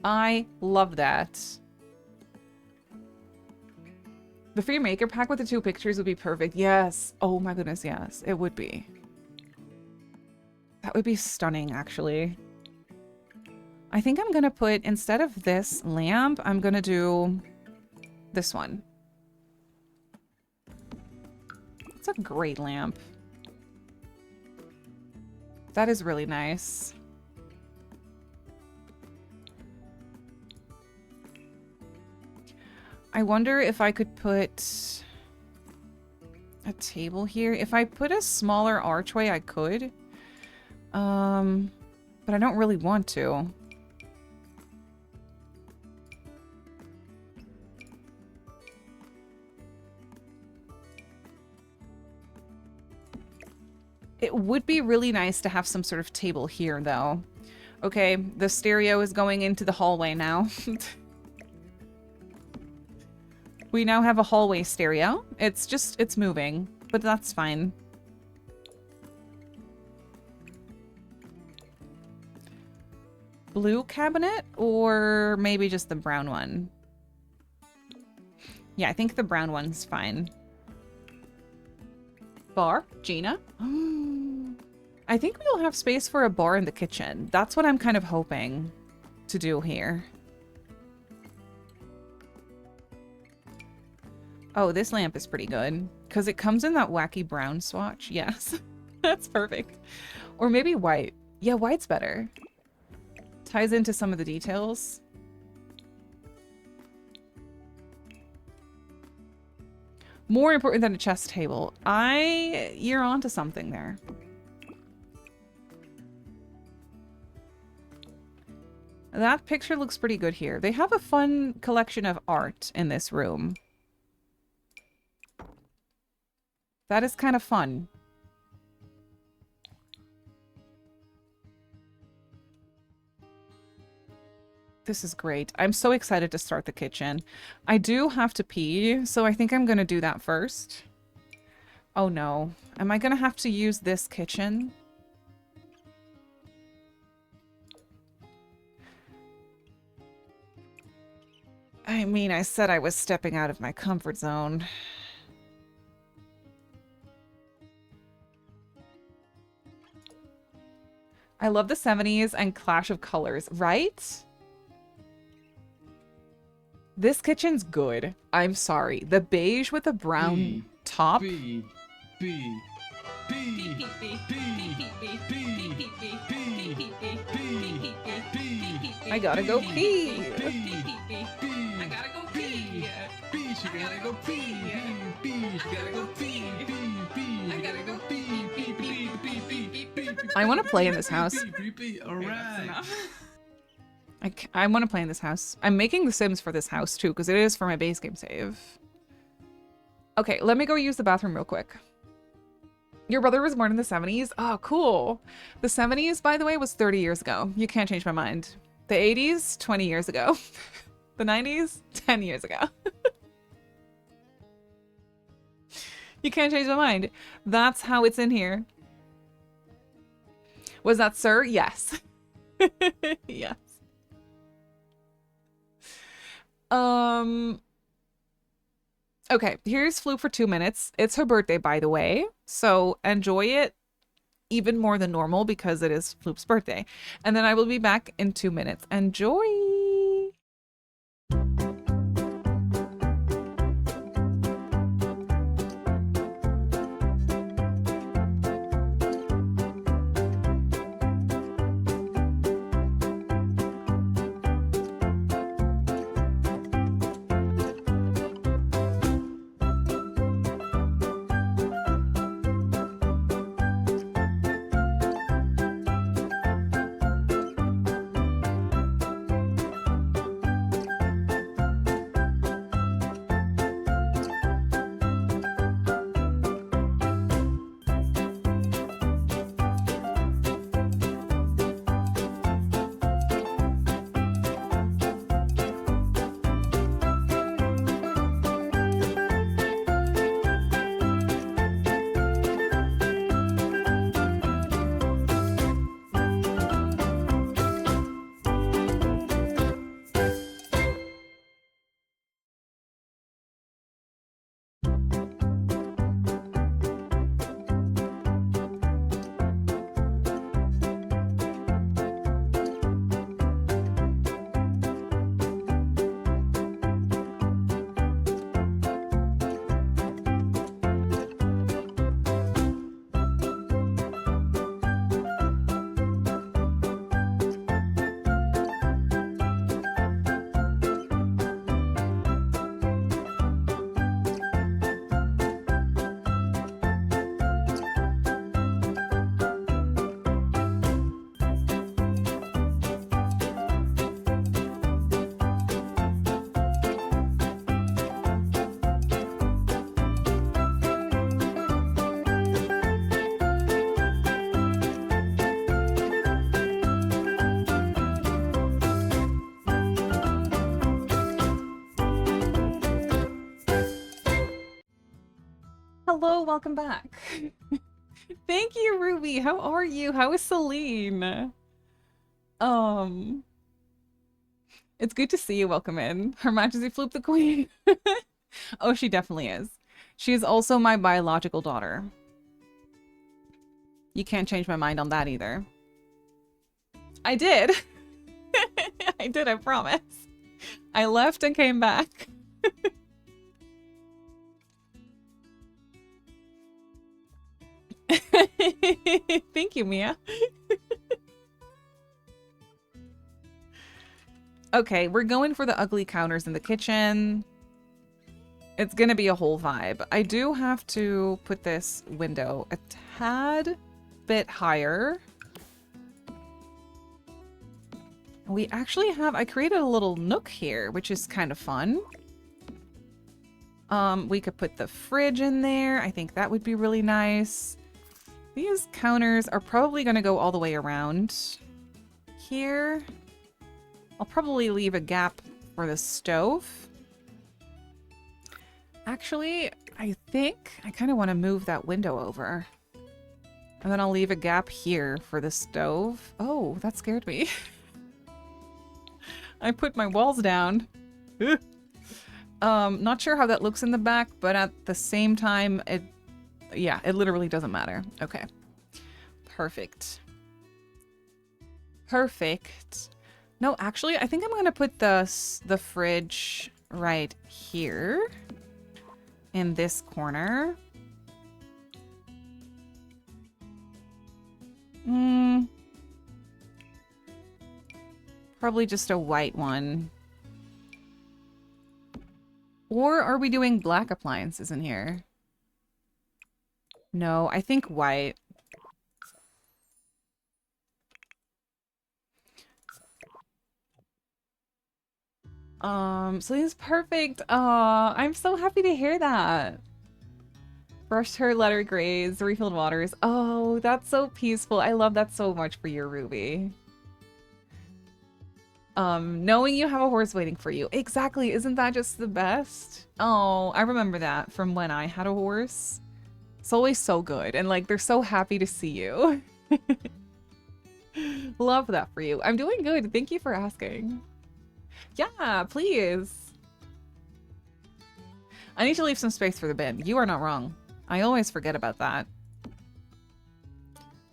I love that. The free maker pack with the 2 pictures would be perfect. Yes. Oh my goodness, yes. It would be. That would be stunning, actually. I think I'm going to put, instead of this lamp, I'm going to do this one. It's a great lamp. That is really nice. I wonder if I could put a table here. If I put a smaller archway, I could. But I don't really want to. It would be really nice to have some sort of table here, though. Okay, the stereo is going into the hallway now. We now have a hallway stereo. It's moving, but that's fine. Blue cabinet, or maybe just the brown one? Yeah, I think the brown one's fine. Bar, Gina. I think we'll have space for a bar in the kitchen. That's what I'm kind of hoping to do here. Oh, this lamp is pretty good because it comes in that wacky brown swatch. Yes, that's perfect. Or maybe white. Yeah, white's better. Ties into some of the details. More important than a chess table. You're onto something there. That picture looks pretty good here. They have a fun collection of art in this room. That is kind of fun. This is great. I'm so excited to start the kitchen. I do have to pee, so I think I'm going to do that first. Oh no. Am I going to have to use this kitchen? I mean, I said I was stepping out of my comfort zone. I love the 70s and clash of colors, right? This kitchen's good. I'm sorry. The beige with the brown top. B. B. B. Beep, beep, beep, B. beep, beep, B. beep, beep, beep, beep, beep, beep, beep, beep, beep, I gotta go pee. beep, beep, beep. I gotta go pee. B. She gotta go pee. B. She gotta go pee. B. I gotta go pee. Beep, beep, beep, beep, beep. I want to play in this house. All right. I want to play in this house. I'm making the Sims for this house too, because it is for my base game save. Okay, let me go use the bathroom real quick. Your brother was born in the 70s? Oh, cool. The 70s, by the way, was 30 years ago. You can't change my mind. The 80s, 20 years ago. The 90s, 10 years ago. You can't change my mind. That's how it's in here. Was that sir? Yes. Yes. Okay, here's Floop for 2 minutes. It's her birthday, by the way, so enjoy it even more than normal because it is Floop's birthday. And then I will be back in 2 minutes. Enjoy! Hello, welcome back. Thank you, Ruby. How are you? How is Celine? It's good to see you. Welcome in. Her Majesty Floop the Queen. Oh, she definitely is. She is also my biological daughter. You can't change my mind on that either. I did. I did, I promise. I left and came back. Thank you, Mia. Okay, we're going for the ugly counters in the kitchen. It's gonna be a whole vibe. I do have to put this window a tad bit higher. We actually have, I created a little nook here, which is kind of fun. We could put the fridge in there. I think that would be really nice. These counters are probably going to go all the way around here. I'll probably leave a gap for the stove. Actually, I think I kind of want to move that window over. And then I'll leave a gap here for the stove. Oh, that scared me. I put my walls down. Not sure how that looks in the back, but at the same time, it literally doesn't matter. Okay. Perfect. Perfect. No, actually, I think I'm going to put the fridge right here in this corner. Probably just a white one. Or are we doing black appliances in here? No, I think white. So this is perfect. I'm so happy to hear that. Brushed her letter grays, refilled waters. Oh, that's so peaceful. I love that so much for your Ruby. Knowing you have a horse waiting for you. Exactly. Isn't that just the best? Oh, I remember that from when I had a horse. It's always so good. And like, they're so happy to see you. Love that for you. I'm doing good. Thank you for asking. Yeah, please. I need to leave some space for the bin. You are not wrong. I always forget about that.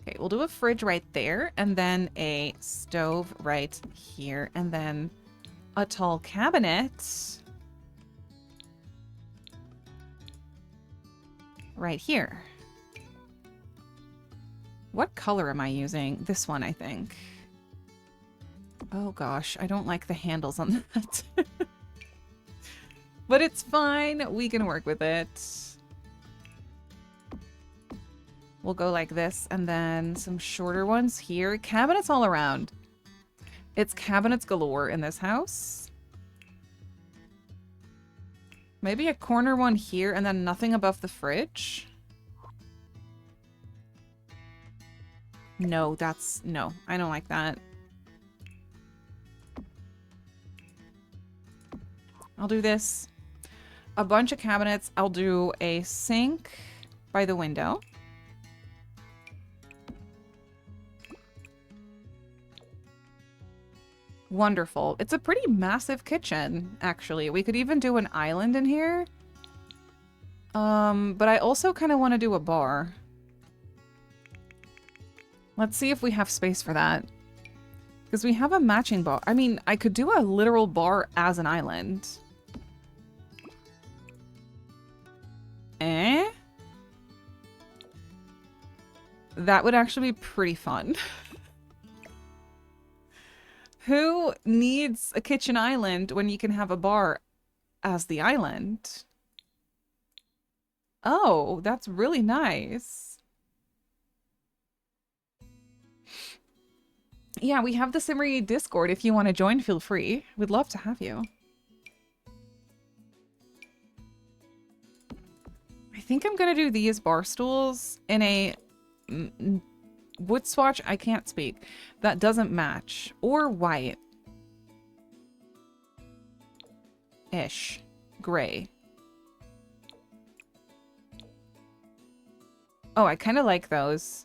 Okay, we'll do a fridge right there, and then a stove right here, and then a tall cabinet right here. What color am I using? This one, I think. Oh gosh, I don't like the handles on that. But it's fine. We can work with it. We'll go like this, and then some shorter ones here. Cabinets all around. It's cabinets galore in this house. Maybe a corner one here, and then nothing above the fridge. No, no, I don't like that. I'll do this. A bunch of cabinets. I'll do a sink by the window. Wonderful. It's a pretty massive kitchen, actually. We could even do an island in here. But I also kind of want to do a bar. Let's see if we have space for that. Because we have a matching bar. I mean, I could do a literal bar as an island. Eh? That would actually be pretty fun. Who needs a kitchen island when you can have a bar as the island? Oh, that's really nice. Yeah, we have the Simmery Discord. If you want to join, feel free. We'd love to have you. I think I'm going to do these bar stools in a wood swatch. I can't speak. That doesn't match. Or white. Ish. Gray. Oh, I kind of like those.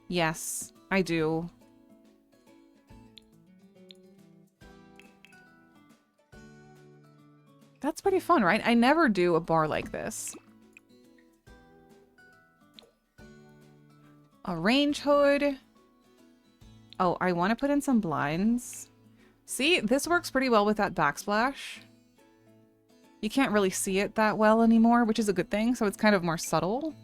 Yes, I do. That's pretty fun, right? I never do a bar like this. A range hood. Oh, I want to put in some blinds. See, this works pretty well with that backsplash. You can't really see it that well anymore, which is a good thing, so it's kind of more subtle.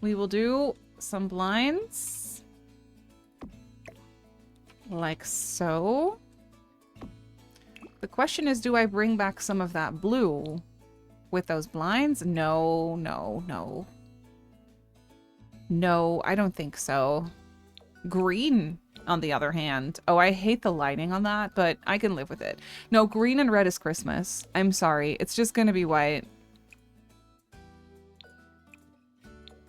We will do some blinds. Like so. The question is, do I bring back some of that blue with those blinds? No, no, no. No, I don't think so. Green, on the other hand. Oh, I hate the lighting on that, but I can live with it. No, green and red is Christmas. I'm sorry. It's just gonna be white.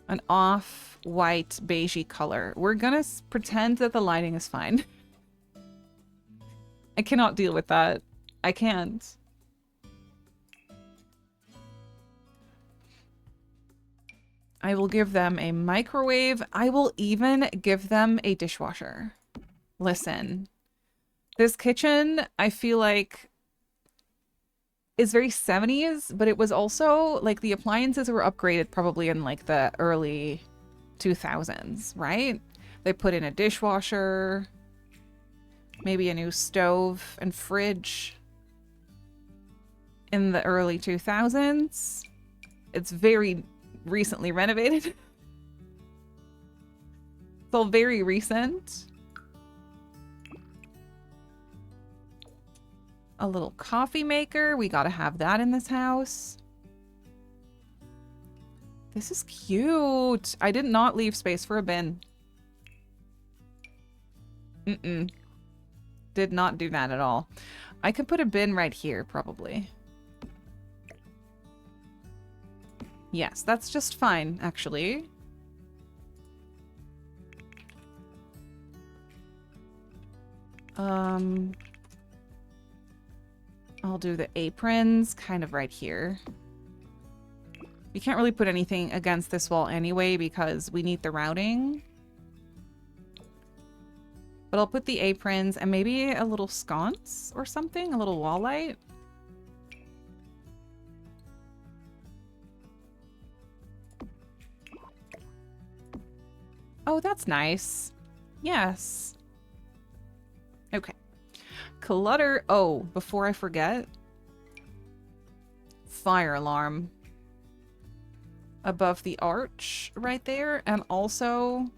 An off-white beigey color. We're gonna pretend that the lighting is fine. I cannot deal with that. I can't. I will give them a microwave. I will even give them a dishwasher. Listen, this kitchen, I feel like, is very 70s, but it was also, like, the appliances were upgraded probably in, like, the early 2000s, right? They put in a dishwasher, maybe a new stove and fridge in the early 2000s. It's very recently renovated. It's all very recent. A little coffee maker. We gotta have that in this house. This is cute. I did not leave space for a bin. Mm-mm. Did not do that at all. I could put a bin right here, probably. Yes, that's just fine, actually. I'll do the aprons kind of right here. You can't really put anything against this wall anyway because we need the routing. But I'll put the aprons and maybe a little sconce or something, a little wall light. Oh, that's nice. Yes. Okay. Clutter. Oh, before I forget. Fire alarm. Above the arch right there. And also,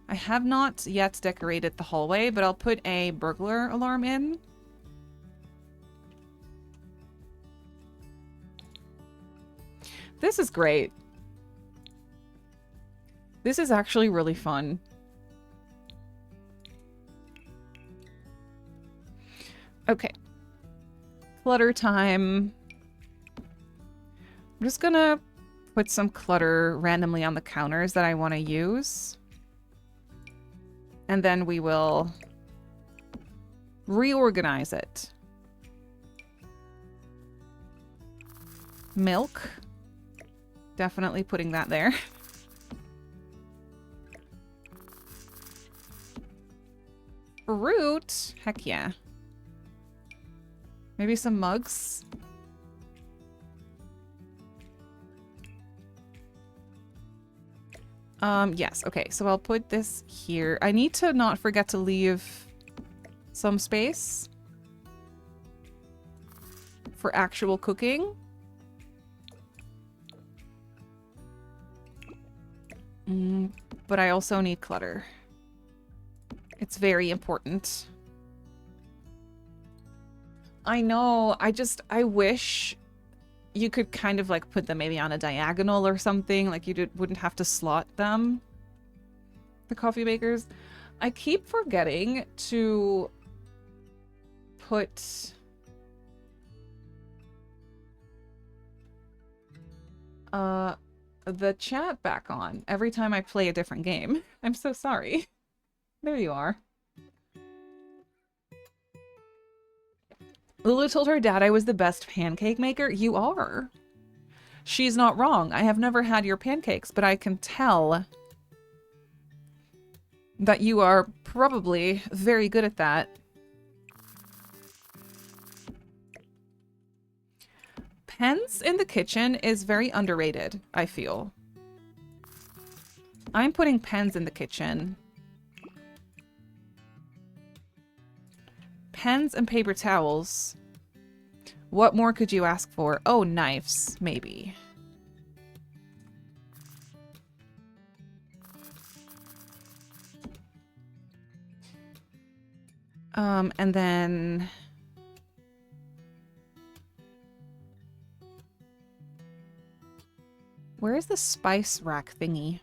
I have not yet decorated the hallway, but I'll put a burglar alarm in. This is great. This is actually really fun. Okay. Clutter time. I'm just gonna put some clutter randomly on the counters that I want to use. And then we will reorganize it. Milk. Definitely putting that there. Fruit. Heck yeah. Maybe some mugs. Yes. Okay, so I'll put this here. I need to not forget to leave some space for actual cooking. But I also need clutter. It's very important. I know. I wish you could kind of like put them maybe on a diagonal or something. Like you wouldn't have to slot them. The coffee makers. I keep forgetting to put the chat back on every time I play a different game. I'm so sorry. There you are. Lulu told her dad I was the best pancake maker. You are. She's not wrong. I have never had your pancakes, but I can tell that you are probably very good at that. Pens in the kitchen is very underrated, I feel. I'm putting pens in the kitchen. Pens and paper towels. What more could you ask for? Oh, knives, maybe. And then... Where is the spice rack thingy?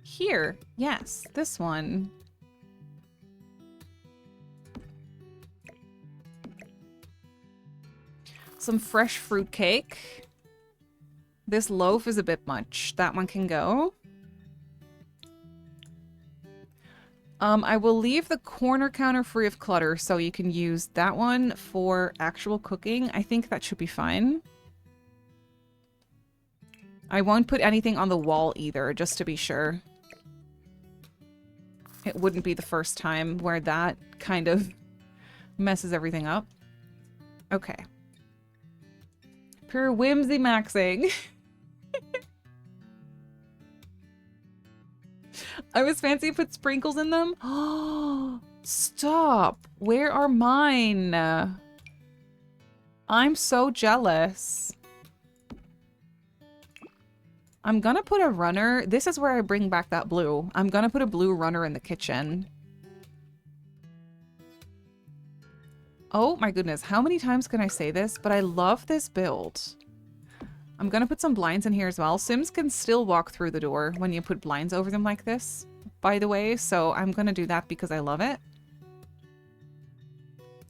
Here. Yes, this one. Some fresh fruit cake. This loaf is a bit much. That one can go. I will leave the corner counter free of clutter so you can use that one for actual cooking. I think that should be fine. I won't put anything on the wall either, just to be sure. It wouldn't be the first time where that kind of messes everything up. Okay. Pure whimsy maxing. I was fancy put sprinkles in them. Oh, stop. Where are mine? I'm so jealous. I'm gonna put a runner. This is where I bring back that blue. I'm gonna put a blue runner in the kitchen. Oh my goodness. How many times can I say this? But I love this build. I'm gonna put some blinds in here as well. Sims can still walk through the door when you put blinds over them like this, by the way. So I'm gonna do that because I love it.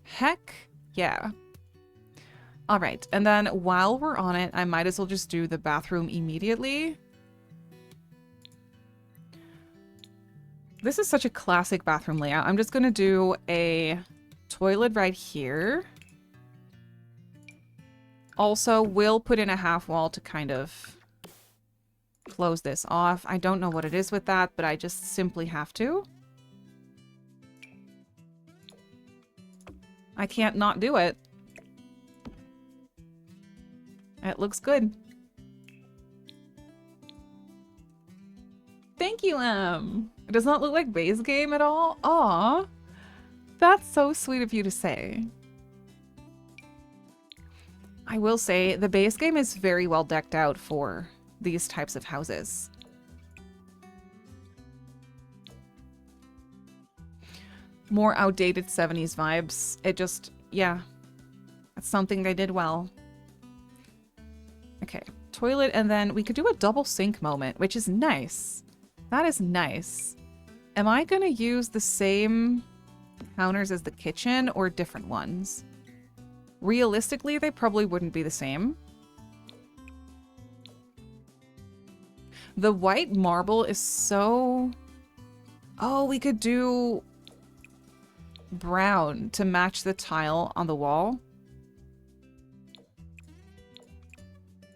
Heck yeah. All right, and then while we're on it, I might as well just do the bathroom immediately. This is such a classic bathroom layout. I'm just gonna do a toilet right here. Also, we'll put in a half wall to kind of close this off. I don't know what it is with that, but I just simply have to. I can't not do it. It looks good. Thank you, It does not look like base game at all. Aw. That's so sweet of you to say. I will say the base game is very well decked out for these types of houses. More outdated 70s vibes. It just, yeah. That's something they did well. Okay, toilet, and then we could do a double sink moment, which is nice. That is nice. Am I gonna use the same counters as the kitchen or different ones? Realistically, they probably wouldn't be the same. The white marble is so... Oh, we could do brown to match the tile on the wall.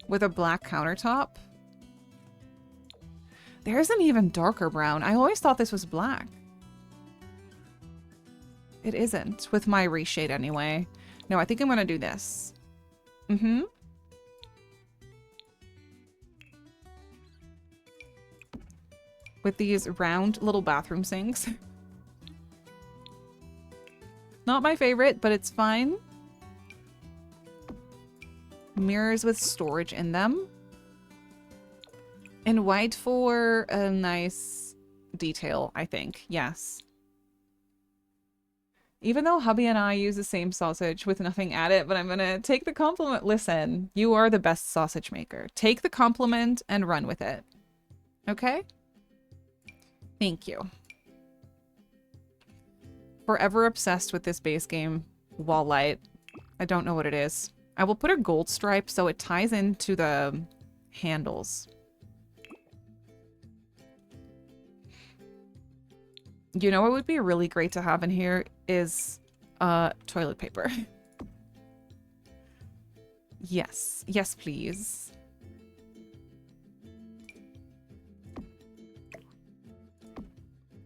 With a black countertop. There's an even darker brown. I always thought this was black. It isn't, with my reshade anyway. No, I think I'm gonna do this. Mm-hmm. With these round little bathroom sinks. Not my favorite, but it's fine. Mirrors with storage in them. In white for a nice detail, I think. Yes. Even though hubby and I use the same sausage with nothing added, but I'm gonna take the compliment. Listen, you are the best sausage maker. Take the compliment and run with it. Okay? Thank you. Forever obsessed with this base game wall light. I don't know what it is. I will put a gold stripe so it ties into the handles. You know what would be really great to have in here is toilet paper. Yes. Yes, please.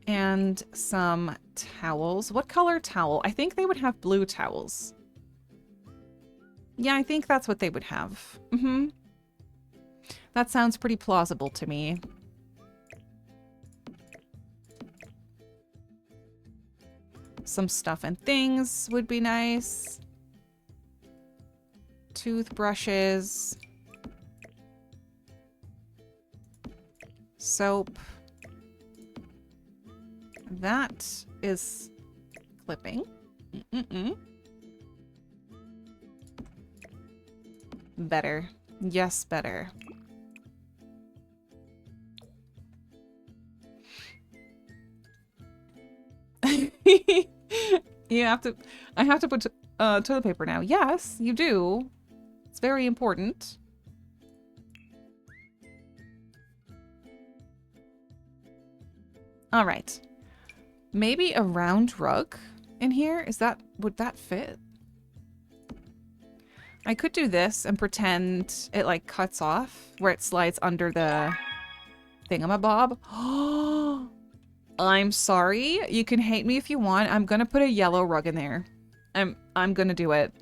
And some towels. What color towel? I think they would have blue towels. Yeah, I think that's what they would have. Mm-hmm. That sounds pretty plausible to me. Some stuff and things would be nice. Toothbrushes. Soap. that is clipping. Mm-mm-mm. Better. Yes, better. You have to... I have to put toilet paper now. Yes, you do. It's very important. All right. Maybe a round rug in here? Is that... would that fit? I could do this and pretend it, like, cuts off where it slides under the thingamabob. Oh, I'm sorry. You can hate me if you want. I'm gonna put a yellow rug in there. I'm gonna do it.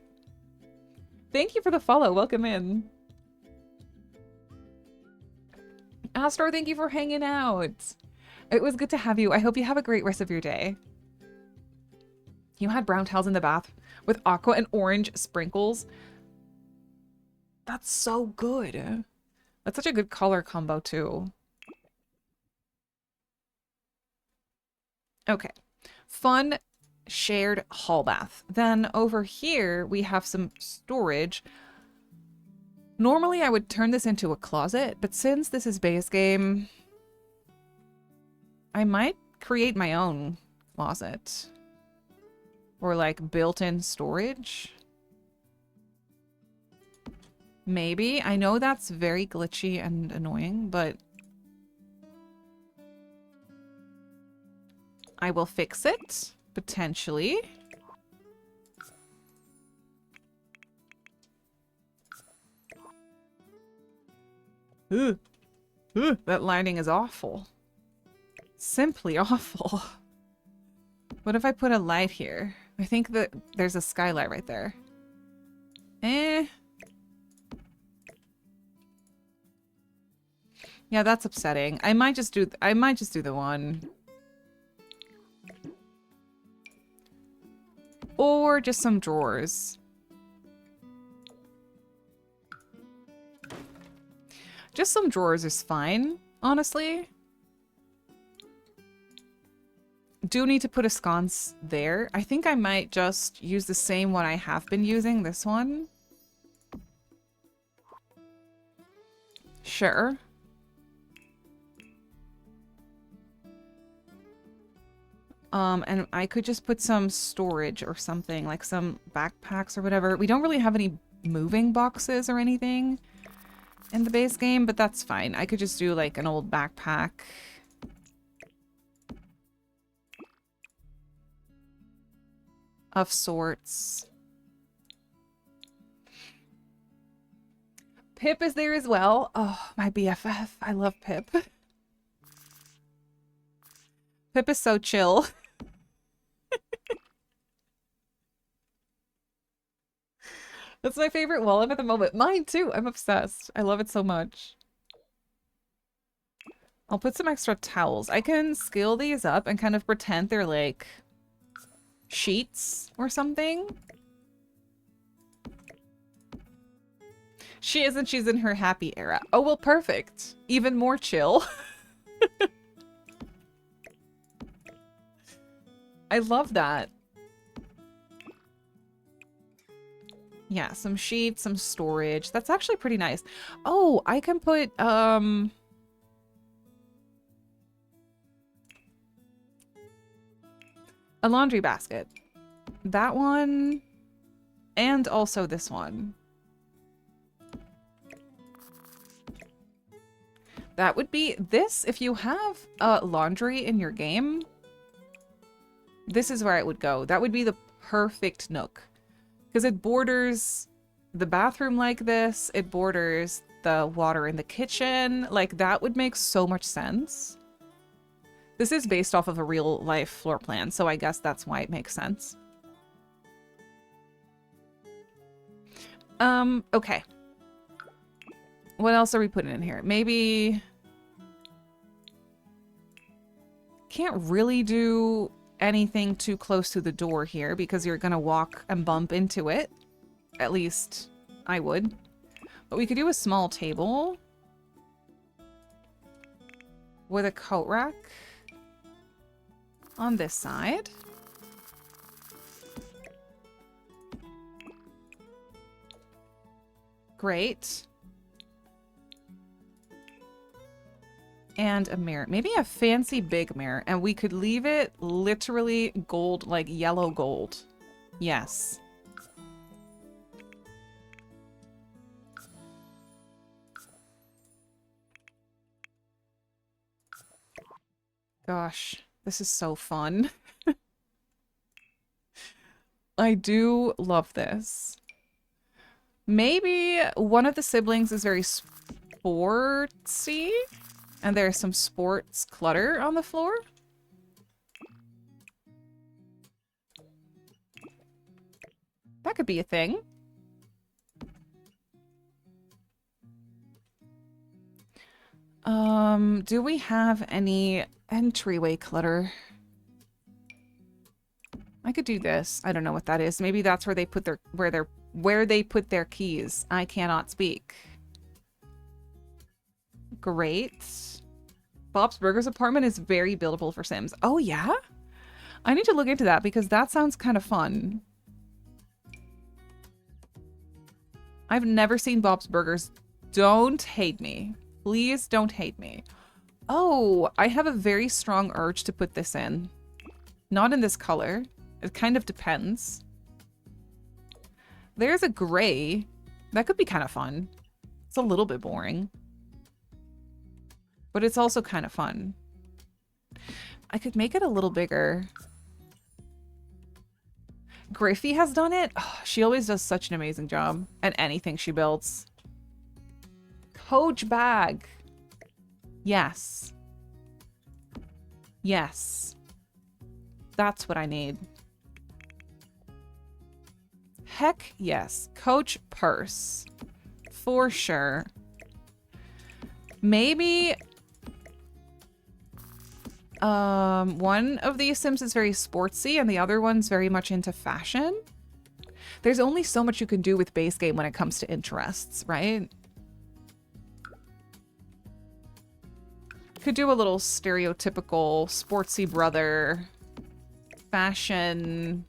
Thank you for the follow. Welcome in. Astor, thank you for hanging out. It was good to have you. I hope you have a great rest of your day. You had brown towels in the bath with aqua and orange sprinkles. That's so good. That's such a good color combo, too. Okay. Fun shared hall bath. Then over here, we have some storage. Normally, I would turn this into a closet, but since this is base game, I might create my own closet. Or, like, built-in storage. Maybe. I know that's very glitchy and annoying, but I will fix it, potentially. Ugh. Ugh, that lighting is awful. Simply awful. What if I put a light here? I think that there's a skylight right there. Eh. Yeah, that's upsetting. I might just do the one. Or just some drawers. Just some drawers is fine, honestly. Do need to put a sconce there. I think I might just use the same one I have been using, this one. Sure. And I could just put some storage or something, like some backpacks or whatever. We don't really have any moving boxes or anything in the base game, but that's fine. I could just do like an old backpack. Of sorts. Pip is there as well. Oh, my BFF. I love Pip. Pip is so chill. That's my favorite wall at the moment. Mine too. I'm obsessed. I love it so much. I'll put some extra towels. I can scale these up and kind of pretend they're like sheets or something. She isn't. She's in her happy era. Oh, well, perfect. Even more chill. I love that. Yeah, some sheets, some storage. That's actually pretty nice. Oh, I can put, a laundry basket. That one, and also this one. That would be this. If you have laundry in your game, this is where it would go. That would be the perfect nook. Because it borders the bathroom like this. It borders the water in the kitchen. Like, that would make so much sense. This is based off of a real life floor plan, so I guess that's why it makes sense. Okay. What else are we putting in here? Maybe... Can't really do anything too close to the door here because you're gonna walk and bump into it. At least I would. But we could do a small table with a coat rack on this side. Great. And a mirror. Maybe a fancy big mirror. And we could leave it literally gold, like yellow gold. Yes. Gosh, this is so fun. I do love this. Maybe one of the siblings is very sportsy, and there's some sports clutter on the floor. That could be a thing. Do we have any entryway clutter? I could do this. I don't know what that is. Maybe that's where they put their where they put their keys. I cannot speak. Great. Bob's Burgers apartment is very buildable for Sims. Oh yeah? I need to look into that because that sounds kind of fun. I've never seen Bob's Burgers. Don't hate me. Please don't hate me. Oh, I have a very strong urge to put this in. Not in this color. It kind of depends. There's a gray. That could be kind of fun. It's a little bit boring. But it's also kind of fun. I could make it a little bigger. Griffey has done it. Oh, she always does such an amazing job at anything she builds. Coach bag. Yes. Yes. That's what I need. Heck yes. Coach purse. For sure. Maybe one of these Sims is very sportsy and the other one's very much into fashion. There's only so much you can do with base game when it comes to interests, right? Could do a little stereotypical sportsy brother, fashion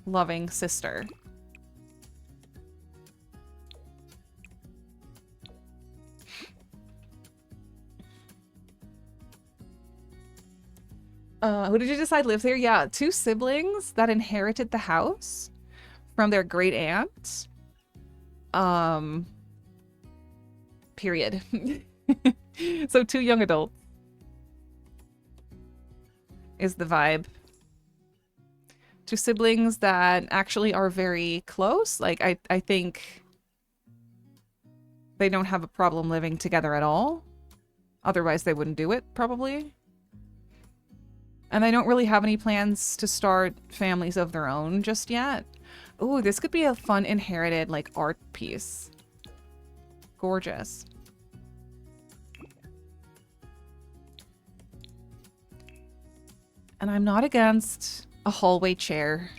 loving sister. Who did you decide lives here? Yeah, 2 siblings that inherited the house from their great aunt. Period. So 2 young adults is the vibe. 2 siblings that actually are very close. Like, I think they don't have a problem living together at all. Otherwise, they wouldn't do it, probably. And they don't really have any plans to start families of their own just yet. Ooh, this could be a fun inherited, like, art piece. Gorgeous. And I'm not against a hallway chair.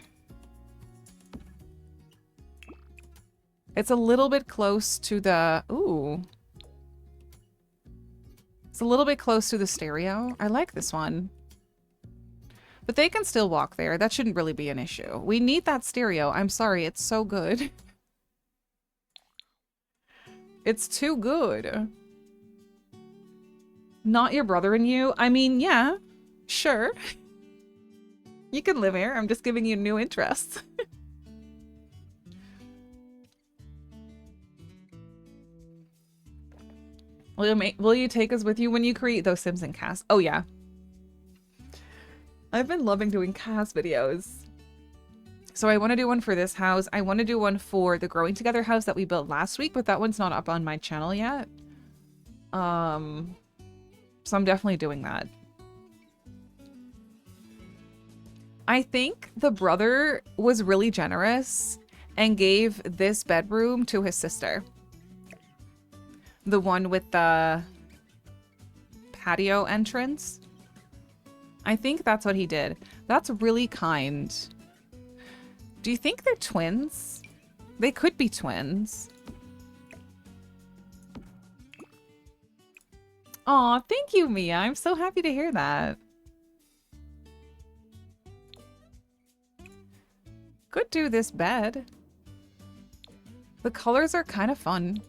It's a little bit close to the... Ooh. It's a little bit close to the stereo. I like this one. But they can still walk there. That shouldn't really be an issue. We need that stereo. I'm sorry. It's so good. It's too good. Not your brother and you? I mean, yeah. Sure. You can live here. I'm just giving you new interests. Will you take us with you when you create those Sims and cast? Oh, yeah. I've been loving doing cast videos. So I want to do one for this house. I want to do one for the Growing Together house that we built last week, but that one's not up on my channel yet. So I'm definitely doing that. I think the brother was really generous and gave this bedroom to his sister. The one with the patio entrance. I think that's what he did. That's really kind. Do you think they're twins? They could be twins. Aw, thank you, Mia. I'm so happy to hear that. Could do this bed. The colors are kind of fun.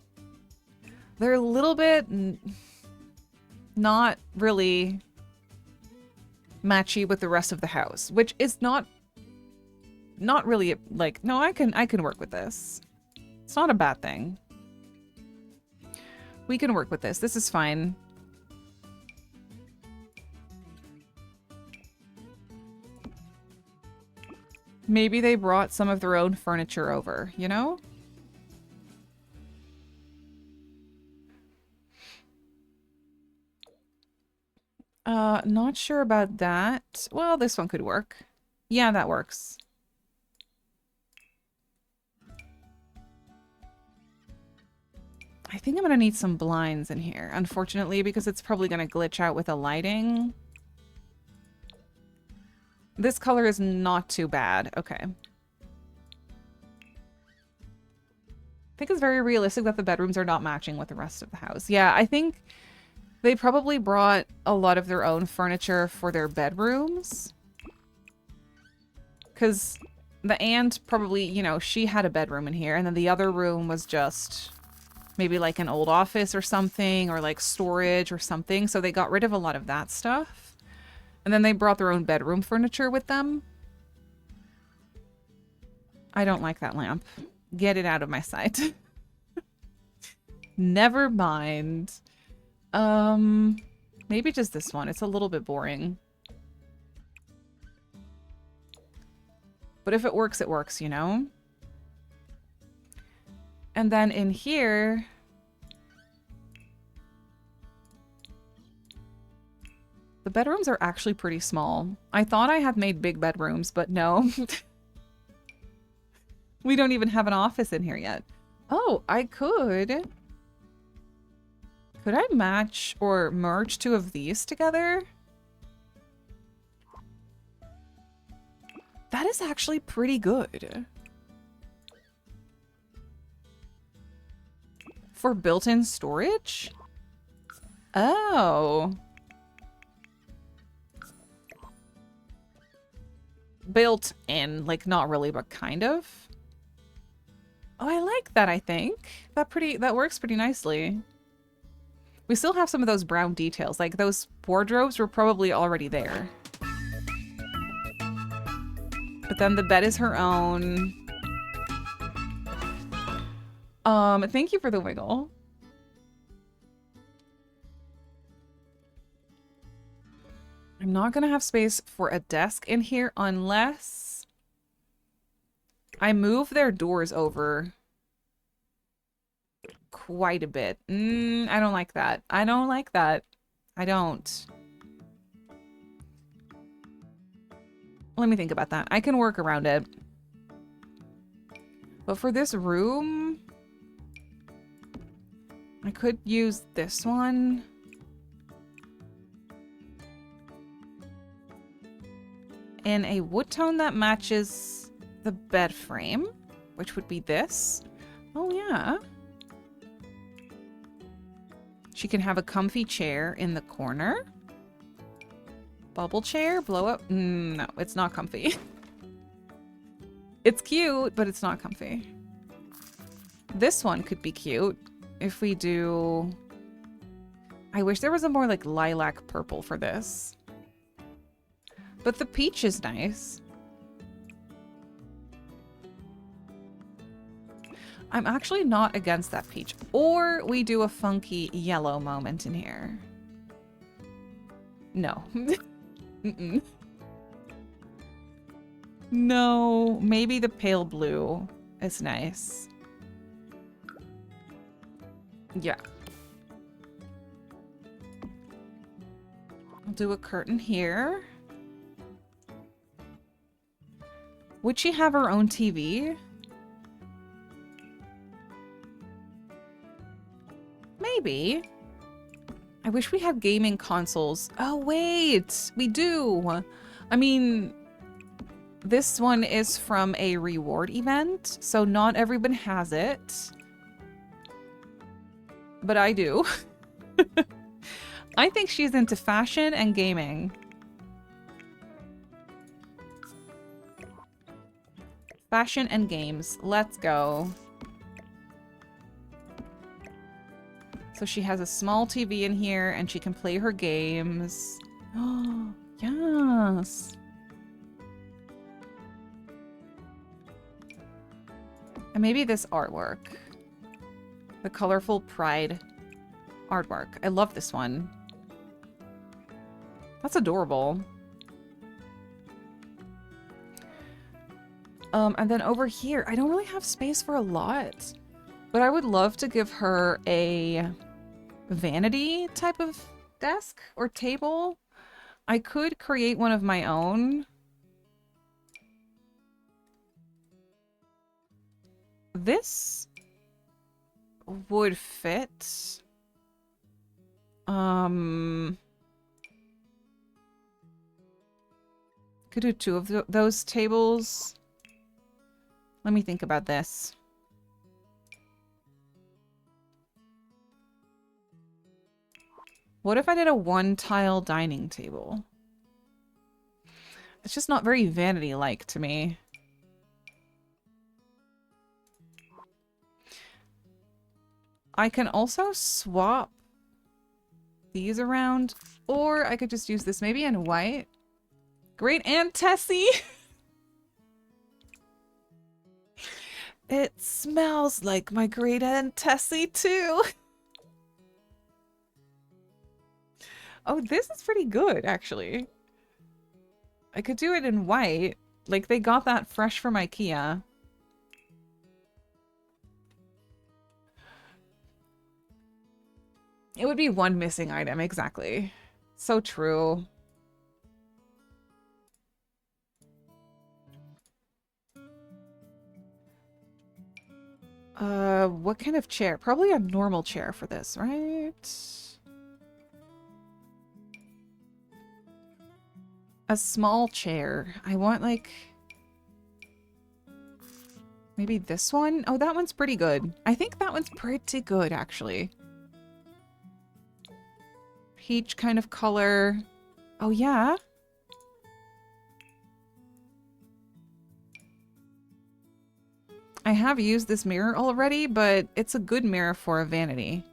They're a little bit not really matchy with the rest of the house, which is not really like, no, I can work with this. It's not a bad thing. We can work with this. This is fine. Maybe they brought some of their own furniture over, you know? Not sure about that. Well, this one could work. Yeah, that works. I think I'm gonna need some blinds in here, unfortunately, because it's probably gonna glitch out with the lighting. This color is not too bad. Okay. I think it's very realistic that the bedrooms are not matching with the rest of the house. Yeah, I think they probably brought a lot of their own furniture for their bedrooms. Because the aunt probably, you know, she had a bedroom in here, and then the other room was just maybe like an old office or something, or like storage or something. So they got rid of a lot of that stuff. And then they brought their own bedroom furniture with them. I don't like that lamp. Get it out of my sight. Never mind. Maybe just this one. It's a little bit boring. But if it works, you know? And then in here... the bedrooms are actually pretty small. I thought I had made big bedrooms, but no. We don't even have an office in here yet. Oh, I could... could I match or merge two of these together? That is actually pretty good. For built-in storage? Oh. Built in, like not really, but kind of. Oh, I like that, I think. That works pretty nicely. We still have some of those brown details. Like those wardrobes were probably already there. But then the bed is her own. Thank you for the wiggle. I'm not gonna have space for a desk in here unless I move their doors over quite a bit. I don't like that. I don't like that. I don't. Let me think about that. I can work around it. But for this room, I could use this one. In a wood tone that matches the bed frame, which would be this. Oh, yeah. She can have a comfy chair in the corner. Bubble chair, blow up. No, it's not comfy. It's cute, but it's not comfy. This one could be cute if we do... I wish there was a more like lilac purple for this. But the peach is nice. I'm actually not against that peach. Or we do a funky yellow moment in here. No. Mm-mm. No, maybe the pale blue is nice. Yeah. I'll do a curtain here. Would she have her own TV? Maybe. I wish we had gaming consoles. Oh, wait. We do. I mean, this one is from a reward event, so not everyone has it. But I do. I think she's into fashion and gaming. Fashion and games. Let's go. So she has a small TV in here and she can play her games. Oh, yes. And maybe this artwork. The colorful pride artwork. I love this one. That's adorable. And then over here, I don't really have space for a lot, but I would love to give her a vanity type of desk or table. I could create one of my own. This would fit. Could do two of those tables. Let me think about this. What if I did a one-tile dining table? It's just not very vanity-like to me. I can also swap these around, or I could just use this maybe in white. Great Aunt Tessie! It smells like my great Aunt Tessie too! Oh, this is pretty good, actually. I could do it in white. Like, they got that fresh from IKEA. It would be one missing item, exactly. So true. What kind of chair? Probably a normal chair for this, right? A small chair. I want, like... maybe this one? Oh, that one's pretty good. I think that one's pretty good, actually. Peach kind of color. Oh, yeah? I have used this mirror already, but it's a good mirror for a vanity.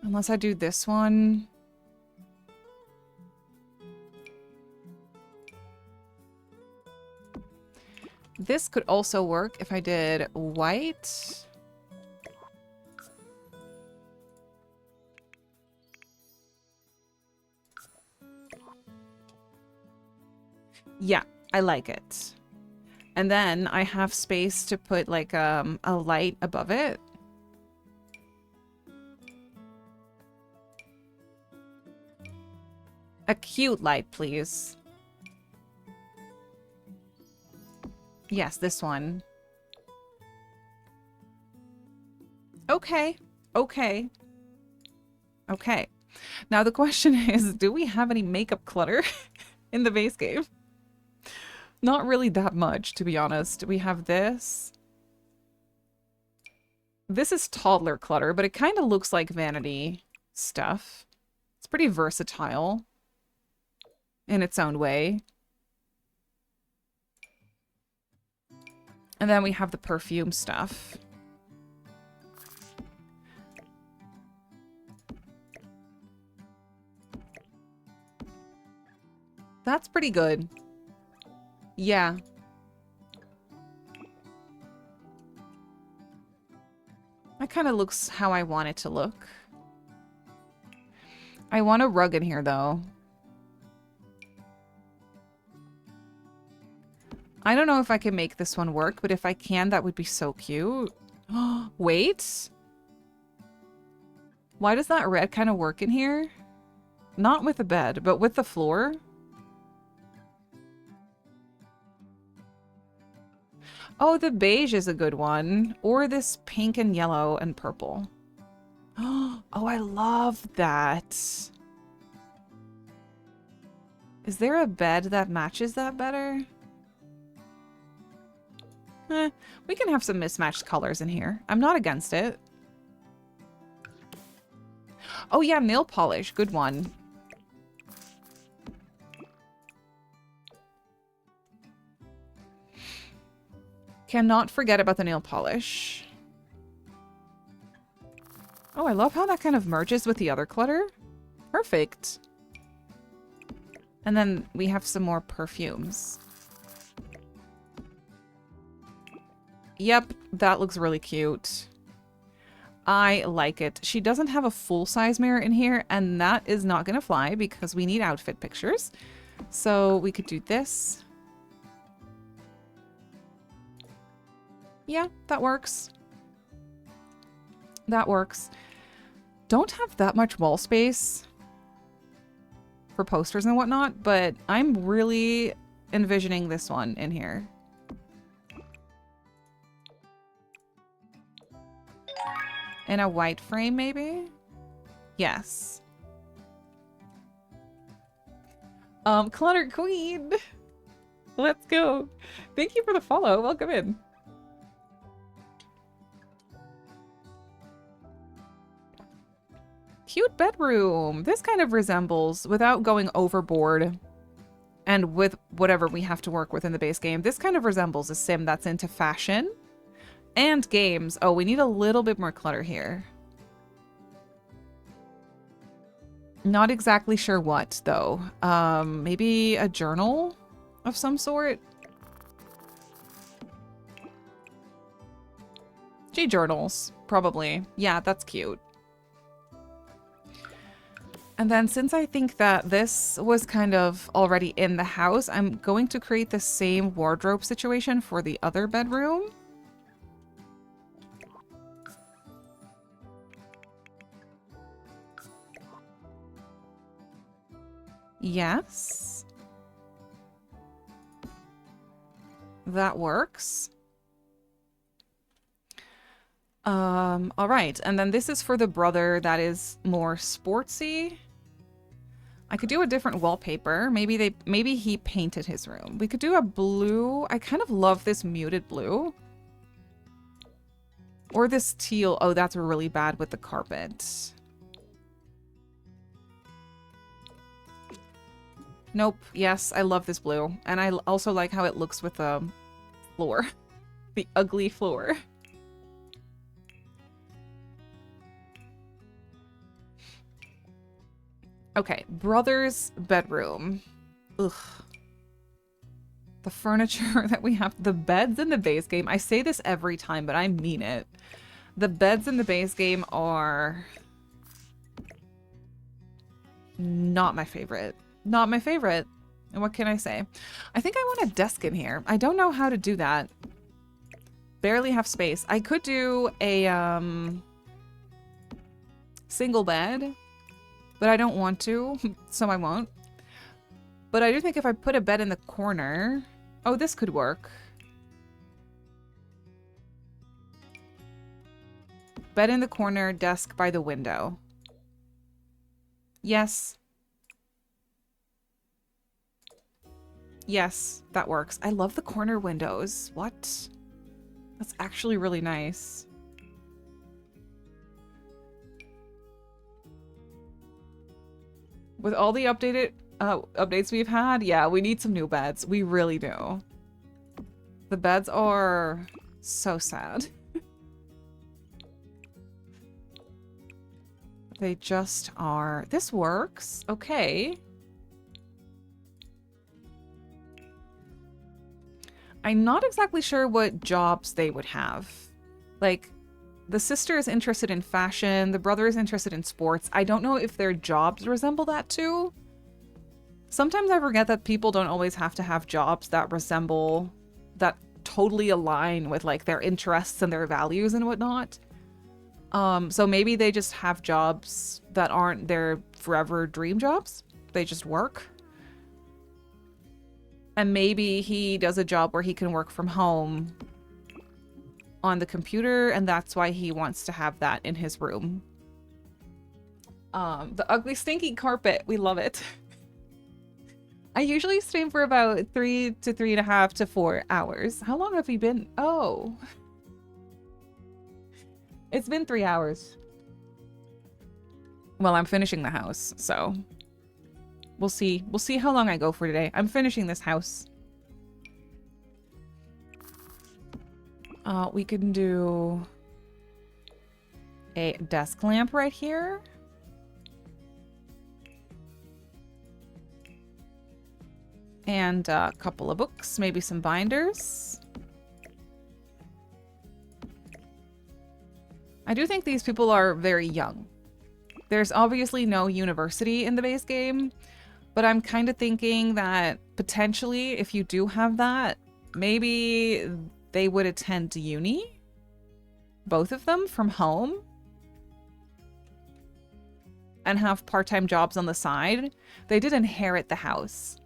Unless I do this one. This could also work if I did white. Yeah, I like it. And then I have space to put like a light above it. A cute light, please. Yes, this one. Okay. Okay. Okay. Now the question is, do we have any makeup clutter in the base game? Not really that much, to be honest. We have this. This is toddler clutter, but it kind of looks like vanity stuff. It's pretty versatile in its own way. And then we have the perfume stuff. That's pretty good. Yeah. That kind of looks how I want it to look. I want a rug in here, though. I don't know if I can make this one work, but if I can, that would be so cute. Wait. Why does that red kind of work in here? Not with the bed, but with the floor. Oh, the beige is a good one. Or this pink and yellow and purple. Oh, I love that. Is there a bed that matches that better? We can have some mismatched colors in here. I'm not against it. Oh yeah, nail polish. Good one. Cannot forget about the nail polish. Oh, I love how that kind of merges with the other clutter. Perfect. And then we have some more perfumes. Yep, that looks really cute. I like it. She doesn't have a full-size mirror in here, and that is not going to fly because we need outfit pictures. So we could do this. Yeah, that works. That works. Don't have that much wall space for posters and whatnot, but I'm really envisioning this one in here. In a white frame, maybe? Yes. Clutter Queen! Let's go. Thank you for the follow. Welcome in. Cute bedroom. This kind of resembles, without going overboard, and with whatever we have to work with in the base game, this kind of resembles a sim that's into fashion and games. Oh, we need a little bit more clutter here. Not exactly sure what, though. Maybe a journal of some sort? Gee, journals. Probably. Yeah, that's cute. And then since I think that this was kind of already in the house, I'm going to create the same wardrobe situation for the other bedroom. Yes. That works. All right. And then this is for the brother that is more sportsy. I could do a different wallpaper. Maybe he painted his room. We could do a blue. I kind of love this muted blue. Or this teal. Oh, that's really bad with the carpet. Nope. Yes, I love this blue. And I also like how it looks with the floor. The ugly floor. Okay, brother's bedroom. Ugh. The furniture that we have, the beds in the base game. I say this every time, but I mean it. The beds in the base game are not my favorite. Not my favorite. And what can I say? I think I want a desk in here. I don't know how to do that. Barely have space. I could do a single bed, but I don't want to, so I won't. But I do think if I put a bed in the corner... Oh, this could work. Bed in the corner, desk by the window. Yes. Yes, that works. I love the corner windows. What? That's actually really nice. With all the updates we've had, yeah, we need some new beds. We really do. The beds are so sad. They just are. This works. Okay. I'm not exactly sure what jobs they would have. Like, the sister is interested in fashion. The brother is interested in sports. I don't know if their jobs resemble that too. Sometimes I forget that people don't always have to have jobs that resemble, that totally align with like their interests and their values and whatnot. So maybe they just have jobs that aren't their forever dream jobs. They just work. And maybe he does a job where he can work from home on the computer, and that's why he wants to have that in his room. The ugly stinky carpet, we love it. I usually stream for about 3 to 3.5 to 4 hours. How long have we been? Oh. It's been 3 hours. Well, I'm finishing the house, so we'll see. We'll see how long I go for today. I'm finishing this house. We can do a desk lamp right here. And a couple of books, maybe some binders. I do think these people are very young. There's obviously no university in the base game, but I'm kind of thinking that potentially if you do have that, maybe they would attend uni. Both of them from home. And have part-time jobs on the side. They did inherit the house.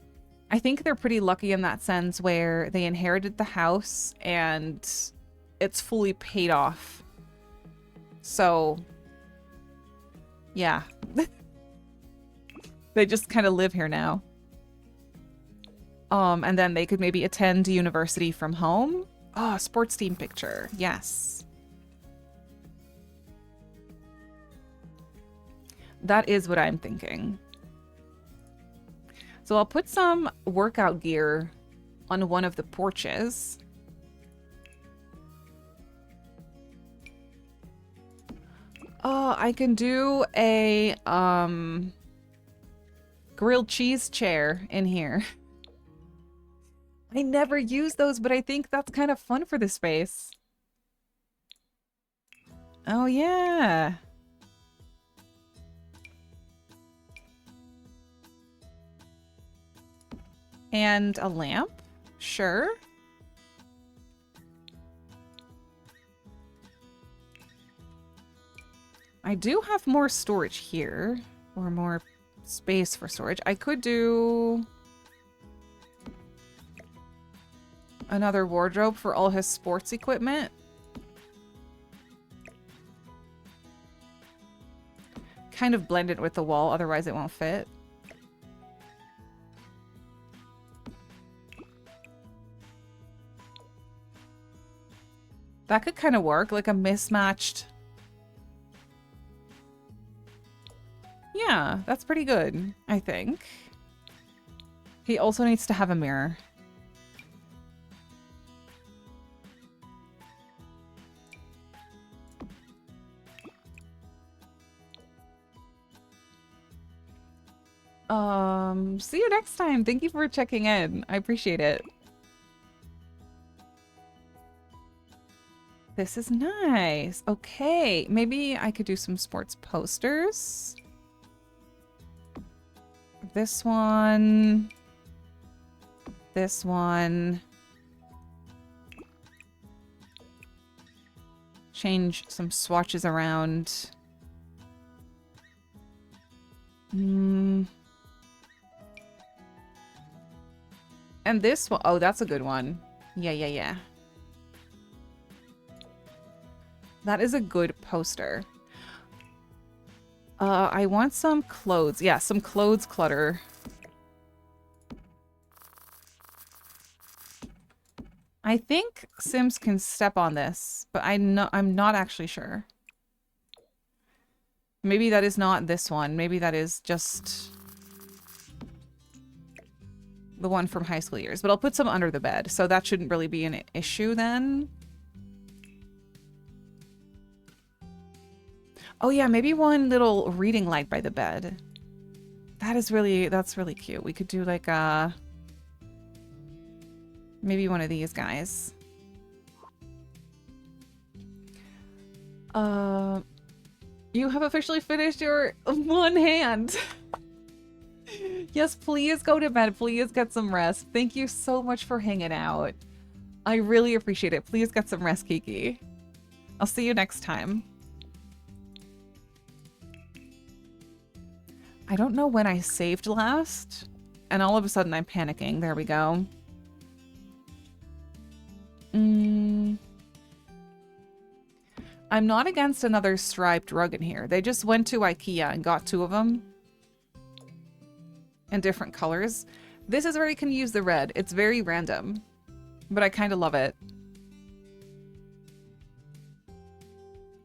I think they're pretty lucky in that sense where they inherited the house and it's fully paid off. So, yeah. They just kind of live here now. And then they could maybe attend university from home. Oh, sports team picture. Yes. That is what I'm thinking. So I'll put some workout gear on one of the porches. Oh, I can do a grilled cheese chair in here. I never use those, but I think that's kind of fun for the space. Oh, yeah. And a lamp? Sure. I do have more storage here, or more space for storage. I could do another wardrobe for all his sports equipment. Kind of blend it with the wall, otherwise it won't fit. That could kind of work, like a mismatched... Yeah, that's pretty good, I think. He also needs to have a mirror. See you next time. Thank you for checking in. I appreciate it. This is nice. Okay, maybe I could do some sports posters. This one. This one. Change some swatches around. And this one, oh, that's a good one. Yeah. That is a good poster. I want some clothes. Yeah, some clothes clutter. I think Sims can step on this, but I'm not actually sure. Maybe that is not this one. Maybe that is just the one from high school years. But I'll put some under the bed, so that shouldn't really be an issue then. Oh yeah, maybe one little reading light by the bed. That's really cute. We could do like maybe one of these guys. You have officially finished your one hand. Yes, please go to bed. Please get some rest. Thank you so much for hanging out. I really appreciate it. Please get some rest, Kiki. I'll see you next time. I don't know when I saved last, and all of a sudden I'm panicking. There we go. I'm not against another striped rug in here. They just went to IKEA and got 2 of them. In different colors. This is where you can use the red. It's very random, but I kind of love it.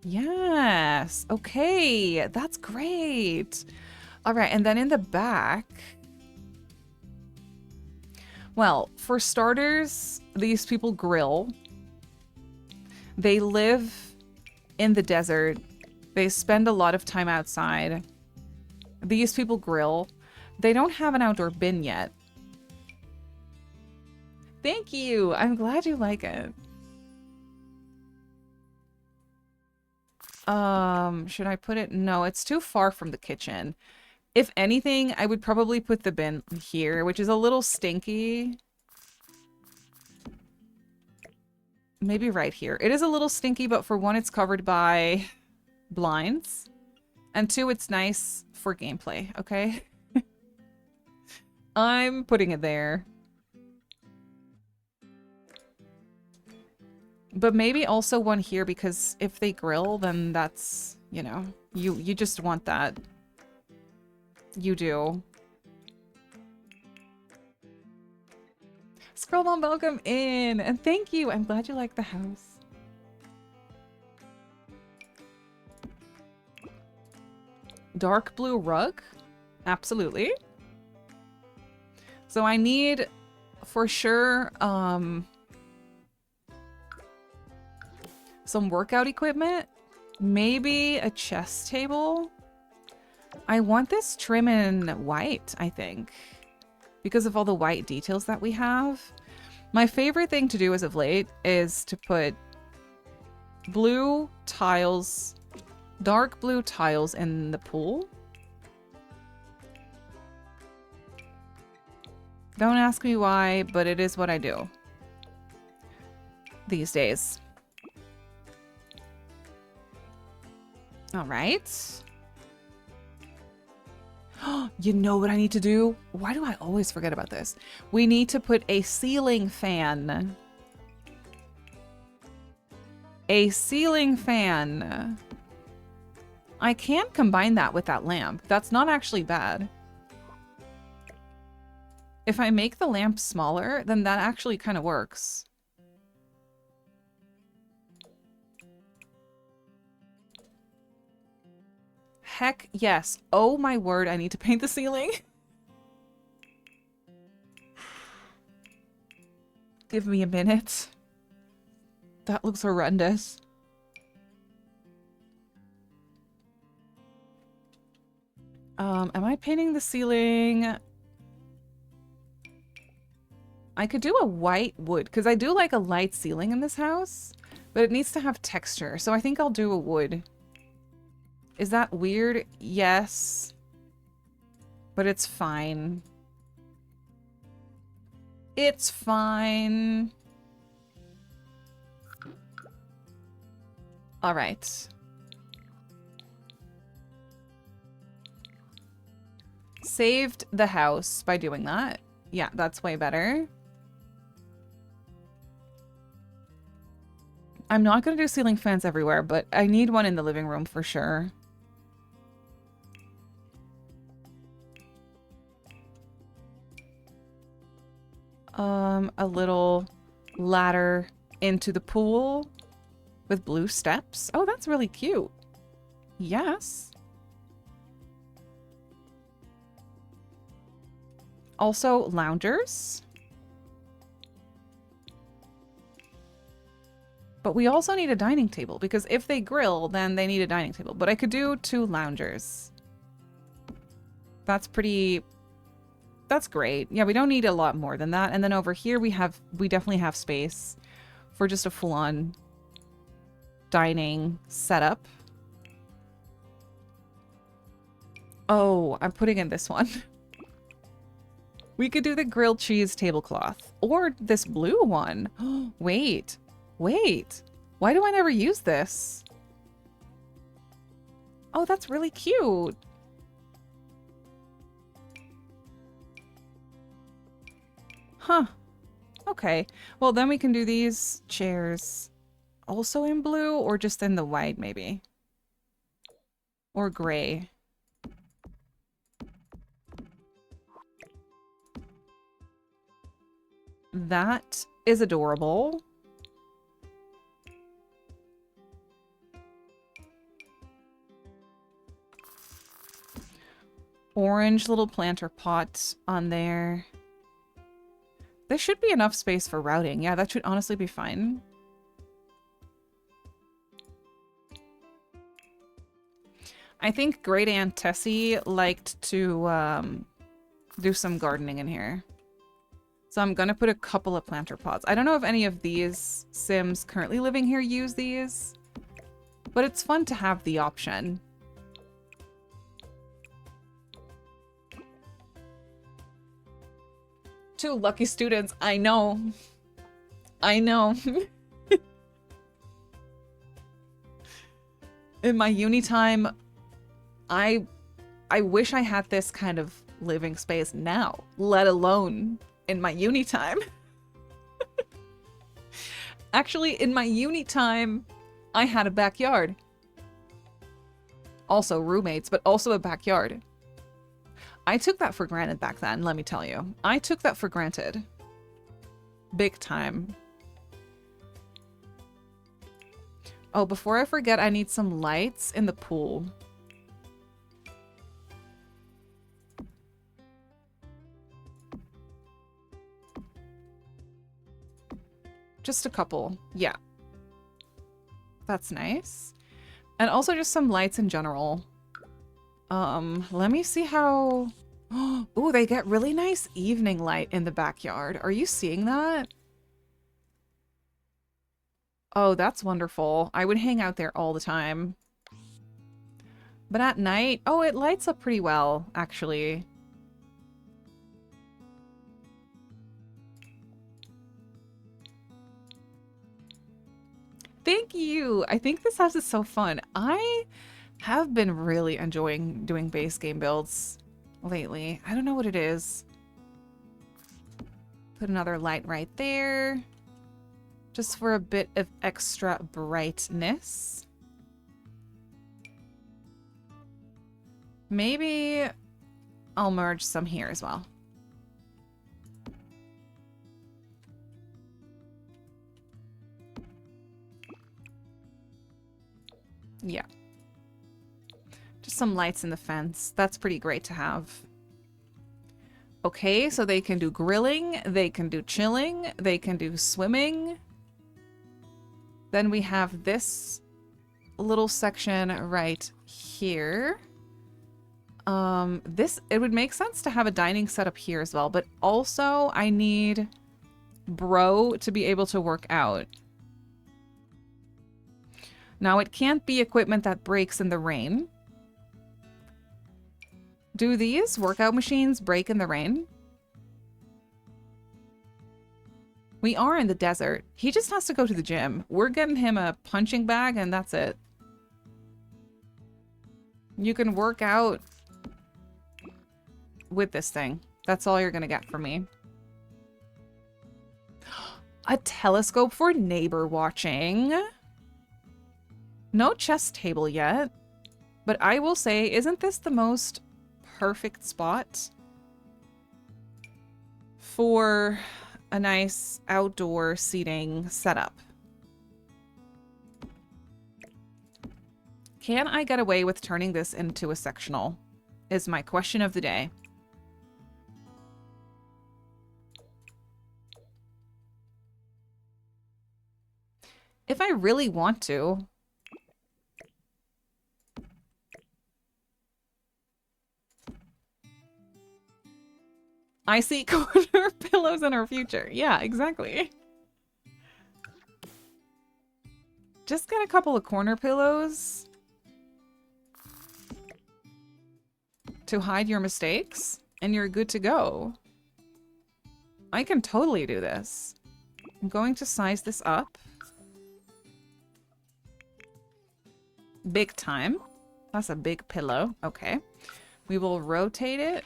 Yes. Okay. That's great. All right. And then in the back. Well, for starters, these people grill. They live in the desert. They spend a lot of time outside. These people grill. They don't have an outdoor bin yet. Thank you. I'm glad you like it. Should I put it? No, it's too far from the kitchen. If anything, I would probably put the bin here, which is a little stinky. Maybe right here. It is a little stinky, but for one, it's covered by blinds. And two, it's nice for gameplay, okay? I'm putting it there. But maybe also one here, because if they grill, then that's, you know, you just want that. You do. Scrollbomb, welcome in! And thank you! I'm glad you like the house. Dark blue rug? Absolutely. So I need, for sure, some workout equipment. Maybe a chess table. I want this trim in white, I think, because of all the white details that we have. My favorite thing to do as of late is to put blue tiles, dark blue tiles in the pool. Don't ask me why, but it is what I do these days. All right. You know what I need to do? Why do I always forget about this? We need to put a ceiling fan. A ceiling fan. I can combine that with that lamp. That's not actually bad. If I make the lamp smaller, then that actually kind of works. Heck yes. Oh my word, I need to paint the ceiling. Give me a minute. That looks horrendous. Am I painting the ceiling? I could do a white wood, because I do like a light ceiling in this house, but it needs to have texture, so I think I'll do a wood. Is that weird? Yes. But it's fine. It's fine. All right. Saved the house by doing that. Yeah, that's way better. I'm not going to do ceiling fans everywhere, but I need one in the living room for sure. A little ladder into the pool with blue steps. Oh, that's really cute. Yes. Also, loungers. But we also need a dining table, because if they grill, then they need a dining table. But I could do 2 loungers. That's pretty... That's great. Yeah, we don't need a lot more than that. And then over here we definitely have space for just a full-on dining setup. Oh, I'm putting in this one. We could do the grilled cheese tablecloth. Or this blue one. Wait. Wait. Why do I never use this? Oh, that's really cute. Huh. Okay. Well, then we can do these chairs also in blue, or just in the white, maybe. Or gray. That is adorable. Orange little planter pot on there. There should be enough space for routing. Yeah, that should honestly be fine. I think Great Aunt Tessie liked to do some gardening in here. So I'm gonna put a couple of planter pots. I don't know if any of these Sims currently living here use these, but it's fun to have the option. Two lucky students, I know. I know. In my uni time, I wish I had this kind of living space now, let alone in my uni time. Actually, in my uni time, I had a backyard. Also roommates, but also a backyard. I took that for granted back then, let me tell you. I took that for granted. Big time. Oh, before I forget, I need some lights in the pool. Just a couple. Yeah. That's nice. And also just some lights in general. Let me see how... Ooh, they get really nice evening light in the backyard. Are you seeing that? Oh, that's wonderful. I would hang out there all the time. But at night... Oh, it lights up pretty well, actually. Thank you! I think this house is so fun. I have been really enjoying doing base game builds lately. I don't know what it is. Put another light right there. Just for a bit of extra brightness. Maybe I'll merge some here as well. Yeah. Just some lights in the fence. That's pretty great to have. Okay, so they can do grilling, they can do chilling, they can do swimming. Then we have this little section right here. It would make sense to have a dining setup here as well, but also I need Bro to be able to work out. Now, it can't be equipment that breaks in the rain. Do these workout machines break in the rain? We are in the desert. He just has to go to the gym. We're getting him a punching bag and that's it. You can work out with this thing. That's all you're gonna get from me. A telescope for neighbor watching. No chess table yet, but I will say, isn't this the most perfect spot for a nice outdoor seating setup? Can I get away with turning this into a sectional? Is my question of the day. If I really want to. I see corner pillows in our future. Yeah, exactly. Just get a couple of corner pillows to hide your mistakes, and you're good to go. I can totally do this. I'm going to size this up. Big time. That's a big pillow. Okay. We will rotate it.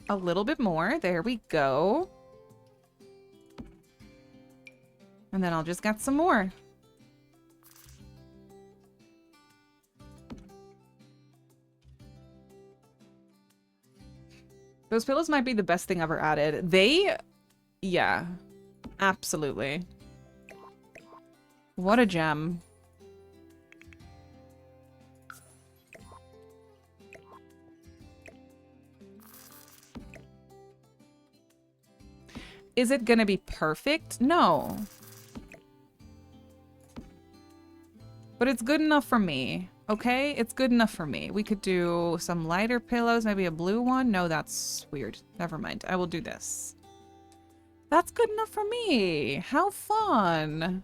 A little bit more. There we go. And then I'll just get some more. Those pillows might be the best thing ever added. Yeah, absolutely. What a gem. Is it gonna be perfect? No. But it's good enough for me, okay? It's good enough for me. We could do some lighter pillows, maybe a blue one. No, that's weird. Never mind. I will do this. That's good enough for me. How fun.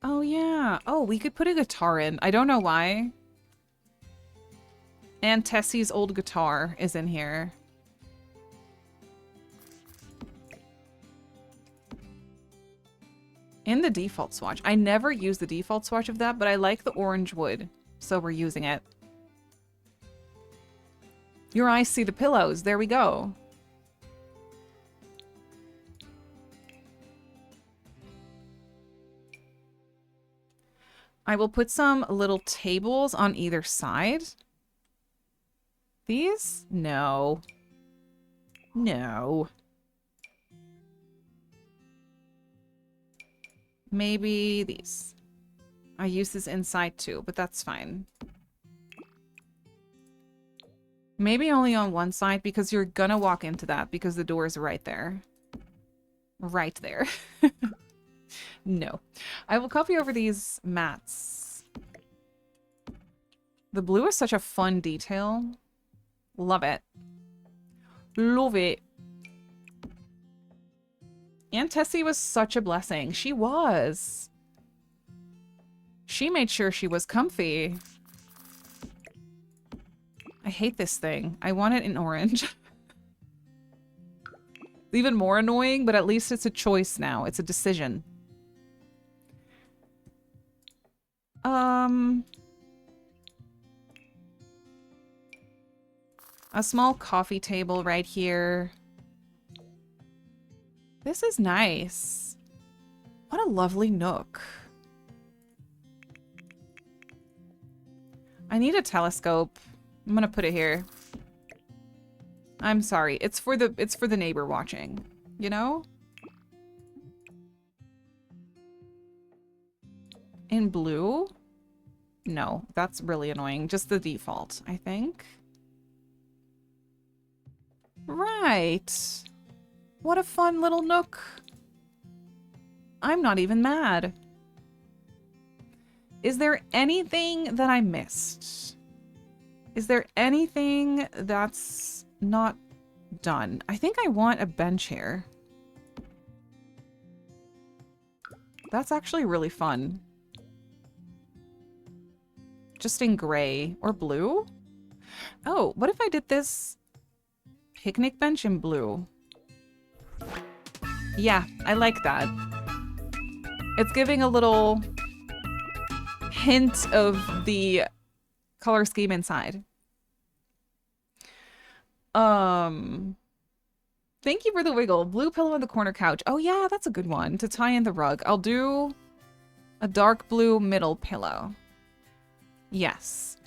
Oh, yeah. Oh, we could put a guitar in. I don't know why. And Tessie's old guitar is in here. In the default swatch. I never use the default swatch of that, but I like the orange wood, so we're using it. Your eyes see the pillows. There we go. I will put some little tables on either side. These? No. No. Maybe these. I use this inside too, but that's fine. Maybe only on one side because you're gonna walk into that because the door is right there. Right there. No. I will copy over these mats. The blue is such a fun detail. Love it. Love it. Aunt Tessie was such a blessing. She was. She made sure she was comfy. I hate this thing. I want it in orange. It's even more annoying, but at least it's a choice now. It's a decision. A small coffee table right here. This is nice. What a lovely nook. I need a telescope. I'm gonna put it here. I'm sorry. It's for the neighbor watching, you know? In blue? No, that's really annoying. Just the default, I think. Right. What a fun little nook. I'm not even mad. Is there anything that I missed? Is there anything that's not done? I think I want a bench here. That's actually really fun. Just in gray or blue? Oh, what if I did this picnic bench in blue? Yeah, I like that. It's giving a little hint of the color scheme inside. Thank you for the wiggle. Blue pillow on the corner couch. Oh yeah, that's a good one to tie in the rug. I'll do a dark blue middle pillow. Yes.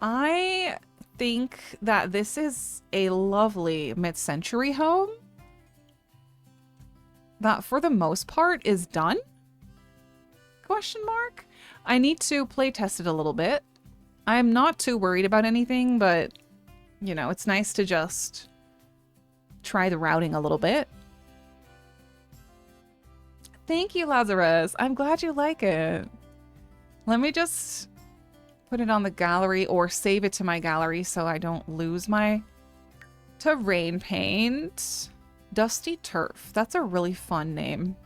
I think that this is a lovely mid-century home that for the most part is done? Question mark? I need to play test it a little bit. I'm not too worried about anything, but you know, it's nice to just try the routing a little bit. Thank you, Lazarus. I'm glad you like it. Let me just put it on the gallery or save it to my gallery so I don't lose my terrain paint. Dusty Turf. That's a really fun name.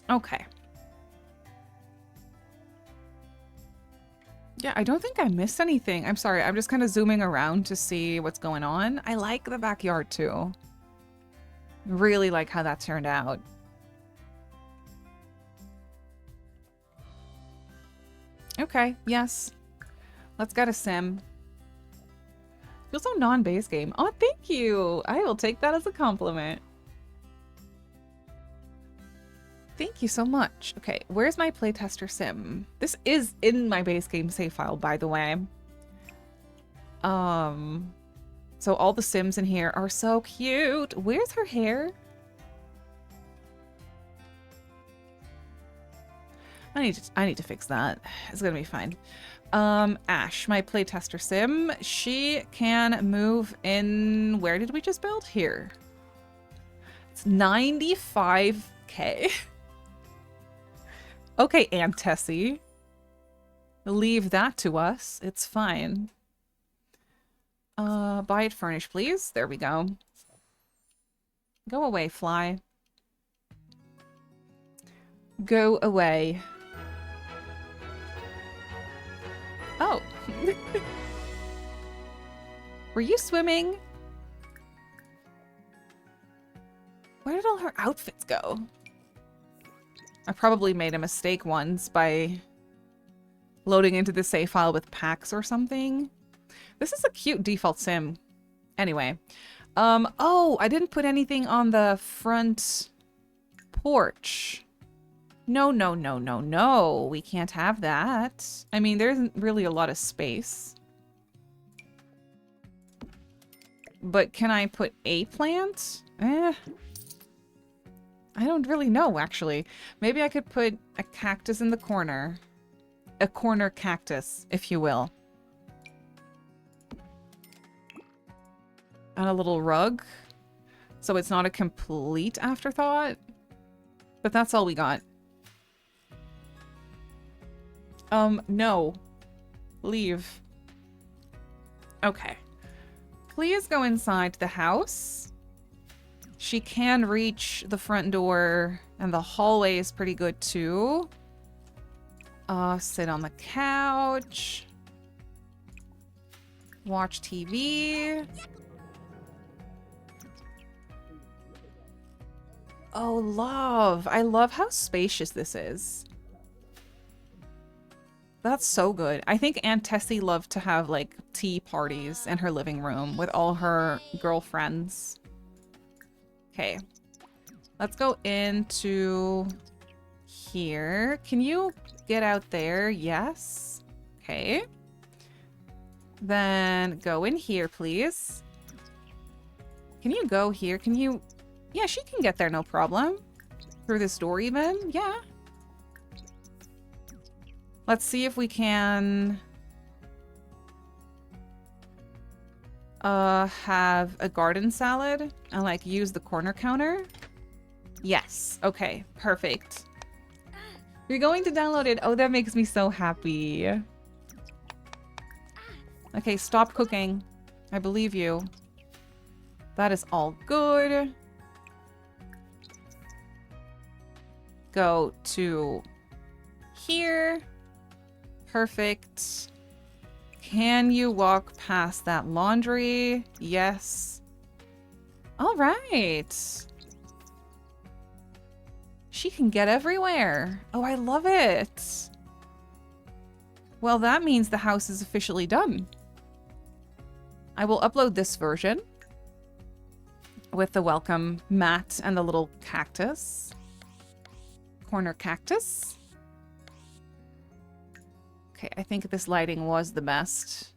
Okay. Yeah, I don't think I missed anything. I'm sorry. I'm just kind of zooming around to see what's going on. I like the backyard too. Really like how that turned out. Okay, yes. Let's get a sim. Feels so non-base game. Oh, thank you. I will take that as a compliment. Thank you so much. Okay, where's my playtester sim? This is in my base game save file, by the way. So all the Sims in here are so cute. Where's her hair? I need to fix that. It's gonna be fine. Ash, my playtester sim, she can move in. Where did we just build? Here. It's 95K. Okay, Aunt Tessie. Leave that to us. It's fine. Buy it furnished, please. There we go. Go away, fly. Go away. Oh. Were you swimming? Where did all her outfits go? I probably made a mistake once by loading into the save file with packs or something. This is a cute default sim. Anyway. Oh, I didn't put anything on the front porch. No, no, no, no, no. We can't have that. I mean, there isn't really a lot of space. But can I put a plant? I don't really know, actually. Maybe I could put a cactus in the corner. A corner cactus, if you will. And a little rug. So it's not a complete afterthought. But that's all we got. No. Leave. Okay. Please go inside the house. She can reach the front door, and the hallway is pretty good too. Sit on the couch. Watch TV. Oh, love. I love how spacious this is. That's so good. I think Aunt Tessie loved to have, like, tea parties in her living room with all her girlfriends. Okay. Let's go into here. Can you get out there? Yes. Okay. Then go in here, please. Can you go here? Can you... Yeah, she can get there, no problem. Through this door, even? Yeah. Let's see if we can... have a garden salad and, like, use the corner counter. Yes. Okay. Perfect. You're going to download it. Oh, that makes me so happy. Okay, stop cooking. I believe you. That is all good. Go to here. Perfect. Can you walk past that laundry? Yes. All right. She can get everywhere. Oh, I love it. Well, that means the house is officially done. I will upload this version with the welcome mat and the little cactus. Corner cactus. Okay, I think this lighting was the best.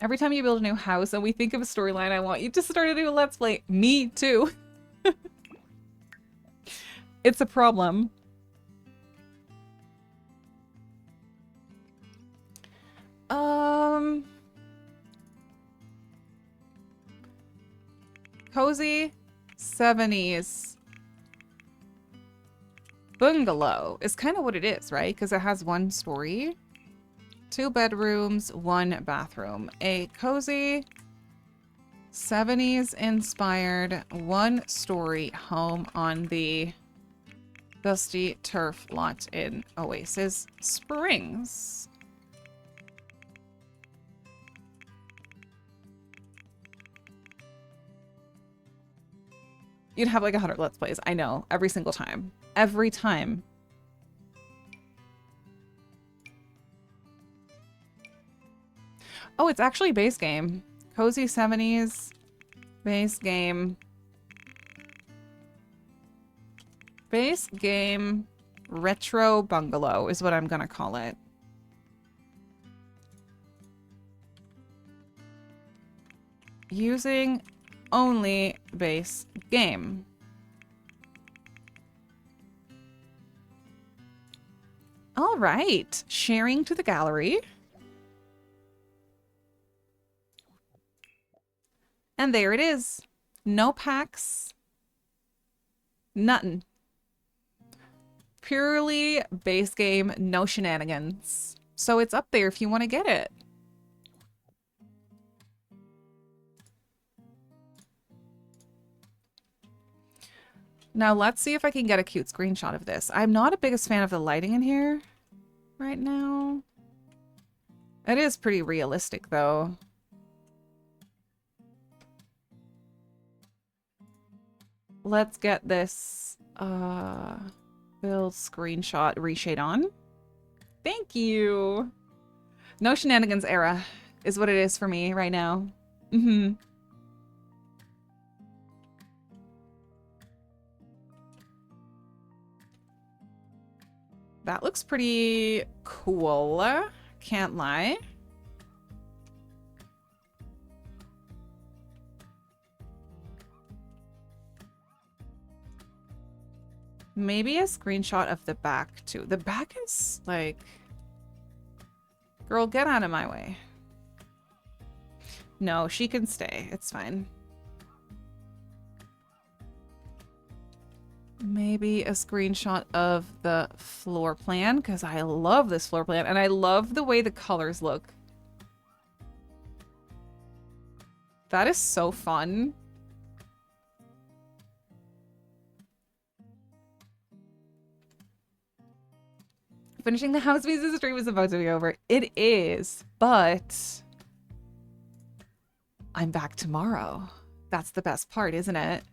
Every time you build a new house and we think of a storyline, I want you to start a new Let's Play. Me too. It's a problem. Cozy 70s bungalow is kind of what it is, right? Because it has one story, 2 bedrooms, 1 bathroom. A cozy 70s inspired 1-story home on the dusty turf lot in Oasis Springs. You'd have like 100 Let's Plays. I know. Every single time. Every time. Oh, it's actually base game. Cozy 70s. Base game. Base game. Retro bungalow is what I'm gonna call it. Using only base game. All right. Sharing to the gallery. And there it is. No packs. Nothing. Purely base game, no shenanigans. So it's up there if you want to get it. Now let's see if I can get a cute screenshot of this. I'm not a biggest fan of the lighting in here right now. It is pretty realistic though. Let's get this build screenshot reshade on. Thank you. No shenanigans era is what it is for me right now. Mm-hmm. That looks pretty cool. Can't lie. Maybe a screenshot of the back too. The back is like... Girl, get out of my way. No, she can stay. It's fine. Maybe a screenshot of the floor plan, because I love this floor plan, and I love the way the colors look. That is so fun. Finishing the house pieces stream is about to be over. It is, but I'm back tomorrow. That's the best part, isn't it?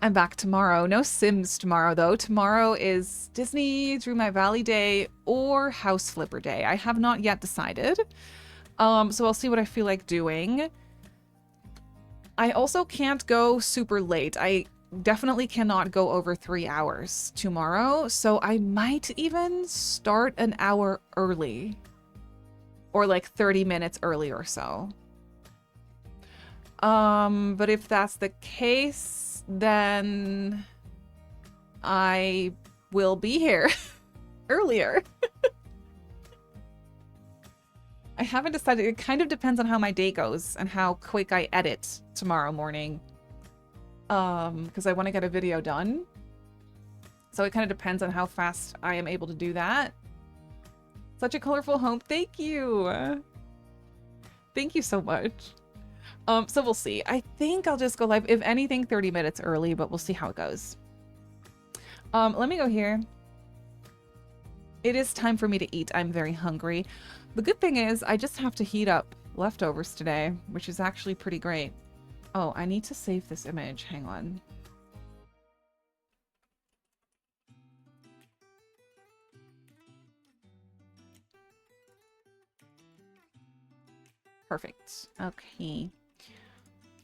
I'm back tomorrow. No Sims tomorrow, though. Tomorrow is Disney Drew My Valley Day or House Flipper Day. I have not yet decided. So I'll see what I feel like doing. I also can't go super late. I definitely cannot go over 3 hours tomorrow. So I might even start an hour early. Or like 30 minutes early or so. But if that's the case, then I will be here earlier. I haven't decided. It kind of depends on how my day goes and how quick I edit tomorrow morning. Because I want to get a video done. So it kind of depends on how fast I am able to do that. Such a colorful home. Thank you. Thank you so much. So we'll see. I think I'll just go live, if anything, 30 minutes early, but we'll see how it goes. Let me go here. It is time for me to eat. I'm very hungry. The good thing is I just have to heat up leftovers today, which is actually pretty great. Oh, I need to save this image. Hang on. Perfect. Okay.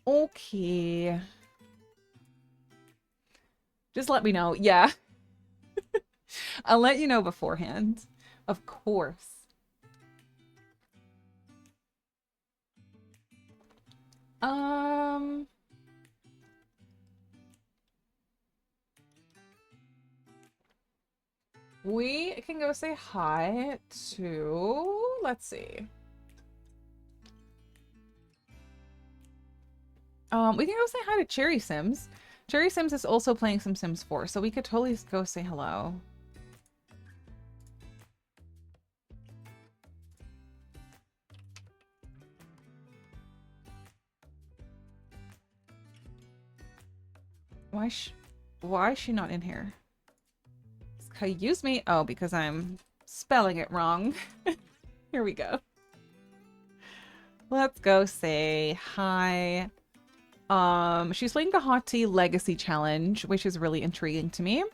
Okay. Just let me know. Yeah. I'll let you know beforehand. Of course. We can go say hi to... Let's see. We can go say hi to Cherry Sims. Cherry Sims is also playing some Sims 4, so we could totally go say hello. Why is she not in here? Excuse me. Oh, because I'm spelling it wrong. Here we go. Let's go say hi. She's playing the Hot Tea Legacy Challenge, which is really intriguing to me.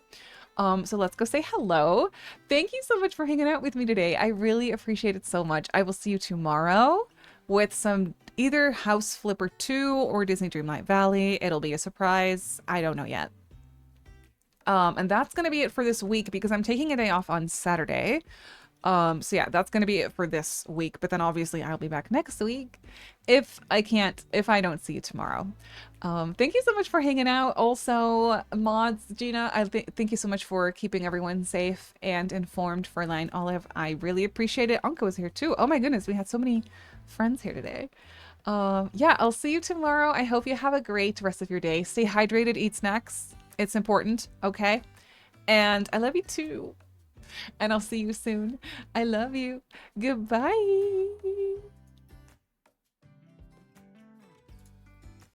So let's go say hello. Thank you so much for hanging out with me today. I really appreciate it so much. I will see you tomorrow with some either House Flipper 2 or Disney Dreamlight Valley. It'll be a surprise. I don't know yet. And that's going to be it for this week because I'm taking a day off on Saturday. So yeah, that's gonna be it for this week. But then obviously I'll be back next week if I don't see you tomorrow. Thank you so much for hanging out. Also, mods, Gina, thank you so much for keeping everyone safe and informed for Line Olive. I really appreciate it. Anka was here too. Oh my goodness, we had so many friends here today. Yeah, I'll see you tomorrow. I hope you have a great rest of your day. Stay hydrated, eat snacks. It's important, okay? And I love you too. And I'll see you soon. I love you. Goodbye.